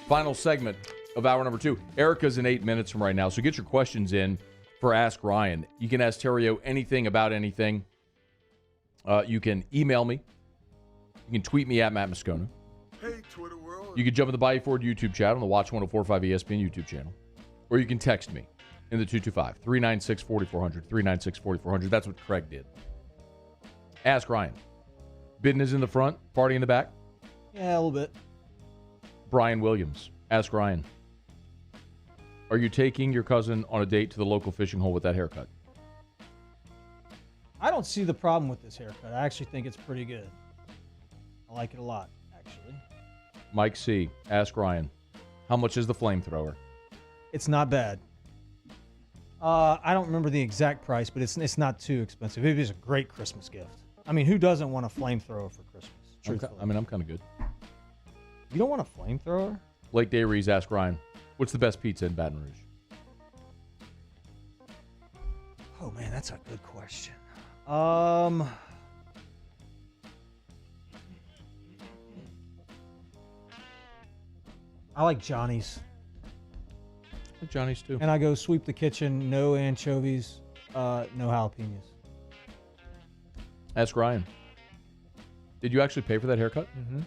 Final segment of hour number 2. Erica's in 8 minutes from right now, so get your questions in for Ask Ryan. You can ask Theriot anything about anything. You can email me. You can tweet me at Matt Moscona. Hey, Twitter world. You can jump in the Bayou Ford YouTube channel on the Watch 1045 ESPN YouTube channel. Or you can text me in the 225-396-4400. 396-4400. That's what Craig did. Ask Ryan. Bidden is in the front, party in the back. Yeah, a little bit. Brian Williams. Ask Ryan. Are you taking your cousin on a date to the local fishing hole with that haircut? I don't see the problem with this haircut. I actually think it's pretty good. I like it a lot, actually. Mike C. Ask Ryan. How much is the flamethrower? It's not bad. I don't remember the exact price, but it's not too expensive. It is a great Christmas gift. I mean, who doesn't want a flamethrower for Christmas? Truthfully. I'm kind of good. You don't want a flamethrower? Lake Dairies. Ask Ryan. What's the best pizza in Baton Rouge? Oh, man, that's a good question. I like Johnny's. I like Johnny's too. And I go sweep the kitchen, no anchovies, no jalapenos. Ask Ryan. Did you actually pay for that haircut? Mm-hmm.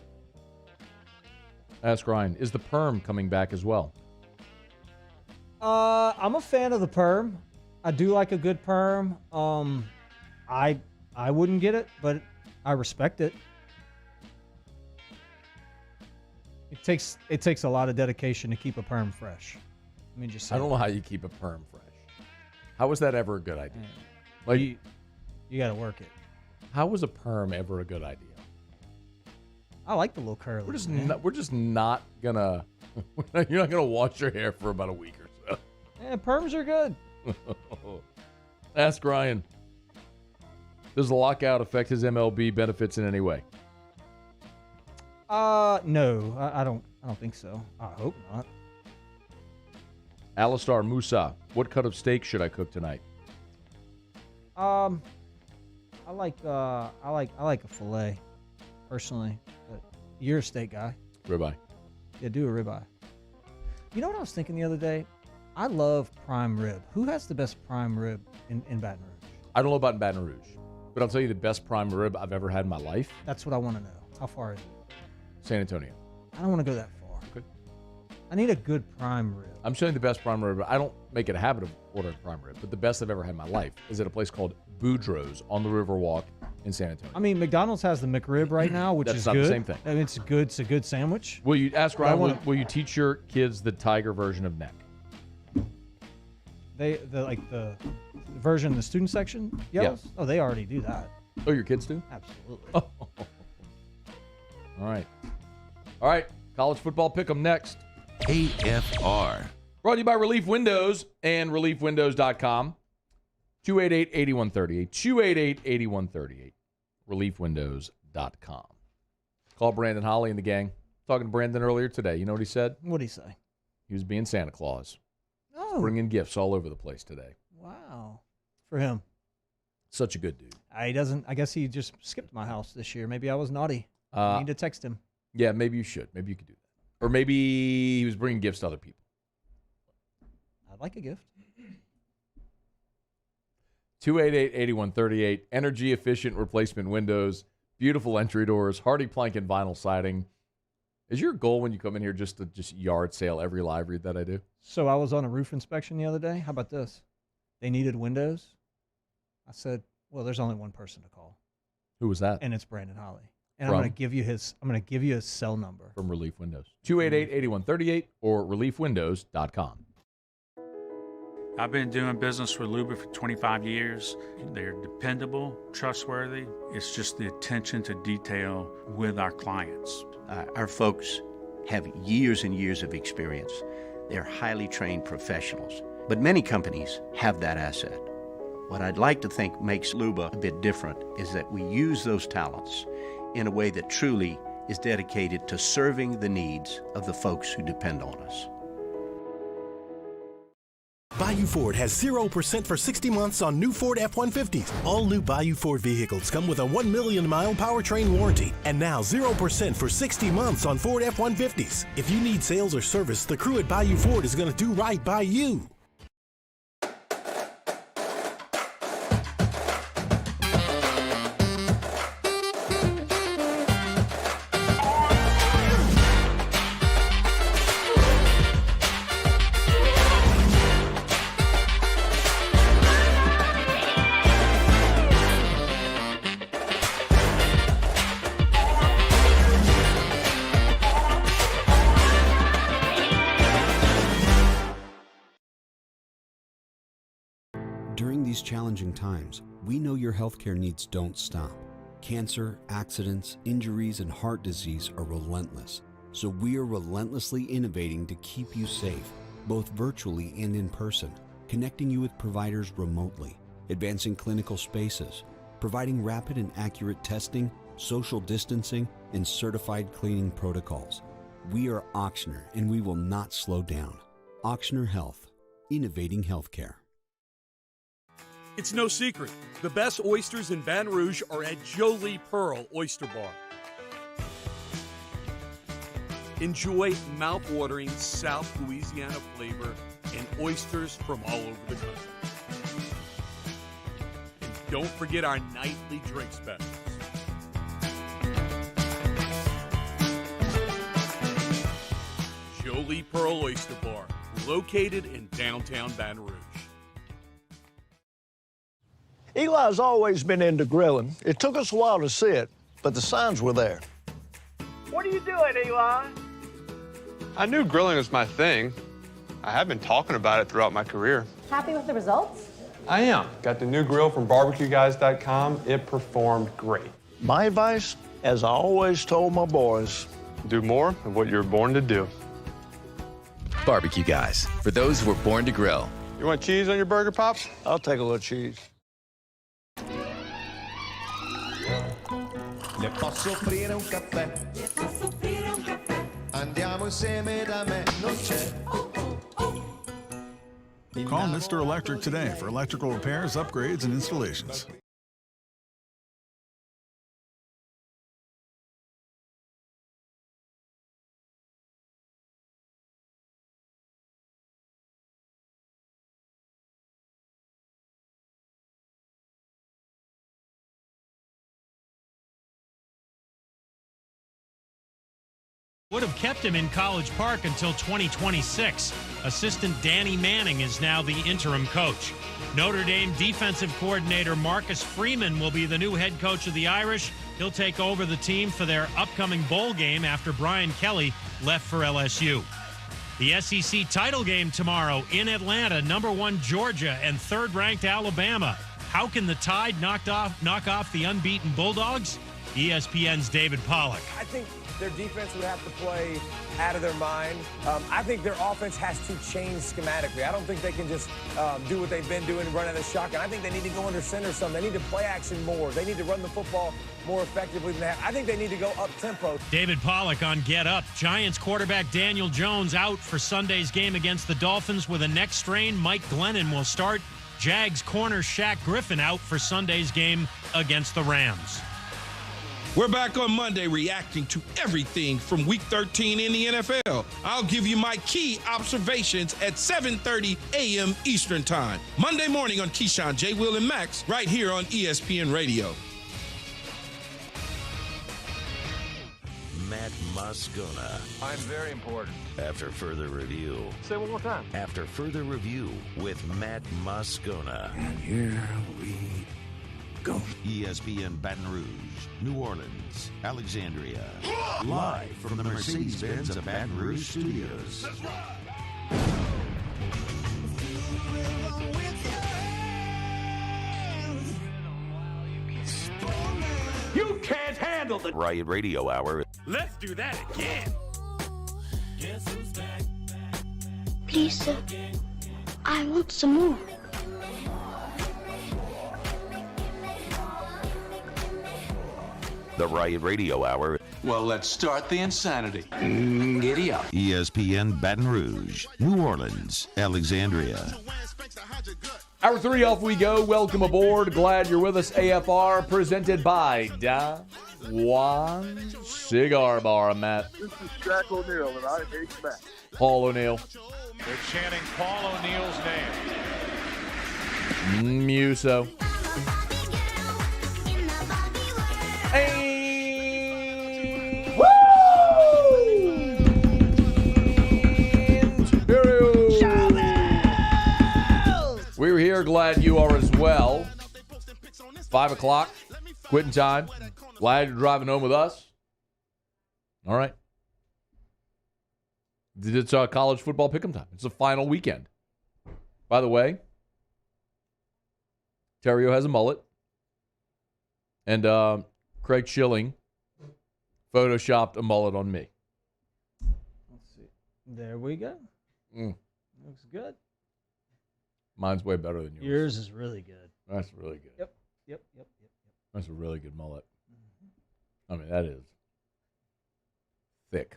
Ask Ryan. Is the perm coming back as well? I'm a fan of the perm. I do like a good perm. I wouldn't get it, but I respect it. It takes a lot of dedication to keep a perm fresh. I mean, just I don't know how you keep a perm fresh. How was that ever a good idea? Like you got to work it. How was a perm ever a good idea? I like the little curly. We're just not gonna. You're not gonna wash your hair for about a week or so. Yeah, perms are good. Ask Ryan. Does the lockout affect his MLB benefits in any way? No, I don't think so. I hope not. Alistar Musa, what cut of steak should I cook tonight? I like a fillet, personally. But you're a steak guy. Ribeye. Yeah, do a ribeye. You know what I was thinking the other day? I love prime rib. Who has the best prime rib in Baton Rouge? I don't know about in Baton Rouge, but I'll tell you the best prime rib I've ever had in my life. That's what I want to know. How far is it? San Antonio. I don't want to go that far. Okay. I need a good prime rib. I'm showing the best prime rib. I don't make it a habit of ordering prime rib, but the best I've ever had in my life is at a place called Boudreaux's on the Riverwalk in San Antonio. I mean, McDonald's has the McRib right now, which That's is not good. the same thing. I mean, it's good. It's a good sandwich. Will you ask Ryan? Will you teach your kids the tiger version of neck? The version in the student section? Yells? Yes. Oh, they already do that. Oh, your kids do? Absolutely. Oh. All right. College football pick'em next. AFR. Brought to you by Relief Windows and ReliefWindows.com. 288-8138. 288-8138. ReliefWindows.com. Call Brandon Holly and the gang. Talking to Brandon earlier today. You know what he said? What'd he say? He was being Santa Claus. Oh. Bringing gifts all over the place today. Wow. For him. Such a good dude. He doesn't. I guess he just skipped my house this year. Maybe I was naughty. I need to text him. Yeah, maybe you should. Maybe you could do that. Or maybe he was bringing gifts to other people. I'd like a gift. 288-8138. Energy efficient replacement windows. Beautiful entry doors. Hardy plank and vinyl siding. Is your goal when you come in here just to yard sale every live read that I do? So I was on a roof inspection the other day. How about this? They needed windows. I said, well, there's only one person to call. Who was that? And it's Brandon Holly. And I'm going to give you his cell number. From Relief Windows. 288-8138 or reliefwindows.com. I've been doing business with Luba for 25 years. They're dependable, trustworthy. It's just the attention to detail with our clients. Our folks have years and years of experience. They're highly trained professionals. But many companies have that asset. What I'd like to think makes Luba a bit different is that we use those talents in a way that truly is dedicated to serving the needs of the folks who depend on us. Bayou Ford has 0% for 60 months on new Ford F-150s. All new Bayou Ford vehicles come with a 1 million mile powertrain warranty. And now 0% for 60 months on Ford F-150s. If you need sales or service, the crew at Bayou Ford is going to do right by you. During these challenging times, we know your healthcare needs don't stop. Cancer, accidents, injuries, and heart disease are relentless. So we are relentlessly innovating to keep you safe, both virtually and in person, connecting you with providers remotely, advancing clinical spaces, providing rapid and accurate testing, social distancing, and certified cleaning protocols. We are Auctioner, and we will not slow down. Auctioner Health, innovating healthcare. It's no secret. The best oysters in Baton Rouge are at Jolie Pearl Oyster Bar. Enjoy mouth-watering South Louisiana flavor and oysters from all over the country. And don't forget our nightly drink specials. Jolie Pearl Oyster Bar, located in downtown Baton Rouge. Eli's always been into grilling. It took us a while to see it, but the signs were there. What are you doing, Eli? I knew grilling was my thing. I have been talking about it throughout my career. Happy with the results? I am. Got the new grill from barbecueguys.com. It performed great. My advice, as I always told my boys, do more of what you were born to do. Barbecue Guys, for those who were born to grill. You want cheese on your burger, Pops? I'll take a little cheese. Le posso offrire un caffè? Andiamo insieme da me, non c'è. Call Mr. Electric today for electrical repairs, upgrades, and installations. Would have kept him in College Park until 2026. Assistant Danny Manning is now the interim coach. Notre Dame defensive coordinator Marcus Freeman will be the new head coach of the Irish. He'll take over the team for their upcoming bowl game after Brian Kelly left for LSU. The SEC title game tomorrow in Atlanta, number 1 Georgia and 3rd-ranked Alabama. How can the Tide knock off the unbeaten Bulldogs? ESPN's David Pollack. I think their defense would have to play out of their mind. I think their offense has to change schematically. I don't think they can just do what they've been doing, run out of shotgun. I think they need to go under center some. They need to play action more. They need to run the football more effectively than that. I think they need to go up-tempo. David Pollack on Get Up. Giants quarterback Daniel Jones out for Sunday's game against the Dolphins with a neck strain. Mike Glennon will start. Jags corner Shaq Griffin out for Sunday's game against the Rams. We're back on Monday reacting to everything from Week 13 in the NFL. I'll give you my key observations at 7:30 a.m. Eastern Time. Monday morning on Keyshawn, J. Will, and Max, right here on ESPN Radio. Matt Moscona. I'm very important. After further review. Say one more time. After further review with Matt Moscona. And here we go. ESPN Baton Rouge, New Orleans, Alexandria. Live from the Mercedes-Benz of Baton Rouge Studios. You can't handle the Riot Radio Hour. Let's do that again. Please, sir. I want some more. The Riot Radio Hour. Well, let's start the insanity. Giddy up. ESPN Baton Rouge, New Orleans, Alexandria. Hour 3 off we go. Welcome aboard. Glad you're with us. AFR presented by Don Juan Cigar Bar. Matt. This is Jack O'Neal, and I hate Matt. Paul O'Neal. They're chanting Paul O'Neal's name. Muso. Hey! Woo! We're here. Glad you are as well. 5 o'clock. Quitting time. Glad you're driving home with us. All right. It's college football pick'em time. It's the final weekend. By the way, Theriot has a mullet. And Craig Schilling photoshopped a mullet on me. Let's see. There we go. Looks good. Mine's way better than yours. Yours is really good. That's really good. Yep. That's a really good mullet. I mean, that is thick.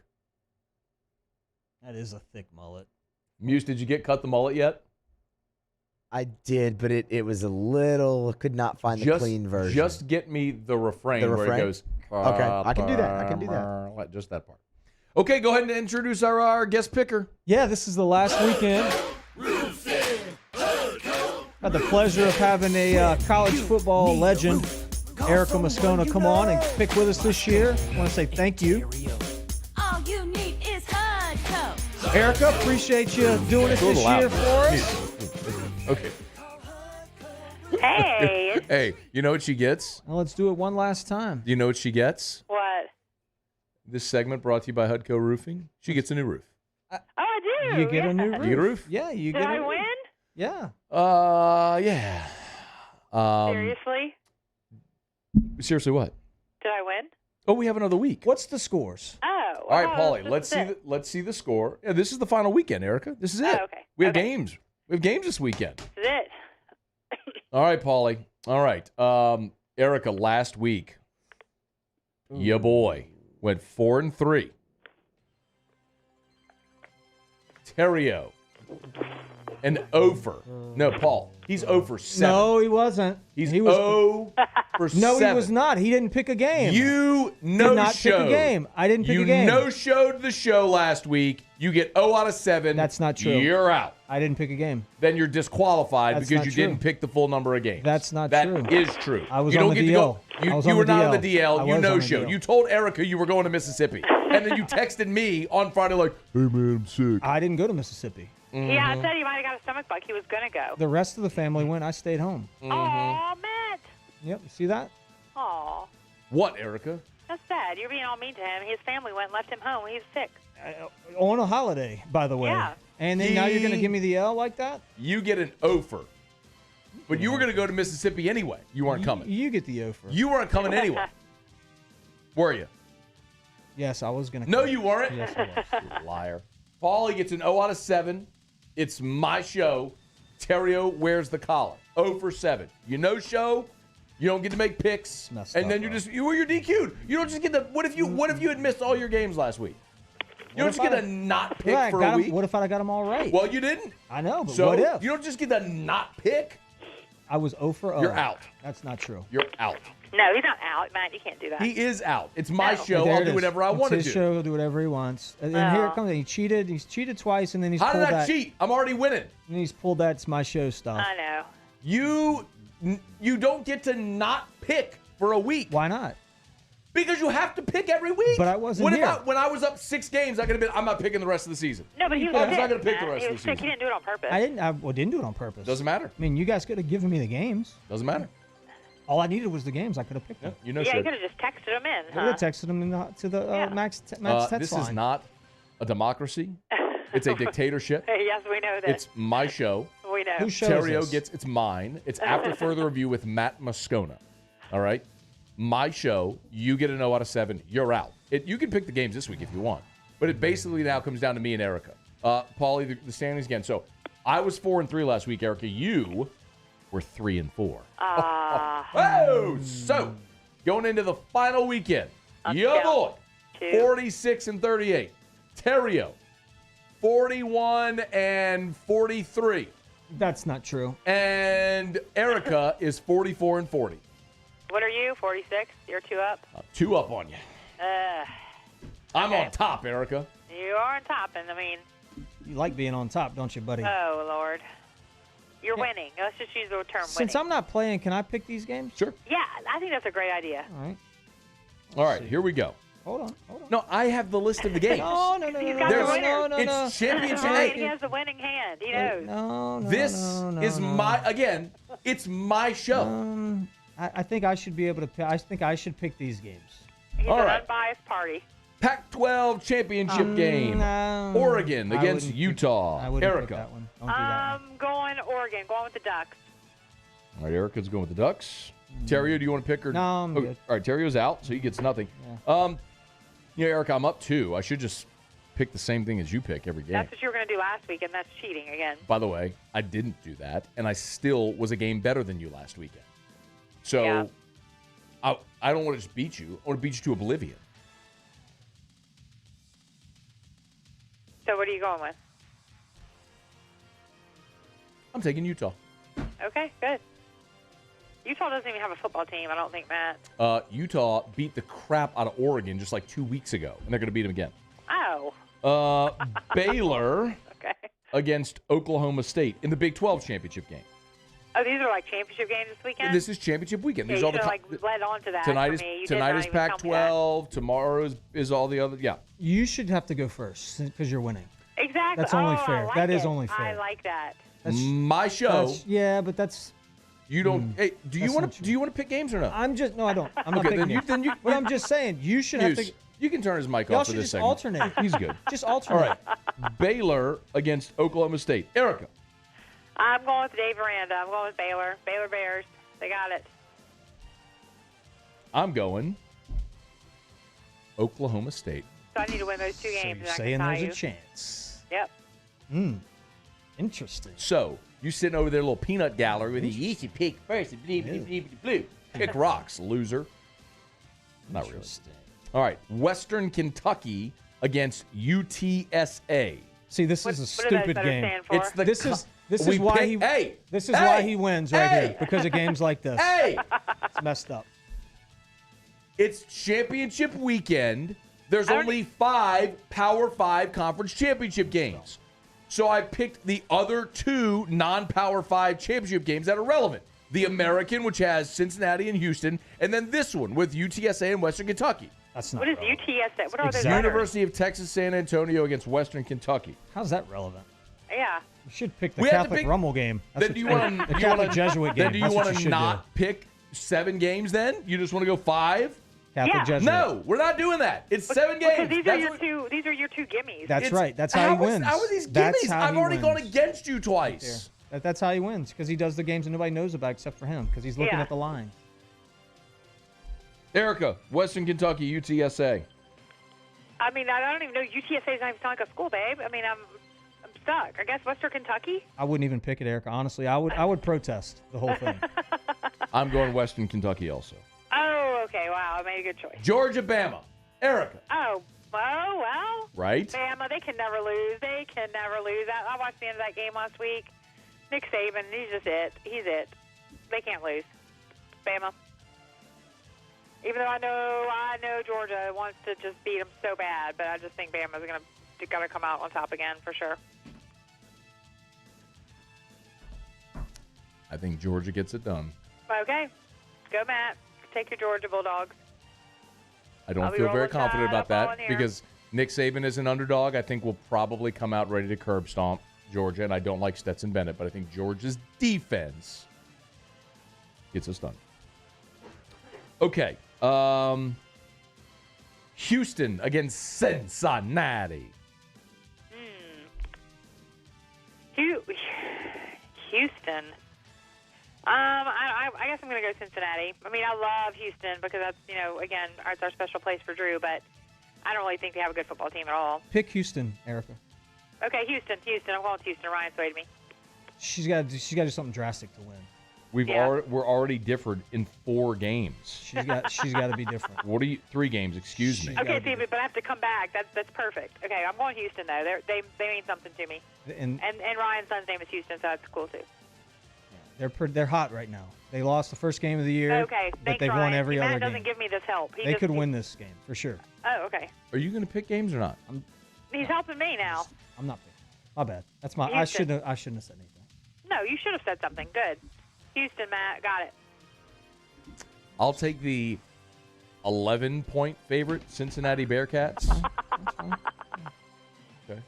That is a thick mullet. Muse, did you get cut the mullet yet? I did, but it was a little, could not find the clean version. Just get me the refrain where it goes. Okay, I can do that. Just that part. Okay, go ahead and introduce our guest picker. Yeah, this is the last weekend. Had the pleasure of having a college football legend, Erica Moscona, come on and pick with us this year. I want to say thank you. All you need is HUD Coach. Erica, appreciate you doing it this year for us. Okay. Hey. Hey, you know what she gets? Well, let's do it one last time. Do you know what she gets? What? This segment brought to you by HUDCO Roofing. She gets a new roof. Oh, I do. You get a new roof. You get a roof? Yeah, you Did get a I roof. win? Yeah. Yeah. Seriously? Seriously, what? Did I win? Oh, we have another week. What's the scores? Oh. All right, Paulie, let's see the score. Yeah, this is the final weekend, Erica. This is it. Oh, okay. We have games. We have games this weekend. This is it. All right, Paulie. All right. Erica, last week, your boy went 4-3. Theriot, an 0 for. No, Paul. He's 0 for 7. No, he wasn't. He's he was, 0 for 7. No, he was not. He didn't pick a game. You did not pick a game. I didn't pick a game. You no-showed the show last week. You get 0 out of 7. That's not true. You're out. I didn't pick a game. Then you're disqualified That's because not you true. didn't pick the full number of games. That's not true. That is true. I was you on don't the get DL. to go. I was You on were the not on DL. the DL. I You was on the no-showed. DL. You told Erica you were going to Mississippi. And then you texted me on Friday like, hey, man, I'm sick. I didn't go to Mississippi. Yeah, I said he might have got a stomach bug. He was going to go. The rest of the family went. I stayed home. Aw, Matt. Yep. You see that? Aw. What, Erica? That's sad. You're being all mean to him. His family went and left him home when he was sick. On a holiday, by the way. Yeah. And then now you're going to give me the L like that? You get an 0 for. But you were going to go to Mississippi anyway. You weren't coming. You get the O for. You weren't coming anyway. Were you? Yes, I was going to. No, you weren't. Yes, I was. You liar. Paulie gets an 0 out of 7. It's my show. Theriot wears the collar. 0 for 7. You no-show. You don't get to make picks. And then you're DQ'd. You don't just get the. What if you had missed all your games last week? You don't just get to not pick for a week. What if I got them all right? Well, you didn't. I know, but So what if? you don't just get to not pick. I was 0 for 0. You're out. That's not true. You're out. No, he's not out, Matt. You can't do that. He is out. It's my show. There I'll it do is. whatever I It's want to his do. show. He'll do whatever he wants. And here it comes. He cheated. He's cheated twice, and then he's How pulled did I that. cheat? I'm already winning. And he's pulled that. It's my show stuff. I know. You don't get to not pick for a week. Why not? Because you have to pick every week. But I wasn't here. When I was up 6 games, I could have been. I'm not picking the rest of the season. No, but he was I'm sick. not going to pick the Matt. rest He of was the sick. season. He didn't do it on purpose. I didn't do it on purpose. Doesn't matter. I mean, you guys could have given me the games. Doesn't matter. All I needed was the games. I could have picked them. You know, Yeah, you could have just texted him in, I huh? would have texted them to the Max text This line. is not a democracy. It's a dictatorship. Yes, we know that. It's my show. We know. Whose show is Theriot this? gets it's mine. It's after further review with Matt Moscona. All right, my show. You get an 0 out of 7. You're out. You can pick the games this week if you want, but it basically now comes down to me and Erica. Paulie, the standings again. So I was 4-3 last week. Erica, you were 3-4. So going into the final weekend, your boy 46-38. Theriot 41-43. That's not true. And Erica is 44-40. What are you, 46? You're 2 up? 2 up on you. I'm on top, Erica. You are on top, and I mean... You like being on top, don't you, buddy? Oh, Lord. You're winning. Let's just use the term Since winning. I'm not playing, can I pick these games? Sure. Yeah, I think that's a great idea. All right. All right, here we go. Hold on. No, I have the list of the games. No. He's got the winner. It's championship. Right, he has the winning hand. He knows. No. This is my, again, it's my show. I think I should be able to pick. I think I should pick these games. He's All an right. unbiased party. Pac-12 championship game. No. Oregon I against wouldn't Utah. I wouldn't pick Erica. that one. Don't do that one. I'm going Oregon. Going with the Ducks. All right, Erica's going with the Ducks. Theriot, do you want to pick her? No, I'm good. All right, Terrio's out, so he gets nothing. Erica, I'm up 2. I should just pick the same thing as you pick every game. That's what you were going to do last week, and that's cheating again. By the way, I didn't do that, and I still was a game better than you last weekend. So Yeah. I don't want to just beat you. I want to beat you to oblivion. So what are you going with? I'm taking Utah. Okay, good. Utah doesn't even have a football team, I don't think, Matt. Utah beat the crap out of Oregon just like 2 weeks ago, and they're going to beat them again. Oh. Baylor against Oklahoma State in the Big 12 championship game. Oh, these are like championship games this weekend? This is championship weekend. Yeah, These you are all the should have led on to that tonight for is me. You tonight did is not even tell me that. Pac-12. Tomorrow is all the other. Yeah. You should have to go first because you're winning. Exactly. That's only I fair. like That it. is only fair. I like that. My show. Yeah, but that's. You don't. Hey, do you want to pick games or not? I'm just no, I don't. I'm not Okay, picking then you. But I'm just saying you should have to. You can turn his mic Y'all off for should this just segment. alternate. He's good. Just alternate. All right. Baylor against Oklahoma State. Erica. I'm going with Dave Aranda. I'm going with Baylor. Baylor Bears. They got it. I'm going Oklahoma State. So I need to win those 2 games. So and you're I saying can there's tie a you. chance. Yep. Interesting. So you sitting over there, little peanut gallery with you should pick first. Blue. Pick rocks, loser. Not really. All right, Western Kentucky against UTSA. See, this is a stupid game. It's the This is why he wins right here, because of games like this. It's messed up. It's championship weekend. There's only 5 Power 5 conference championship games. So I picked the other 2 non-Power 5 championship games that are relevant. The American, which has Cincinnati and Houston, and then this one with UTSA and Western Kentucky. That's not What is relevant. UTSA? What are those? University of Texas San Antonio against Western Kentucky. How's that relevant? Yeah. You should pick the Catholic Rummel game. Then do you want the Catholic Jesuit game. Then do you want to not pick 7 games then? You just want to go 5? Catholic Jesuit. No, we're not doing that. It's 7 games. These are your two gimmies. That's right. That's how he wins. How are these That's gimmies? how I've he already wins. gone against you twice. That's how he wins, because he does the games that nobody knows about except for him, because he's looking Yeah. at the line. Erica, Western Kentucky, UTSA. I mean, I don't even know. UTSA is not even like a school, babe. I mean, I'm stuck. I guess Western Kentucky. I wouldn't even pick it, Erica. Honestly, I would protest the whole thing. I'm going Western Kentucky also. Oh, okay. Wow, I made a good choice. Georgia, Bama. Erica. Oh, well. Right? Bama, they can never lose. They can never lose. I watched the end of that game last week. Nick Saban, he's just it. He's it. They can't lose. Bama. Even though I know Georgia wants to just beat them so bad, but I just think Bama's gonna come out on top again for sure. I think Georgia gets it done. Okay, go Matt. Take your Georgia Bulldogs. I don't feel very confident about that because Nick Saban is an underdog. I think we'll probably come out ready to curb stomp Georgia, and I don't like Stetson Bennett, but I think Georgia's defense gets us done. Okay. Houston against Cincinnati. Houston. I guess I'm going to go Cincinnati. I mean, I love Houston because that's, again, it's our special place for Drew, but I don't really think they have a good football team at all. Pick Houston, Erica. Okay, Houston. I'm going with Houston. Ryan swayed me. She's got to do something drastic to win. We're already differed in 4 games. She's got to be different. 3 games, excuse me. Okay, see, but I have to come back. That's perfect. Okay, I'm going Houston though. They mean something to me. And Ryan's son's name is Houston, so that's cool too. They're hot right now. They lost the first game of the year. Okay, but thanks, they've Ryan. won every other Matt game. doesn't give me this help. They could win this game for sure. Oh, okay. Are you going to pick games or not? He's helping me now. I'm not picking. My bad. That's my. I shouldn't have said anything. No, you should have said something. Good. Houston, Matt, got it. I'll take the 11-point favorite Cincinnati Bearcats. Okay.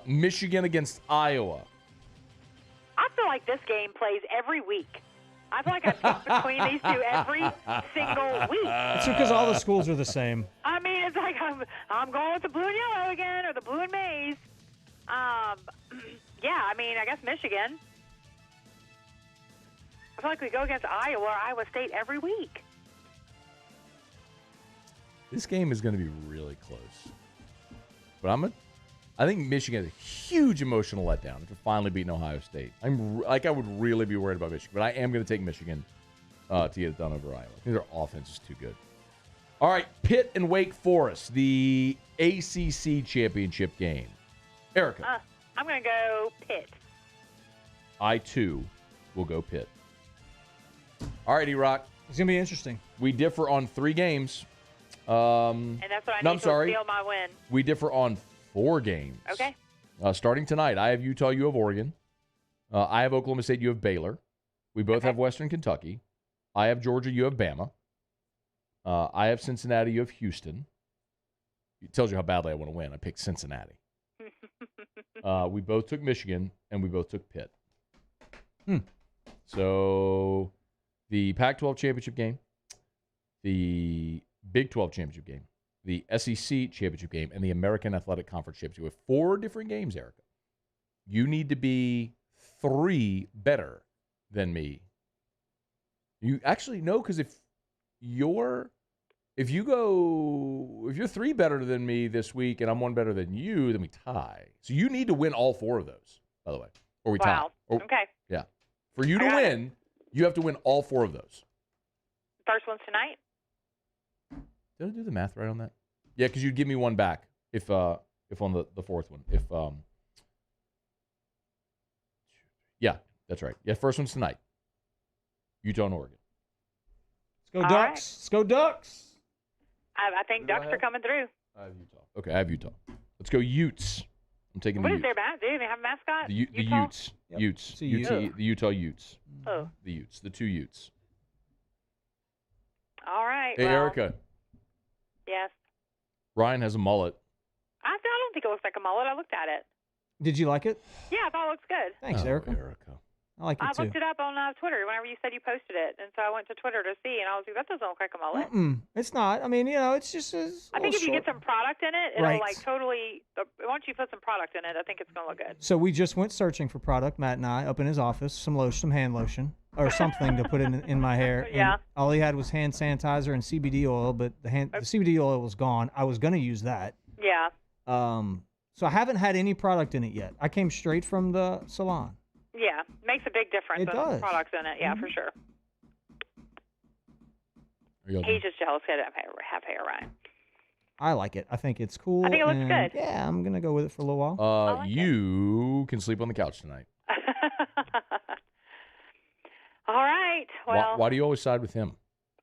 Michigan against Iowa. I feel like this game plays every week. I feel like I pick between these two every single week. It's because all the schools are the same. I mean, it's like I'm going with the blue and yellow again, or the blue and maize. Yeah, I mean, I guess Michigan. I feel like we go against Iowa or Iowa State every week. This game is going to be really close. But I think Michigan is a huge emotional letdown after finally beating Ohio State. I would really be worried about Michigan, but I am going to take Michigan to get it done over Iowa. I think their offense is too good. All right, Pitt and Wake Forest, the ACC championship game. Erica. I'm going to go Pitt. I, too, will go Pitt. All right, E-Rock. It's going to be interesting. We differ on 3 games. And that's what I need to steal my win. We differ on 4 games. Okay. Starting tonight, I have Utah, you have Oregon. I have Oklahoma State, you have Baylor. We both have Western Kentucky. I have Georgia, you have Bama. I have Cincinnati, you have Houston. It tells you how badly I want to win. I picked Cincinnati. We both took Michigan, and we both took Pitt. So the Pac-12 championship game, the Big 12 championship game, the SEC championship game, and the American Athletic Conference championship. With 4 different games, Erica. You need to be 3 better than me. You actually know, because if you're If you're 3 better than me this week and I'm 1 better than you, then we tie. So you need to win all 4 of those, by the way, or we tie. Okay. Yeah. For you to win, you have to win all 4 of those. First one's tonight? Did I do the math right on that? Yeah, because you'd give me 1 back if on the 4th one. Yeah, that's right. Yeah, first one's tonight. Utah and Oregon. Let's go Ducks. Right. Let's go Ducks. I think Ducks are coming through. I have Utah. Okay, I have Utah. Let's go Utes. I'm taking What the is Utes. their mascot? Do they have a mascot? The Utah? Utes. Yep. Utes. The Utah Utes. Oh. The Utes. The 2 Utes. All right. Hey, well, Erica. Yes. Ryan has a mullet. I don't think it looks like a mullet. I looked at it. Did you like it? Yeah, I thought it looks good. Thanks, Erica. I like it I too. looked it up on Twitter whenever you said you posted it, and so I went to Twitter to see, and I was like, that doesn't look like a mullet. It's not. I mean, it's just. I think if you get some product in it, it'll Right. like totally. Once you put some product in it, I think it's gonna look good. So we just went searching for product, Matt and I, up in his office, some hand lotion, or something to put in my hair. Yeah. And all he had was hand sanitizer and CBD oil, but the CBD oil was gone. I was gonna use that. Yeah. So I haven't had any product in it yet. I came straight from the salon. Yeah, makes a big difference. It does. Products in it, yeah, for sure. He's just jealous he doesn't have hair, Ryan. I like it. I think it's cool. I think it looks and good. Yeah, I'm gonna go with it for a little while. You can sleep on the couch tonight. All right. Well, Why do you always side with him?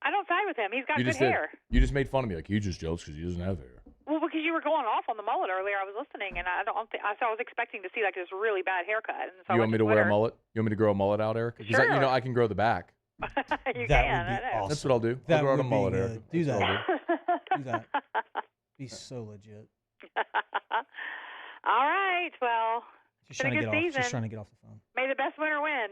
I don't side with him. He's got You good just did. hair. You just made fun of me. Like, he's just jealous because he doesn't have hair. Well, because you were going off on the mullet earlier, I was listening, and I was expecting to see like this really bad haircut. And so You want me to wear a mullet? You want me do to grow a mullet out, Eric? Because Sure. I can grow the back. You That can. would be I know. awesome. That's what I'll do. That I'll grow out a would mullet, be Eric. good. Do That's what I'll that. Do that. Be so legit. All right. Well, She's it's been trying a to good get off. season. She's trying to get off the phone. May the best winner win.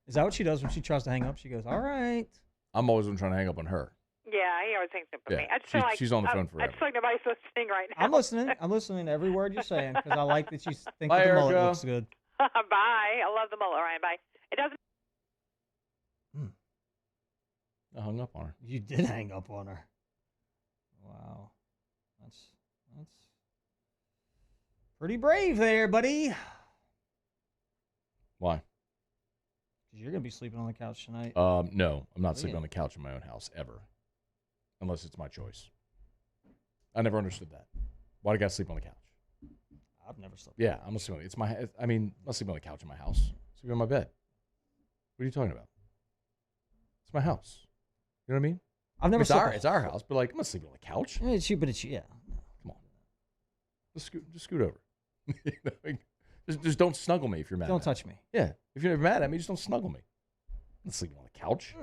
Is that what she does when she tries to hang up? She goes, "All right." I'm always trying to hang up on her. Yeah, he always thinks of Yeah, me. I just feel like she's on the phone I forever. just feel like nobody's listening right now. I'm listening. I'm listening to every word you're saying because I like that you think Bye, that the mullet Erica. looks good. Bye. I love the mullet, Ryan. Bye. It doesn't. I hung up on her. You did hang up on her. Wow, that's pretty brave there, buddy. Why? Because you're gonna be sleeping on the couch tonight. No, I'm not sleeping on the couch in my own house ever, unless it's my choice. I never understood that. Why do I got to sleep on the couch? I've never slept. Yeah, I'm sleeping. It's my. I mean, I'm not sleeping on the couch in my house. I'm sleeping on my bed. What are you talking about? It's my house. You know what I mean? I've never. It's our house, but like, I'm not sleeping on the couch. It's you, but it's yeah. Come on, just scoot over. just don't snuggle me if you're mad. Don't touch me. Yeah, if you're mad at me, just don't snuggle me. I'm not sleeping on the couch.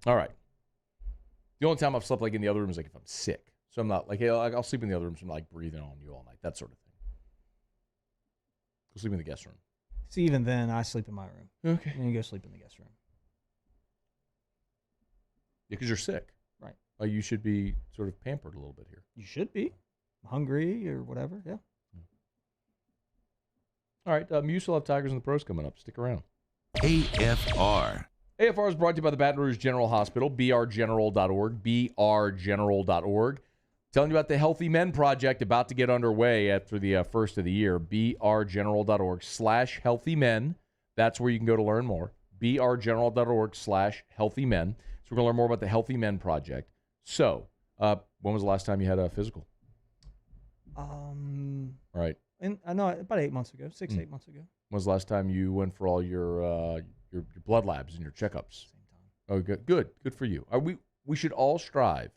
All right. The only time I've slept like in the other room is like if I'm sick. So I'm not like, hey, I'll sleep in the other room. So I'm not like breathing on you all night. That sort of thing. Go sleep in the guest room. See, even then, I sleep in my room. Okay. And you go sleep in the guest room. Yeah, because you're sick. Right. Like you should be sort of pampered a little bit here. You should be hungry or whatever. Yeah. All right. Muse will have Tigers and the Pros coming up. Stick around. AFR. AFR is brought to you by the Baton Rouge General Hospital, brgeneral.org, brgeneral.org. Telling you about the Healthy Men Project about to get underway after the first of the year, brgeneral.org/healthymen. That's where you can go to learn more, brgeneral.org/healthymen. So we're going to learn more about the Healthy Men Project. So, when was the last time you had a physical? Right. I know about 8 months ago, 8 months ago. When was the last time you went for all your blood labs and your checkups? Same time. Oh, good. Good for you. We should all strive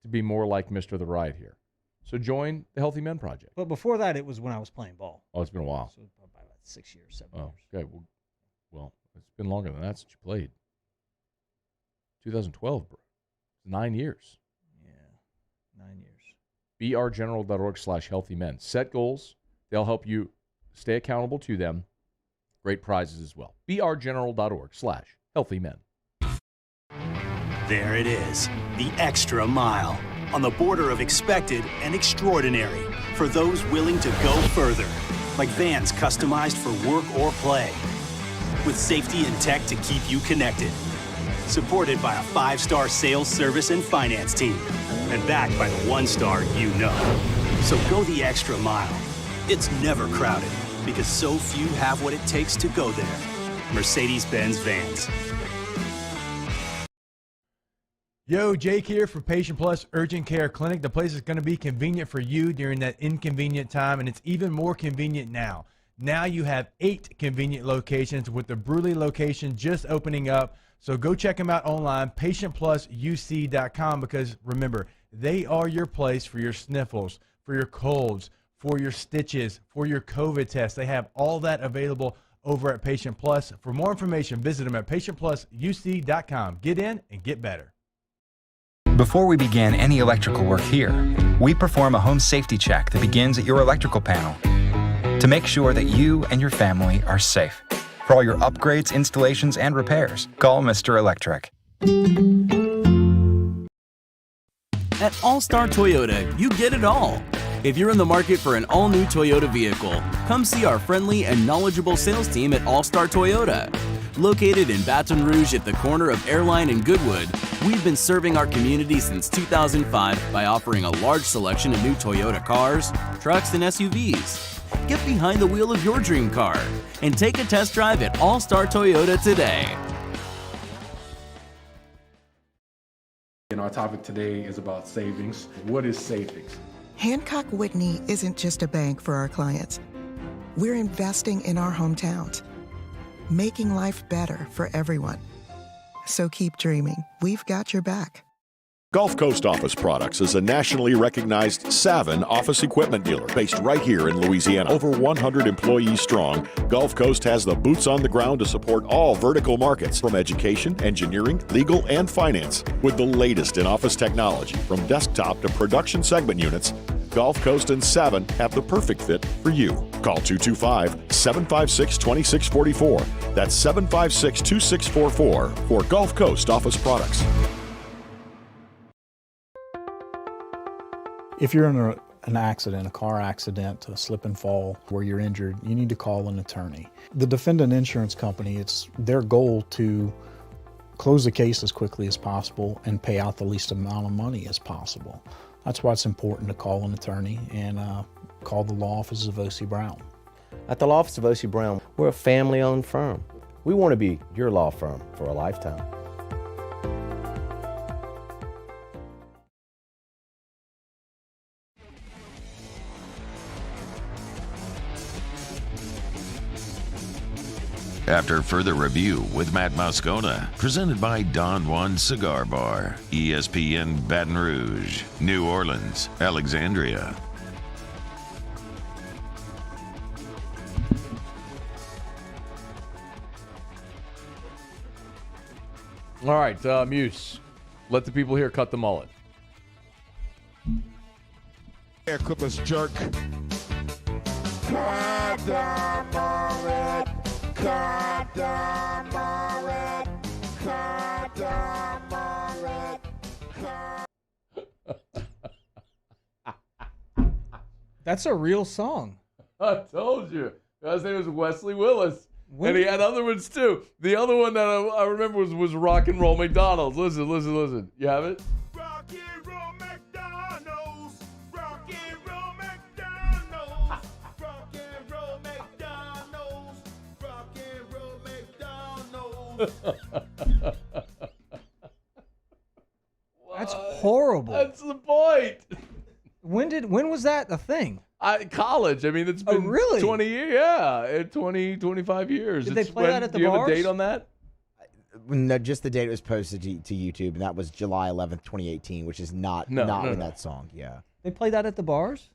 to be more like Mr. The Riot here. So join the Healthy Men Project. But before that, it was when I was playing ball. Oh, it's been a while. So about 6 years, 7 Oh, years. okay. Well, it's been longer than that since you played. 2012, bro. 9 years. Yeah, 9 years. brgeneral.org/healthymen. Set goals. They'll help you stay accountable to them. Great prizes as well. brgeneral.org/healthymen. There it is, the extra mile, on the border of expected and extraordinary for those willing to go further, like vans customized for work or play, with safety and tech to keep you connected. supported by a 5-star sales, service, and finance team, and backed by the 1-star you know. So go the extra mile. It's never crowded because so few have what it takes to go there. Mercedes-Benz Vans. Yo, Jake here from Patient Plus Urgent Care Clinic. The place is going to be convenient for you during that inconvenient time, and it's even more convenient now. Now you have 8 convenient locations, with the Bruley location just opening up. So go check them out online, patientplusuc.com, because remember, they are your place for your sniffles, for your colds, for your stitches, for your COVID test. They have all that available over at Patient Plus. For more information, visit them at patientplusuc.com. Get in and get better. Before we begin any electrical work here, we perform a home safety check that begins at your electrical panel to make sure that you and your family are safe. For all your upgrades, installations, and repairs, call Mr. Electric. At All-Star Toyota, you get it all. If you're in the market for an all-new Toyota vehicle, come see our friendly and knowledgeable sales team at All-Star Toyota. Located in Baton Rouge at the corner of Airline and Goodwood, we've been serving our community since 2005 by offering a large selection of new Toyota cars, trucks, and SUVs. Get behind the wheel of your dream car and take a test drive at All-Star Toyota today. And our topic today is about savings. What is savings? Hancock Whitney isn't just a bank for our clients. We're investing in our hometowns, making life better for everyone. So keep dreaming. We've got your back. Gulf Coast Office Products is a nationally recognized Savin office equipment dealer based right here in Louisiana. Over 100 employees strong, Gulf Coast has the boots on the ground to support all vertical markets, from education, engineering, legal, and finance. With the latest in office technology, from desktop to production segment units, Gulf Coast and Savin have the perfect fit for you. Call 225-756-2644. That's 756-2644 for Gulf Coast Office Products. If you're in an accident, a car accident, a slip and fall where you're injured, you need to call an attorney. The defendant insurance company, it's their goal to close the case as quickly as possible and pay out the least amount of money as possible. That's why it's important to call an attorney and call the law office of O.C. Brown. At the law office of O.C. Brown, we're a family-owned firm. We want to be your law firm for a lifetime. After further review with Matt Moscona, presented by Don Juan Cigar Bar, ESPN Baton Rouge, New Orleans, Alexandria. All right, Muse, let the people here cut the mullet. Hair clippers jerk. Cut the mullet. Cut the mullet. Cut the mullet. That's a real song. I told you. His name was Wesley Willis. And he had other ones too. The other one that I remember was Rock and Roll McDonald's. Listen. You have it? Rock and roll McDonald's. Rock and roll McDonald's. Rock and roll McDonald's. Rock and roll McDonald's. That's horrible. That's the point. When was that a thing? College. I mean, it's been really? 20 years. Yeah, 20, 25 years. Did they play that at the bars? Do you have bars? a date on that? No, just the date it was posted to YouTube, and that was July 11th, 2018, which is not when that song. Yeah. They play that at the bars?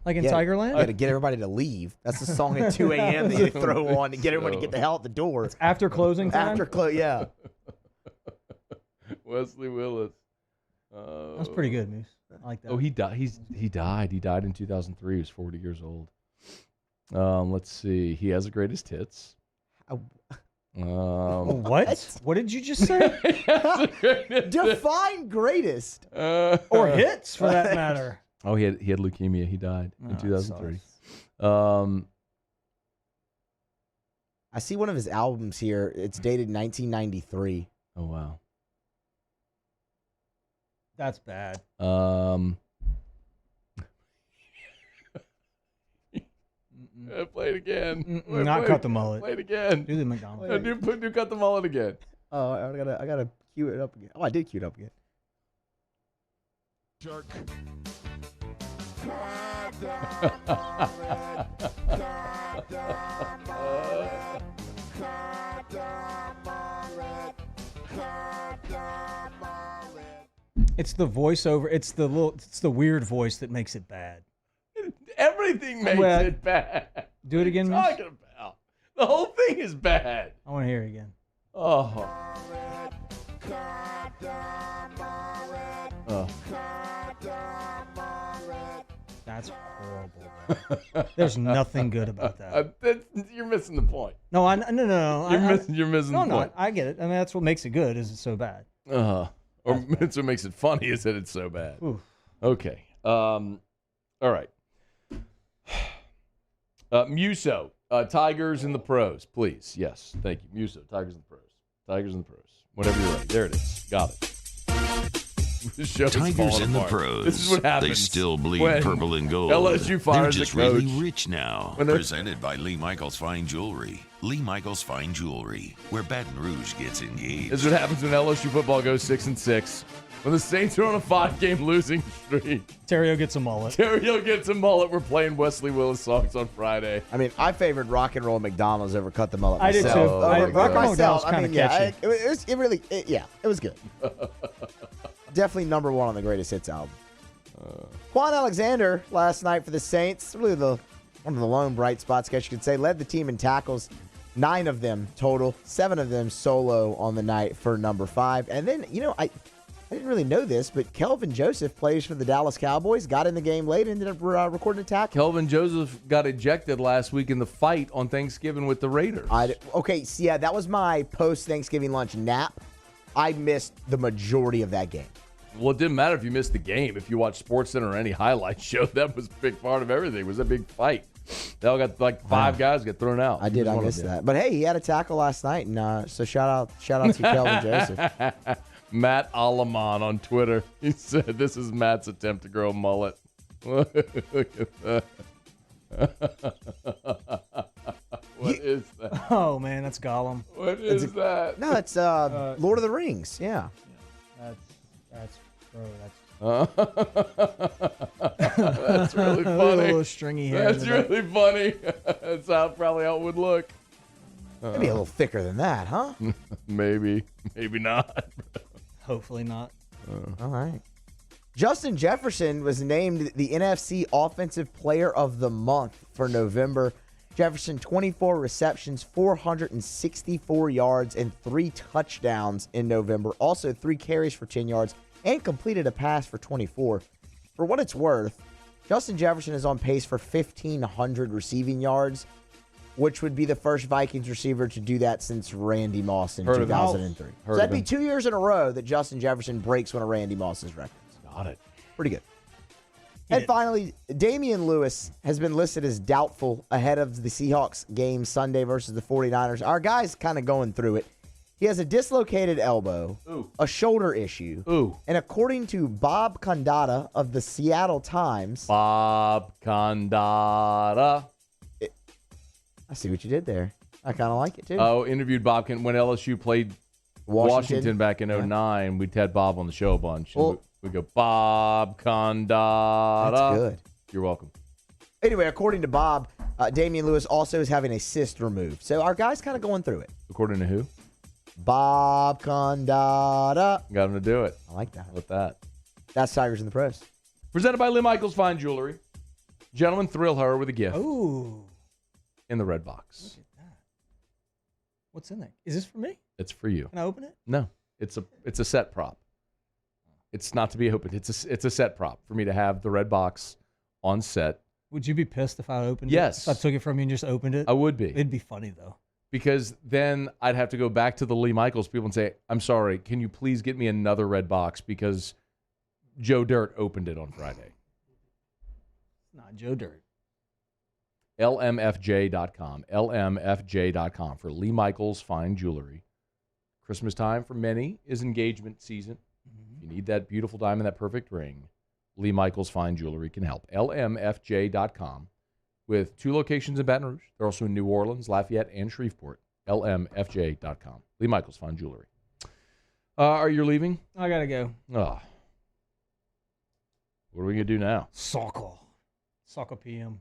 Like in Yeah, Tigerland? You got to get everybody to leave. That's the song at 2 a.m. that you throw on to get everybody to get the hell out the door. It's after closing time? Yeah. Wesley Willis. That's pretty good, Moose. I like that. Oh, he died. He died. He died in 2003. He was 40 years old. Let's see. He has the greatest hits. What? What did you just say? Define greatest. Or hits, for that matter. Oh, he had leukemia. He died in 2003. I see one of his albums here. It's dated 1993. Oh, wow. That's bad. Play it again. Not cut the mullet. Play it again. Do the McDonald's. No, do cut the mullet again. Oh, I gotta cue it up again. Oh, I did cue it up again. Jerk. It's the voiceover. It's the weird voice that makes it bad. Everything makes it bad. Do it again, What are you talking about? The whole thing is bad. I want to hear it again. Oh. That's horrible. There's nothing good about that. You're missing the point. No. You're missing the point. I get it. I mean, that's what makes it good. Is it's so bad. Or that's what makes it funny is that it's so bad. Oof. Okay. All right. Muso, Tigers in the pros, please. Yes, thank you. Muso, Tigers in the pros. Tigers in the pros. Whenever you're ready. There it is. Got it. Tigers in the pros. This is what happens. They still bleed when purple and gold. LSU fires They're just the coach. really rich now. Presented by Lee Michaels Fine Jewelry. Lee Michaels Fine Jewelry, where Baton Rouge gets engaged. This is what happens when LSU football goes 6-6. When the Saints are on a 5-game losing streak. Theriot gets a mullet. Theriot gets a mullet. We're playing Wesley Willis songs on Friday. I mean, I favored Rock and Roll McDonald's over Cut the Mullet I did myself. too. Rock and Roll McDonald's kind of catchy. It was good. Definitely number one on the greatest hits album. Quan Alexander last night for the Saints, really one of the lone bright spots, I guess you could say, led the team in tackles, 9 of them total, 7 of them solo on the night for number 5. And then, I didn't really know this, but Kelvin Joseph plays for the Dallas Cowboys, got in the game late, ended up recording a tackle. Kelvin Joseph got ejected last week in the fight on Thanksgiving with the Raiders. That was my post-Thanksgiving lunch nap. I missed the majority of that game. Well, it didn't matter if you missed the game. If you watched SportsCenter or any highlight show, that was a big part of everything. It was a big fight. They all got 5 guys get thrown out. I missed that. But hey, he had a tackle last night, and so shout out to Kelvin Joseph. Matt Alaman on Twitter. He said, "This is Matt's attempt to grow a mullet." Look at that. What is that? Oh man, that's Gollum. What is that? No, it's Lord of the Rings. Yeah. That's really funny. A little stringy hair. That's really funny. That's probably how it would look. Maybe a little thicker than that, huh? Maybe not. Hopefully not. All right. Justin Jefferson was named the NFC Offensive Player of the Month for November. Jefferson, 24 receptions, 464 yards, and 3 touchdowns in November. Also, 3 carries for 10 yards and completed a pass for 24. For what it's worth, Justin Jefferson is on pace for 1,500 receiving yards, which would be the first Vikings receiver to do that since Randy Moss in 2003. So that'd be 2 years in a row that Justin Jefferson breaks one of Randy Moss's records. Got it. Pretty good. And finally, Damian Lewis has been listed as doubtful ahead of the Seahawks game Sunday versus the 49ers. Our guy's kind of going through it. He has a dislocated elbow, a shoulder issue, and according to Bob Condotta of the Seattle Times. Bob Condotta. I see what you did there. I kind of like it, too. Oh, interviewed Bob when LSU played Washington back in 2009. We'd had Bob on the show a bunch. We go, Bob Condotta. That's good. You're welcome. Anyway, according to Bob, Damian Lewis also is having a cyst removed. So our guy's kind of going through it. According to who? Bob Condotta. Got him to do it. I like that. With that. That's Tigers in the Pros. Presented by Lee Michaels Fine Jewelry. Gentlemen, thrill her with a gift. Ooh. In the red box. Look at that. What's in there? Is this for me? It's for you. Can I open it? No. It's a set prop. It's not to be opened. It's a set prop for me to have the red box on set. Would you be pissed if I opened Yes. it? If I took it from you and just opened it? I would be. It'd be funny, though. Because then I'd have to go back to the Lee Michaels people and say, I'm sorry, can you please get me another red box because Joe Dirt opened it on Friday. Not Joe Dirt. LMFJ.com. LMFJ.com for Lee Michaels Fine Jewelry. Christmas time for many is engagement season. If you need that beautiful diamond, that perfect ring, Lee Michaels Fine Jewelry can help. LMFJ.com with 2 locations in Baton Rouge. They're also in New Orleans, Lafayette, and Shreveport. LMFJ.com. Lee Michaels Fine Jewelry. Are you leaving? I got to go. Oh. What are we going to do now? Soccer PM.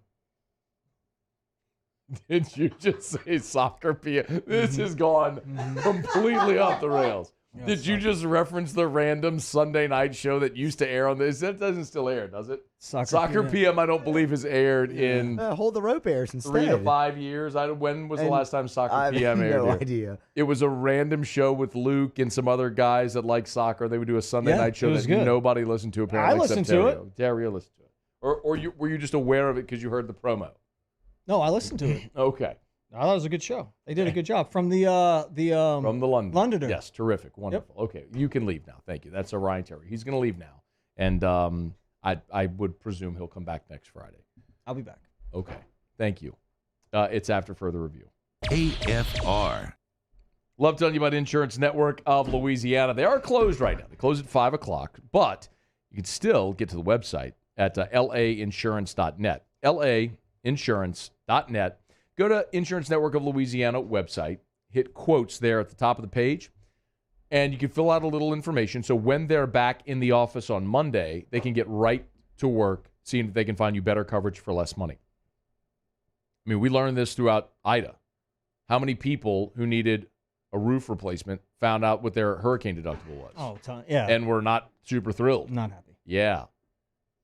Did you just say soccer PM? This has gone completely off the rails. Yeah, Did you just reference the random Sunday night show that used to air on this? That doesn't still air, does it? Soccer PM, I don't believe, has aired in Hold the Rope airs instead. 3 to 5 years. When was the last time Soccer PM aired? No here? idea. It was a random show with Luke and some other guys that like soccer. They would do a Sunday night show that nobody listened to, apparently. I listened to it. Theriot listened to it. Or were you just aware of it because you heard the promo? No, I listened to it. Okay. I thought it was a good show. They did a good job from the Londoner. Yes, terrific, wonderful. Yep. Okay, you can leave now. Thank you. That's Ryan Terry. He's going to leave now, and I would presume he'll come back next Friday. I'll be back. Okay, thank you. It's after further review. AFR. Love telling you about Insurance Network of Louisiana. They are closed right now. They close at 5 o'clock, but you can still get to the website at lainsurance.net. lainsurance.net. Go to Insurance Network of Louisiana website, hit quotes there at the top of the page, and you can fill out a little information. So when they're back in the office on Monday, they can get right to work, seeing if they can find you better coverage for less money. I mean, we learned this throughout Ida. How many people who needed a roof replacement found out what their hurricane deductible was? Oh, yeah. And were not super thrilled. Not happy. Yeah.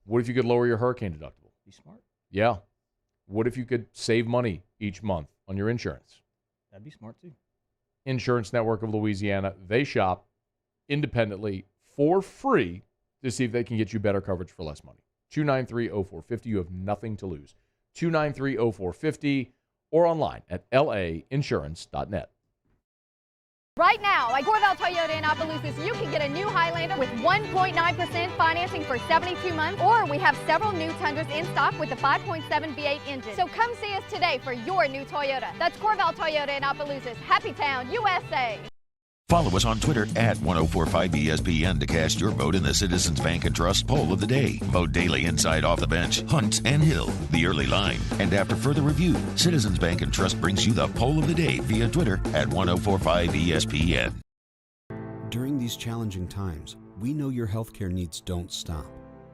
What if you could lower your hurricane deductible? Be smart. Yeah. What if you could save money each month on your insurance? That'd be smart, too. Insurance Network of Louisiana. They shop independently for free to see if they can get you better coverage for less money. 293-0450. You have nothing to lose. 293-0450 or online at lainsurance.net. Right now, at Corval Toyota in Opelousas, you can get a new Highlander with 1.9% financing for 72 months, or we have several new Tundras in stock with the 5.7 V8 engine. So come see us today for your new Toyota. That's Corval Toyota in Opelousas, Happy Town, USA. Follow us on Twitter at 1045ESPN to cast your vote in the Citizens Bank and Trust poll of the day. Vote daily inside Off the Bench, Hunt, and Hill, The Early Line. And after further review, Citizens Bank and Trust brings you the poll of the day via Twitter at 1045ESPN. During these challenging times, we know your healthcare needs don't stop.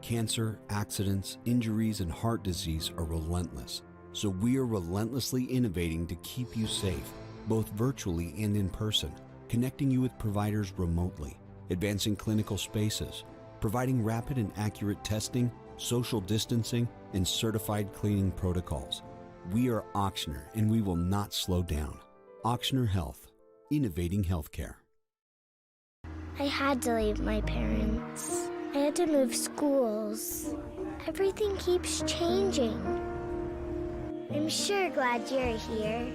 Cancer, accidents, injuries, and heart disease are relentless. So we are relentlessly innovating to keep you safe, both virtually and in person. Connecting you with providers remotely, advancing clinical spaces, providing rapid and accurate testing, social distancing, and certified cleaning protocols. We are Auctioner, and we will not slow down. Auctioner Health, innovating healthcare. I had to leave my parents. I had to move schools. Everything keeps changing. I'm sure glad you're here.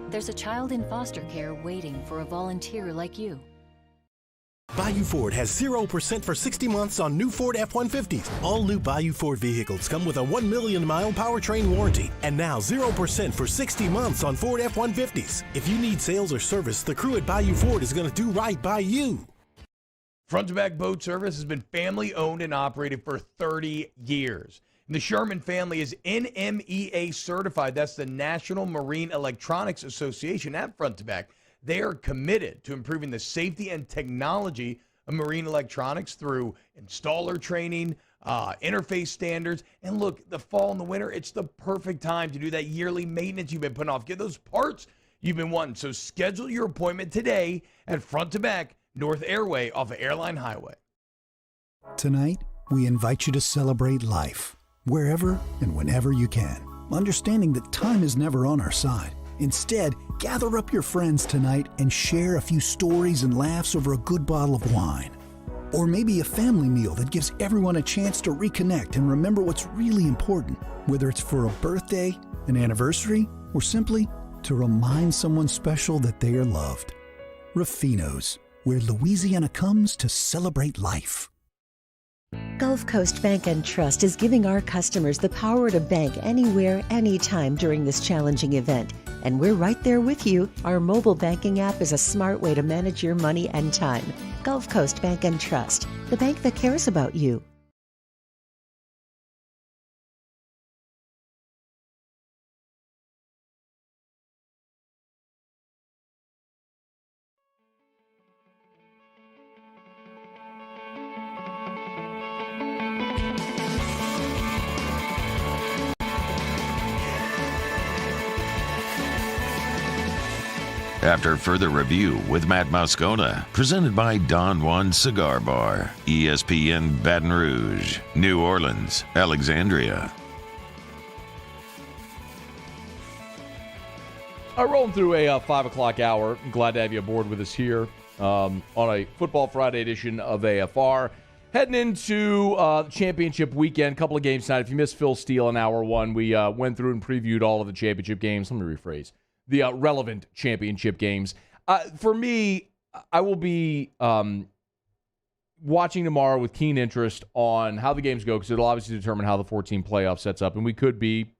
There's a child in foster care waiting for a volunteer like you. Bayou Ford has 0% for 60 months on new Ford F-150s. All new Bayou Ford vehicles come with a 1 million mile powertrain warranty. And now 0% for 60 months on Ford F-150s. If you need sales or service, the crew at Bayou Ford is going to do right by you. Front to Back Boat Service has been family owned and operated for 30 years. The Sherman family is NMEA certified. That's the National Marine Electronics Association at Front to Back. They are committed to improving the safety and technology of marine electronics through installer training, interface standards. And look, the fall and the winter, it's the perfect time to do that yearly maintenance you've been putting off. Get those parts you've been wanting. So schedule your appointment today at Front to Back, North Airway off of Airline Highway. Tonight, we invite you to celebrate life. Wherever and whenever you can, understanding that time is never on our side. Instead, gather up your friends tonight and share a few stories and laughs over a good bottle of wine. Or maybe a family meal that gives everyone a chance to reconnect and remember what's really important, whether it's for a birthday, an anniversary, or simply to remind someone special that they are loved. Rafino's, where Louisiana comes to celebrate life. Gulf Coast Bank and Trust is giving our customers the power to bank anywhere, anytime during this challenging event. And we're right there with you. Our mobile banking app is a smart way to manage your money and time. Gulf Coast Bank and Trust, the bank that cares about you. After further review with Matt Moscona, presented by Don Juan Cigar Bar, ESPN Baton Rouge, New Orleans, Alexandria. Rolling through a 5 o'clock hour. Glad to have you aboard with us here on a Football Friday edition of AFR. Heading into championship weekend, couple of games tonight. If you missed Phil Steele in hour one, we went through and previewed all of the championship games. Let me rephrase. The relevant championship games. For me, I will be watching tomorrow with keen interest on how the games go, because it'll obviously determine how the 14 playoff sets up. And we could be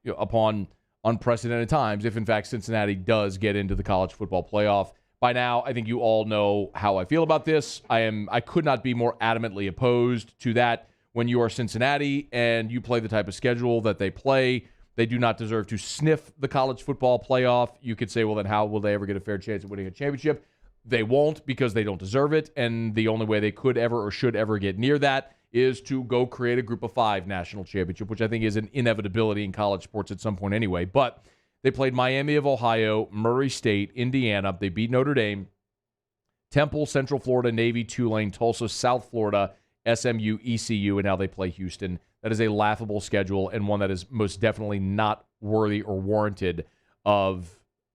upon unprecedented times if, in fact, Cincinnati does get into the college football playoff. By now, I think you all know how I feel about this. I could not be more adamantly opposed to that. When you are Cincinnati and you play the type of schedule that they play, they do not deserve to sniff the college football playoff. You could say, well, then how will they ever get a fair chance at winning a championship? They won't, because they don't deserve it. And the only way they could ever or should ever get near that is to go create a group of 5 national championship, which I think is an inevitability in college sports at some point anyway. But they played Miami of Ohio, Murray State, Indiana. They beat Notre Dame, Temple, Central Florida, Navy, Tulane, Tulsa, South Florida, SMU, ECU, and now they play Houston. That is a laughable schedule, and one that is most definitely not worthy or warranted of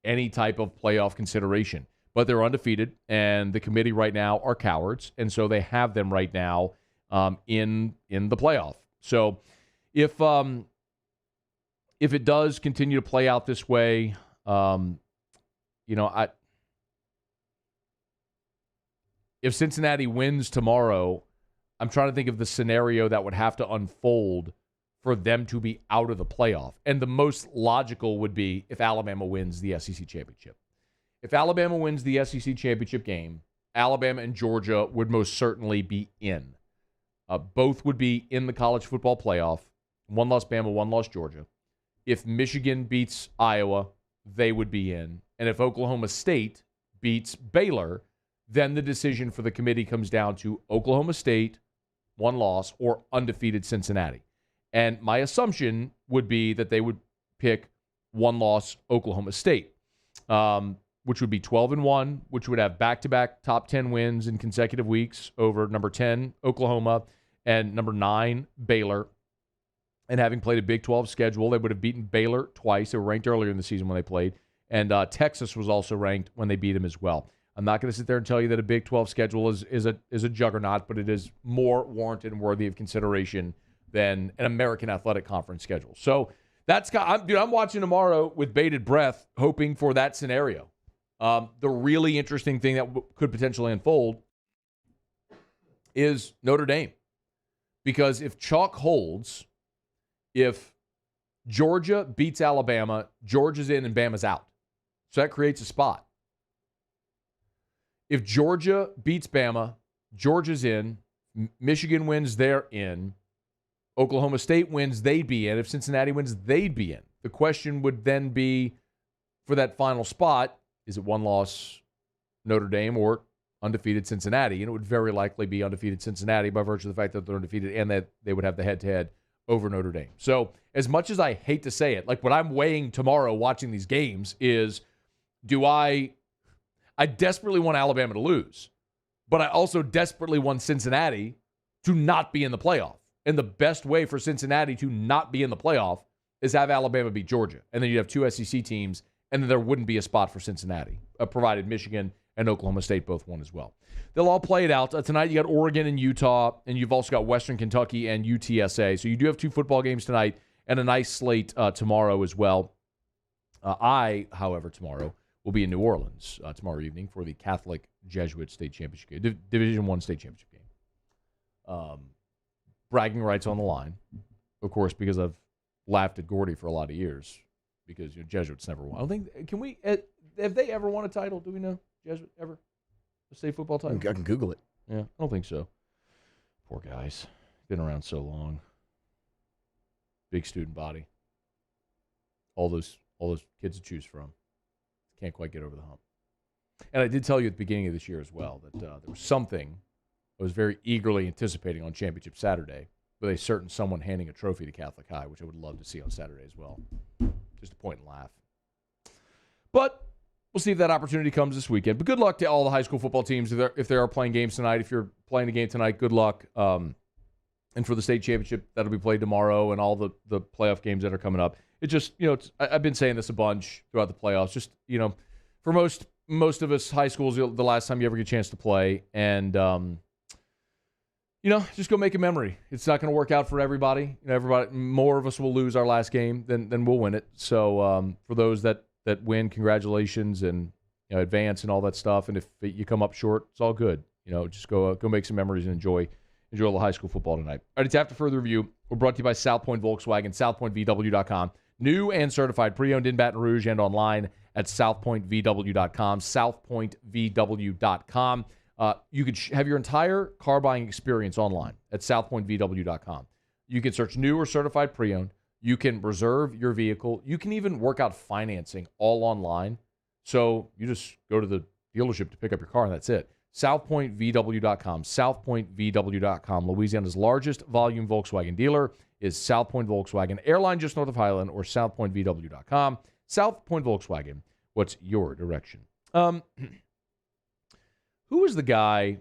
any type of playoff consideration. But they're undefeated, and the committee right now are cowards, and so they have them right now in the playoff. So if it does continue to play out this way, if Cincinnati wins tomorrow, I'm trying to think of the scenario that would have to unfold for them to be out of the playoff. And the most logical would be if Alabama wins the SEC championship. If Alabama wins the SEC championship game, Alabama and Georgia would most certainly be in. Both would be in the college football playoff. One lost Bama, one lost Georgia. If Michigan beats Iowa, they would be in. And if Oklahoma State beats Baylor, then the decision for the committee comes down to Oklahoma State, one loss, or undefeated Cincinnati. And my assumption would be that they would pick one loss Oklahoma State, which would be 12-1, which would have back-to-back top 10 wins in consecutive weeks over number 10 Oklahoma and number 9 Baylor. And having played a Big 12 schedule, they would have beaten Baylor twice. They were ranked earlier in the season when they played. And Texas was also ranked when they beat them as well. I'm not going to sit there and tell you that a Big 12 schedule is a juggernaut, but it is more warranted and worthy of consideration than an American Athletic Conference schedule. So I'm watching tomorrow with bated breath, hoping for that scenario. The really interesting thing that could potentially unfold is Notre Dame, because if chalk holds, if Georgia beats Alabama, Georgia's in and Bama's out. So that creates a spot. If Georgia beats Bama, Georgia's in. Michigan wins, they're in. Oklahoma State wins, they'd be in. If Cincinnati wins, they'd be in. The question would then be, for that final spot, is it one loss Notre Dame or undefeated Cincinnati? And it would very likely be undefeated Cincinnati by virtue of the fact that they're undefeated and that they would have the head-to-head over Notre Dame. So as much as I hate to say it, like what I'm weighing tomorrow watching these games is, I desperately want Alabama to lose, but I also desperately want Cincinnati to not be in the playoff. And the best way for Cincinnati to not be in the playoff is have Alabama beat Georgia. And then you'd have 2 SEC teams, and then there wouldn't be a spot for Cincinnati, provided Michigan and Oklahoma State both won as well. They'll all play it out. Tonight you got Oregon and Utah, and you've also got Western Kentucky and UTSA. So you do have 2 football games tonight and a nice slate tomorrow as well. However, tomorrow will be in New Orleans tomorrow evening for the Catholic Jesuit State Championship game, Division I State Championship game. Bragging rights on the line, of course, because I've laughed at Gordy for a lot of years because Jesuits never won. I don't think, have they ever won a title? Do we know? Jesuit ever? state football title? I can Google it. Yeah, I don't think so. Poor guys. Been around so long. Big student body. All those kids to choose from. Can't quite get over the hump. And I did tell you at the beginning of this year as well that there was something I was very eagerly anticipating on Championship Saturday with a certain someone handing a trophy to Catholic High, which I would love to see on Saturday as well. Just to point and laugh. But we'll see if that opportunity comes this weekend. But good luck to all the high school football teams if they are playing games tonight. If you're playing a game tonight, good luck. And for the state championship, that'll be played tomorrow, and all the playoff games that are coming up. It just, I've been saying this a bunch throughout the playoffs. Just, for most of us, high school's the last time you ever get a chance to play. And, just go make a memory. It's not going to work out for everybody. More of us will lose our last game than we'll win it. So for those that win, congratulations and advance and all that stuff. And if you come up short, it's all good. Just go make some memories and enjoy all the high school football tonight. All right, it's After Further Review. We're brought to you by South Point Volkswagen, southpointvw.com. New and certified pre-owned in Baton Rouge and online at southpointvw.com, southpointvw.com. You could have your entire car buying experience online at southpointvw.com. You can search new or certified pre-owned. You can reserve your vehicle. You can even work out financing all online. So you just go to the dealership to pick up your car, and that's it. southpointvw.com, southpointvw.com. Louisiana's largest volume Volkswagen dealer is South Point Volkswagen, airline just north of Highland, or southpointvw.com. South Point Volkswagen, what's your direction? Who was the guy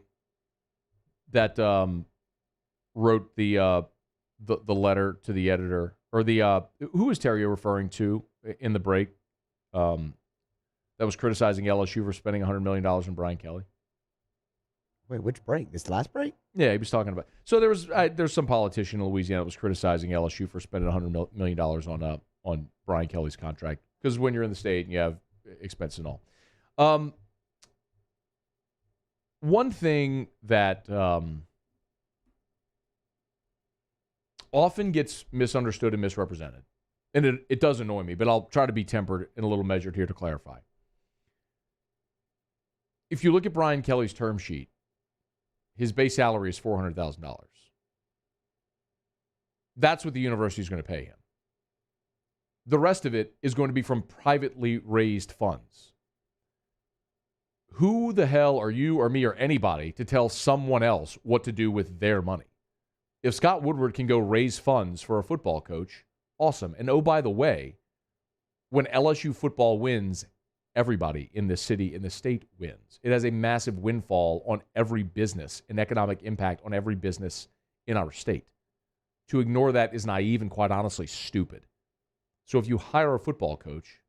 that wrote the letter to the editor, or who was Theriot referring to in the break that was criticizing LSU for spending $100 million on Brian Kelly? Wait, which break? This last break? Yeah, he was talking about. So there's some politician in Louisiana that was criticizing LSU for spending $100 million on Brian Kelly's contract, because when you're in the state and you have expense and all. One thing that often gets misunderstood and misrepresented, and it does annoy me, but I'll try to be tempered and a little measured here to clarify. If you look at Brian Kelly's term sheet, his base salary is $400,000. That's what the university is going to pay him. The rest of it is going to be from privately raised funds. Who the hell are you or me or anybody to tell someone else what to do with their money? If Scott Woodward can go raise funds for a football coach, awesome. And oh, by the way, when LSU football wins, everybody in this city, in the state wins. It has a massive windfall on every business, an economic impact on every business in our state. To ignore that is naive and, quite honestly, stupid. So if you hire a football coach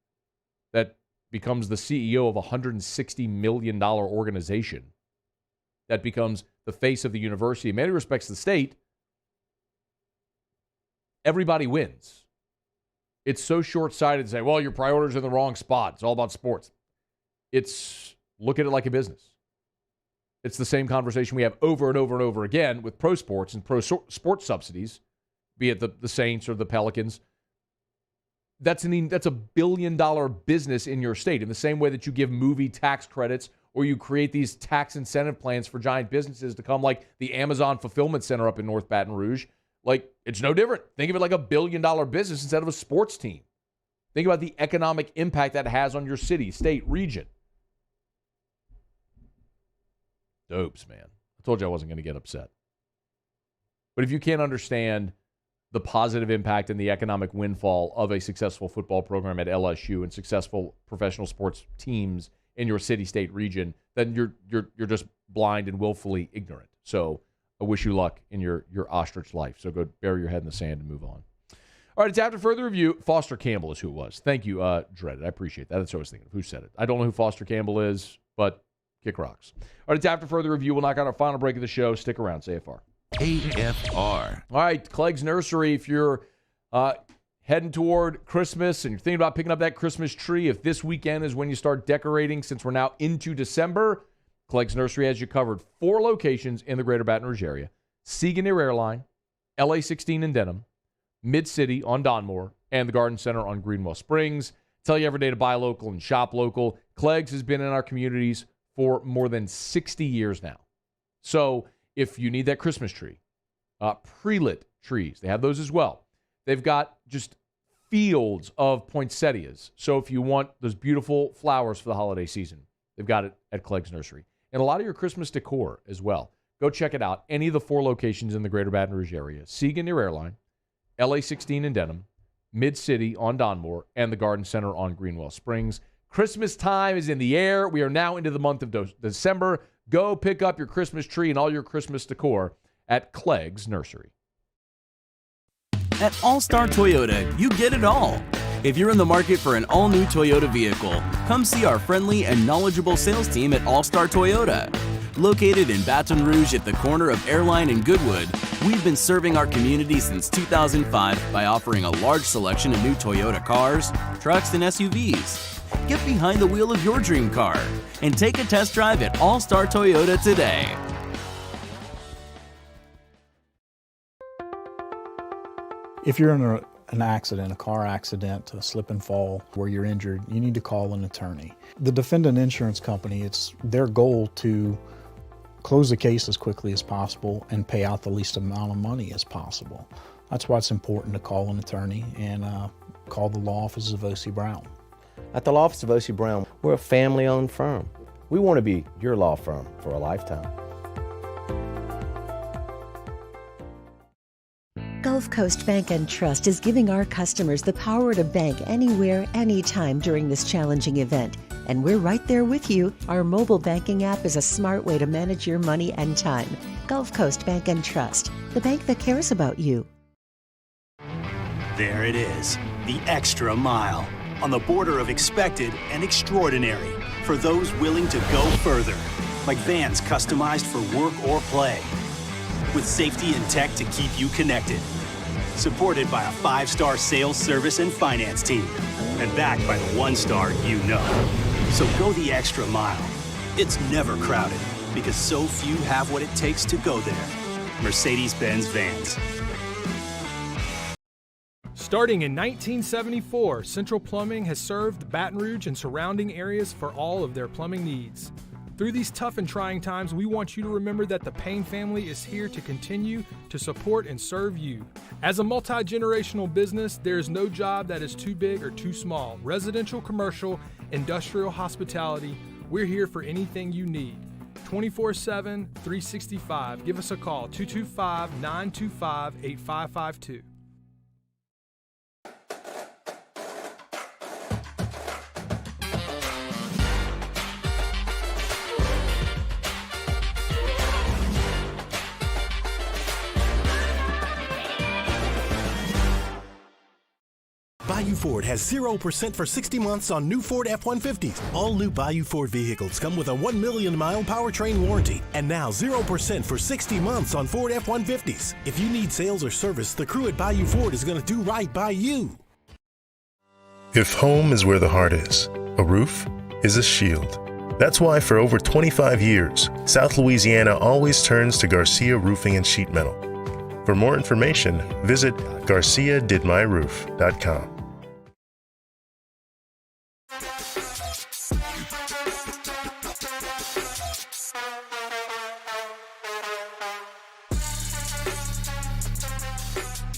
that becomes the CEO of a $160 million organization, that becomes the face of the university, in many respects the state, everybody wins. It's so short-sighted to say, well, your priorities are in the wrong spot. It's all about sports. Look at it like a business. It's the same conversation we have over and over and over again with pro sports and pro sports subsidies, be it the Saints or the Pelicans. That's a $1 billion business in your state, in the same way that you give movie tax credits or you create these tax incentive plans for giant businesses to come, like the Amazon Fulfillment Center up in North Baton Rouge. Like, it's no different. Think of it like a $1 billion business instead of a sports team. Think about the economic impact that has on your city, state, region. Dopes, man. I told you I wasn't going to get upset. But if you can't understand the positive impact and the economic windfall of a successful football program at LSU and successful professional sports teams in your city, state, region, then you're just blind and willfully ignorant. So I wish you luck in your ostrich life. So go bury your head in the sand and move on. All right, it's After Further Review. Foster Campbell is who it was. Thank you, Dreaded. I appreciate that. That's what I was thinking of. Who said it? I don't know who Foster Campbell is, but kick rocks. All right, it's After Further Review. We'll knock out our final break of the show. Stick around. AFR. AFR. All right, Clegg's Nursery. If you're heading toward Christmas and you're thinking about picking up that Christmas tree, if this weekend is when you start decorating, since we're now into December, Clegg's Nursery has you covered. 4 locations in the greater Baton Rouge area. Siga near Airline, LA 16 in Denham, Mid-City on Donmore, and the Garden Center on Greenwell Springs. Tell you every day to buy local and shop local. Clegg's has been in our communities for more than 60 years now. So if you need that Christmas tree, pre-lit trees, they have those as well. They've got just fields of poinsettias. So if you want those beautiful flowers for the holiday season, they've got it at Clegg's Nursery. And a lot of your Christmas decor as well. Go check it out. Any of the 4 locations in the greater Baton Rouge area. Siega near Airline, LA 16 in Denham, Mid-City on Donmore, and the Garden Center on Greenwell Springs. Christmas time is in the air. We are now into the month of December. Go pick up your Christmas tree and all your Christmas decor at Clegg's Nursery. At All-Star Toyota, you get it all. If you're in the market for an all-new Toyota vehicle, come see our friendly and knowledgeable sales team at All-Star Toyota. Located in Baton Rouge at the corner of Airline and Goodwood, we've been serving our community since 2005 by offering a large selection of new Toyota cars, trucks, and SUVs. Get behind the wheel of your dream car and take a test drive at All-Star Toyota today. If you're in an accident, a car accident, a slip and fall where you're injured, you need to call an attorney. The defendant insurance company, it's their goal to close the case as quickly as possible and pay out the least amount of money as possible. That's why it's important to call an attorney and call the law office of O.C. Brown. At the law office of O.C. Brown, we're a family-owned firm. We want to be your law firm for a lifetime. Gulf Coast Bank and Trust is giving our customers the power to bank anywhere, anytime during this challenging event. And we're right there with you. Our mobile banking app is a smart way to manage your money and time. Gulf Coast Bank and Trust, the bank that cares about you. There it is, the extra mile. On the border of expected and extraordinary for those willing to go further. Like vans customized for work or play. With safety and tech to keep you connected. Supported by a 5-star sales, service, and finance team. And backed by the 1-star you know. So go the extra mile. It's never crowded because so few have what it takes to go there. Mercedes-Benz Vans. Starting in 1974, Central Plumbing has served Baton Rouge and surrounding areas for all of their plumbing needs. Through these tough and trying times, we want you to remember that the Payne family is here to continue to support and serve you. As a multi-generational business, there is no job that is too big or too small. Residential, commercial, industrial, hospitality, we're here for anything you need. 24/7, 365. Give us a call, 225-925-8552. Bayou Ford has 0% for 60 months on new Ford F-150s. All new Bayou Ford vehicles come with a 1 million mile powertrain warranty. And now 0% for 60 months on Ford F-150s. If you need sales or service, the crew at Bayou Ford is going to do right by you. If home is where the heart is, a roof is a shield. That's why for over 25 years, South Louisiana always turns to Garcia Roofing and Sheet Metal. For more information, visit GarciaDidMyRoof.com.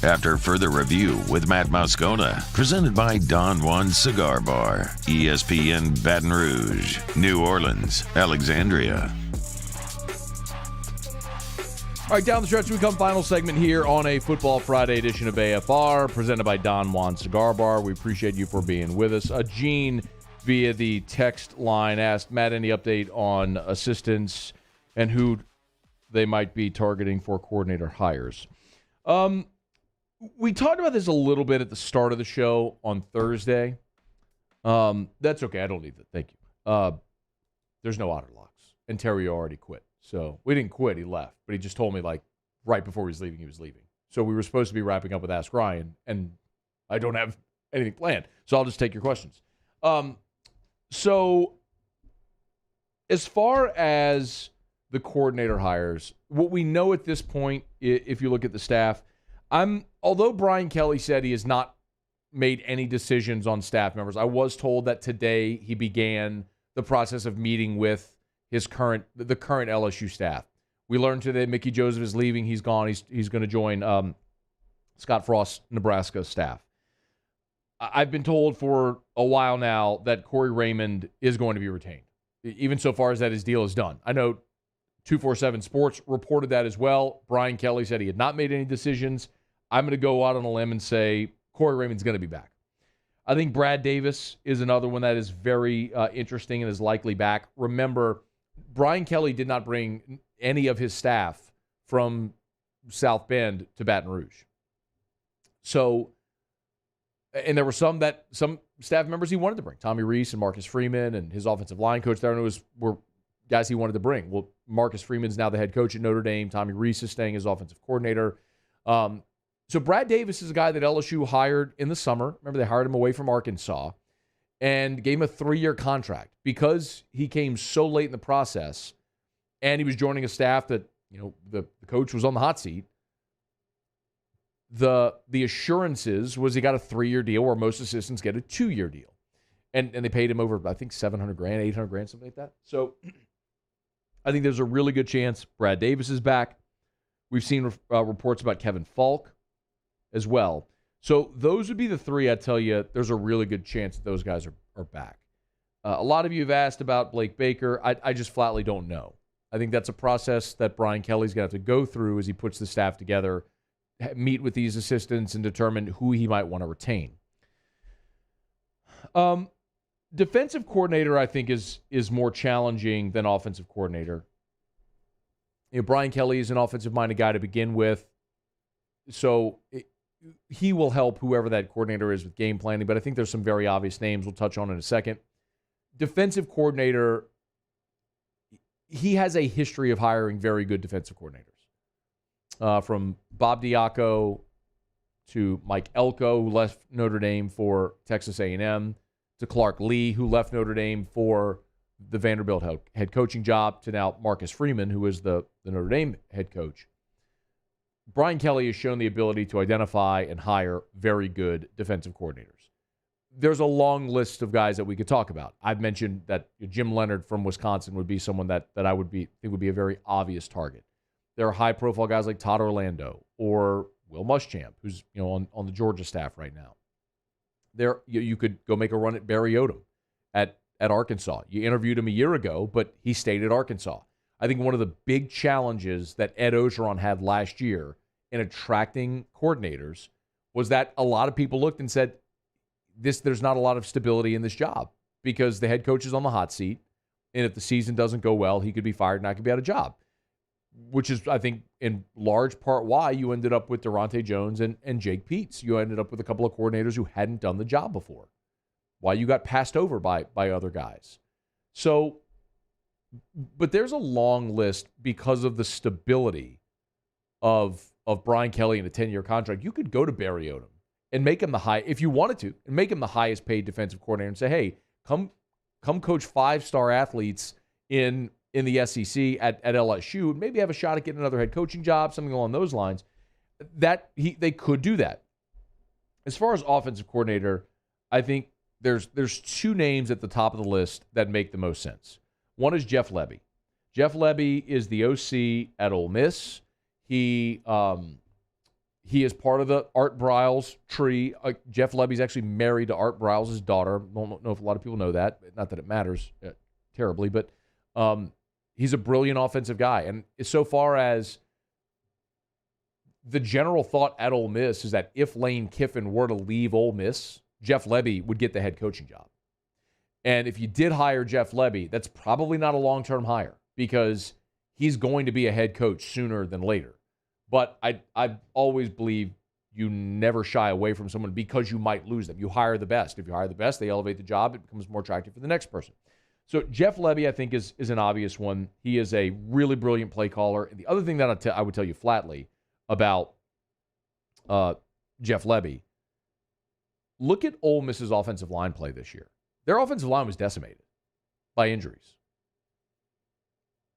After further review with Matt Moscona, presented by Don Juan Cigar Bar, ESPN Baton Rouge, New Orleans, Alexandria. All right, down the stretch we come. Final segment here on a Football Friday edition of AFR, presented by Don Juan Cigar Bar. We appreciate you for being with us. Gene, via the text line, asked, Matt, any update on assistants and who they might be targeting for coordinator hires? We talked about this a little bit at the start of the show on Thursday. That's okay. I don't need that. Thank you. There's no Otter Locks, and Theriot already quit. So we didn't quit. He left, but he just told me like right before he was leaving. So we were supposed to be wrapping up with Ask Ryan, and I don't have anything planned. So I'll just take your questions. So as far as the coordinator hires, what we know at this point, if you look at the staff, although Brian Kelly said he has not made any decisions on staff members, I was told that today he began the process of meeting with the current LSU staff. We learned today Mickey Joseph is leaving. He's gone. He's going to join Scott Frost's Nebraska staff. I've been told for a while now that Corey Raymond is going to be retained, even so far as that his deal is done. I know 247 Sports reported that as well. Brian Kelly said he had not made any decisions. I'm going to go out on a limb and say Corey Raymond's going to be back. I think Brad Davis is another one that is very interesting and is likely back. Remember, Brian Kelly did not bring any of his staff from South Bend to Baton Rouge. So, and there were some staff members he wanted to bring. Tommy Reese and Marcus Freeman and his offensive line coach there were guys he wanted to bring. Well, Marcus Freeman's now the head coach at Notre Dame. Tommy Reese is staying as offensive coordinator. So Brad Davis is a guy that LSU hired in the summer. Remember, they hired him away from Arkansas and gave him a 3-year contract because he came so late in the process and he was joining a staff that, the coach was on the hot seat. The assurances was he got a 3-year deal where most assistants get a 2-year deal. And they paid him over, I think, $700,000, $800,000, something like that. So I think there's a really good chance Brad Davis is back. We've seen reports about Kevin Falk as well. So those would be the three. I tell you, there's a really good chance that those guys are back. A lot of you have asked about Blake Baker. I just flatly don't know. I think that's a process that Brian Kelly's going to have to go through as he puts the staff together, meet with these assistants, and determine who he might want to retain. Defensive coordinator, I think, is more challenging than offensive coordinator. Brian Kelly is an offensive-minded guy to begin with, so he will help whoever that coordinator is with game planning, but I think there's some very obvious names we'll touch on in a second. Defensive coordinator, he has a history of hiring very good defensive coordinators. From Bob Diaco to Mike Elko, who left Notre Dame for Texas A&M, to Clark Lee, who left Notre Dame for the Vanderbilt head coaching job, to now Marcus Freeman, who is the Notre Dame head coach. Brian Kelly has shown the ability to identify and hire very good defensive coordinators. There's a long list of guys that we could talk about. I've mentioned that Jim Leonard from Wisconsin would be someone that I would think would be a very obvious target. There are high-profile guys like Todd Orlando or Will Muschamp, who's on the Georgia staff right now. There, you could go make a run at Barry Odom at Arkansas. You interviewed him a year ago, but he stayed at Arkansas. I think one of the big challenges that Ed Orgeron had last year in attracting coordinators was that a lot of people looked and said, there's not a lot of stability in this job because the head coach is on the hot seat, and if the season doesn't go well, he could be fired and I could be out of job, which is, I think, in large part why you ended up with Durante Jones and Jake Peets. You ended up with a couple of coordinators who hadn't done the job before, why you got passed over by other guys. So, but there's a long list because of the stability of Brian Kelly in a 10-year contract. You could go to Barry Odom and make him if you wanted to, and make him the highest paid defensive coordinator and say, hey, come coach 5-star athletes in the SEC at LSU, and maybe have a shot at getting another head coaching job, something along those lines. They could do that. As far as offensive coordinator, I think there's two names at the top of the list that make the most sense. One is Jeff Lebby. Jeff Lebby is the OC at Ole Miss. He is part of the Art Briles tree. Jeff Lebby's actually married to Art Briles' daughter. I don't know if a lot of people know that. Not that it matters terribly, but he's a brilliant offensive guy. And so far as the general thought at Ole Miss is that if Lane Kiffin were to leave Ole Miss, Jeff Lebby would get the head coaching job. And if you did hire Jeff Lebby, that's probably not a long-term hire because he's going to be a head coach sooner than later. But I always believe you never shy away from someone because you might lose them. You hire the best. If you hire the best, they elevate the job. It becomes more attractive for the next person. So Jeff Lebby, I think, is an obvious one. He is a really brilliant play caller. And the other thing that I would tell you flatly about Jeff Lebby, look at Ole Miss's offensive line play this year. Their offensive line was decimated by injuries.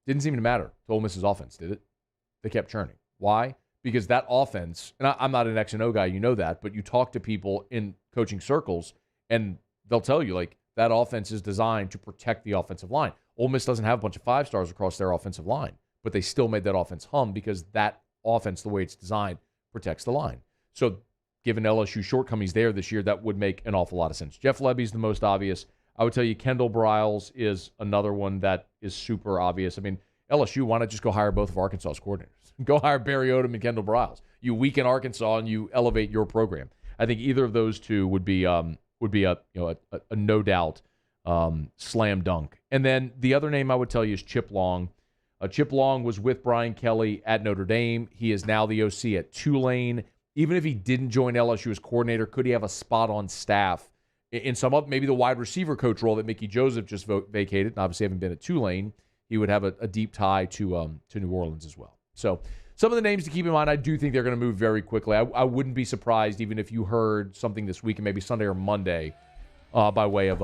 Didn't seem to matter to Ole Miss's offense, did it? They kept churning. Why? Because that offense, and I'm not an X and O guy, you know that, but you talk to people in coaching circles, and they'll tell you, like, that offense is designed to protect the offensive line. Ole Miss doesn't have a bunch of 5-stars across their offensive line, but they still made that offense hum because that offense, the way it's designed, protects the line. So given LSU shortcomings there this year, that would make an awful lot of sense. Jeff Lebby's the most obvious. I would tell you Kendall Briles is another one that is super obvious. I mean, LSU, why not just go hire both of Arkansas's coordinators? Go hire Barry Odom and Kendall Briles. You weaken Arkansas and you elevate your program. I think either of those two would be a no doubt slam dunk. And then the other name I would tell you is Chip Long. Chip Long was with Brian Kelly at Notre Dame. He is now the OC at Tulane. Even if he didn't join LSU as coordinator, could he have a spot on staff in some of maybe the wide receiver coach role that Mickey Joseph just vacated? And obviously, having been at Tulane, he would have a deep tie to New Orleans as well. So some of the names to keep in mind, I do think they're going to move very quickly. I wouldn't be surprised even if you heard something this week and maybe Sunday or Monday by way of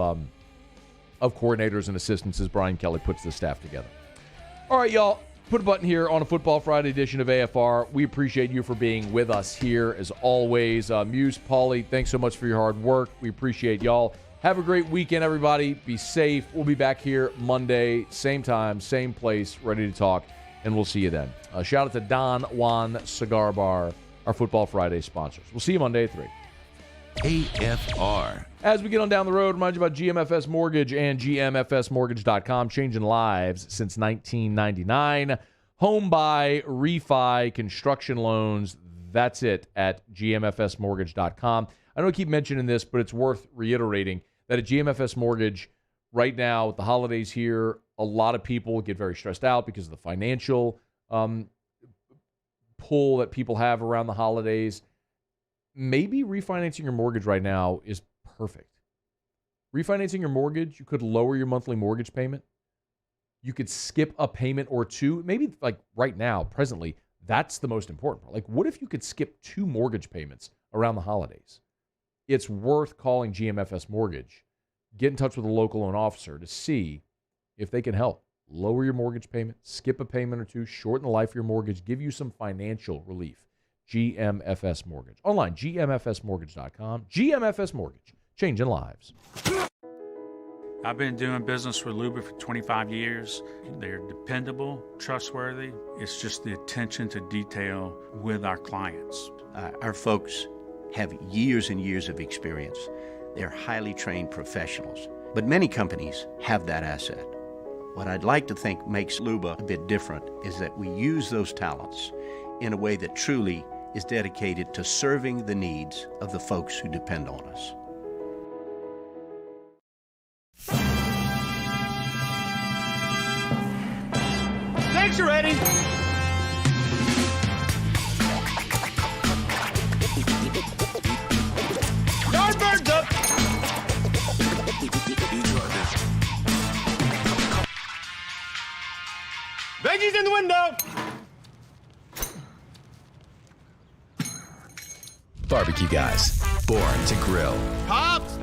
coordinators and assistants as Brian Kelly puts the staff together. All right, y'all. Put a button here on a Football Friday edition of AFR. We appreciate you for being with us here as always. Muse, Paulie, thanks so much for your hard work. We appreciate y'all. Have a great weekend, everybody. Be safe. We'll be back here Monday, same time, same place, ready to talk, and we'll see you then. Shout out to Don Juan Cigar Bar, our Football Friday sponsors. We'll see you Monday at 3. AFR. As we get on down the road, remind you about GMFS Mortgage and GMFSmortgage.com, changing lives since 1999. Home buy, refi, construction loans, that's it at GMFSmortgage.com. I know I keep mentioning this, but it's worth reiterating that at GMFS Mortgage, right now, with the holidays here, a lot of people get very stressed out because of the financial pull that people have around the holidays. Maybe refinancing your mortgage right now is perfect. Refinancing your mortgage, you could lower your monthly mortgage payment. You could skip a payment or two. Maybe like right now, presently, that's the most important part. Like, what if you could skip 2 mortgage payments around the holidays? It's worth calling GMFS Mortgage. Get in touch with a local loan officer to see if they can help. Lower your mortgage payment, skip a payment or two, shorten the life of your mortgage, give you some financial relief. GMFS Mortgage. Online, GMFSmortgage.com. GMFS Mortgage. Changing lives. I've been doing business with Luba for 25 years. They're dependable, trustworthy. It's just the attention to detail with our clients. Our folks have years and years of experience. They're highly trained professionals. But many companies have that asset. What I'd like to think makes Luba a bit different is that we use those talents in a way that truly is dedicated to serving the needs of the folks who depend on us. Thanks, you're ready. Yardbirds up. Veggies in the window. Barbecue guys, born to grill. Pops,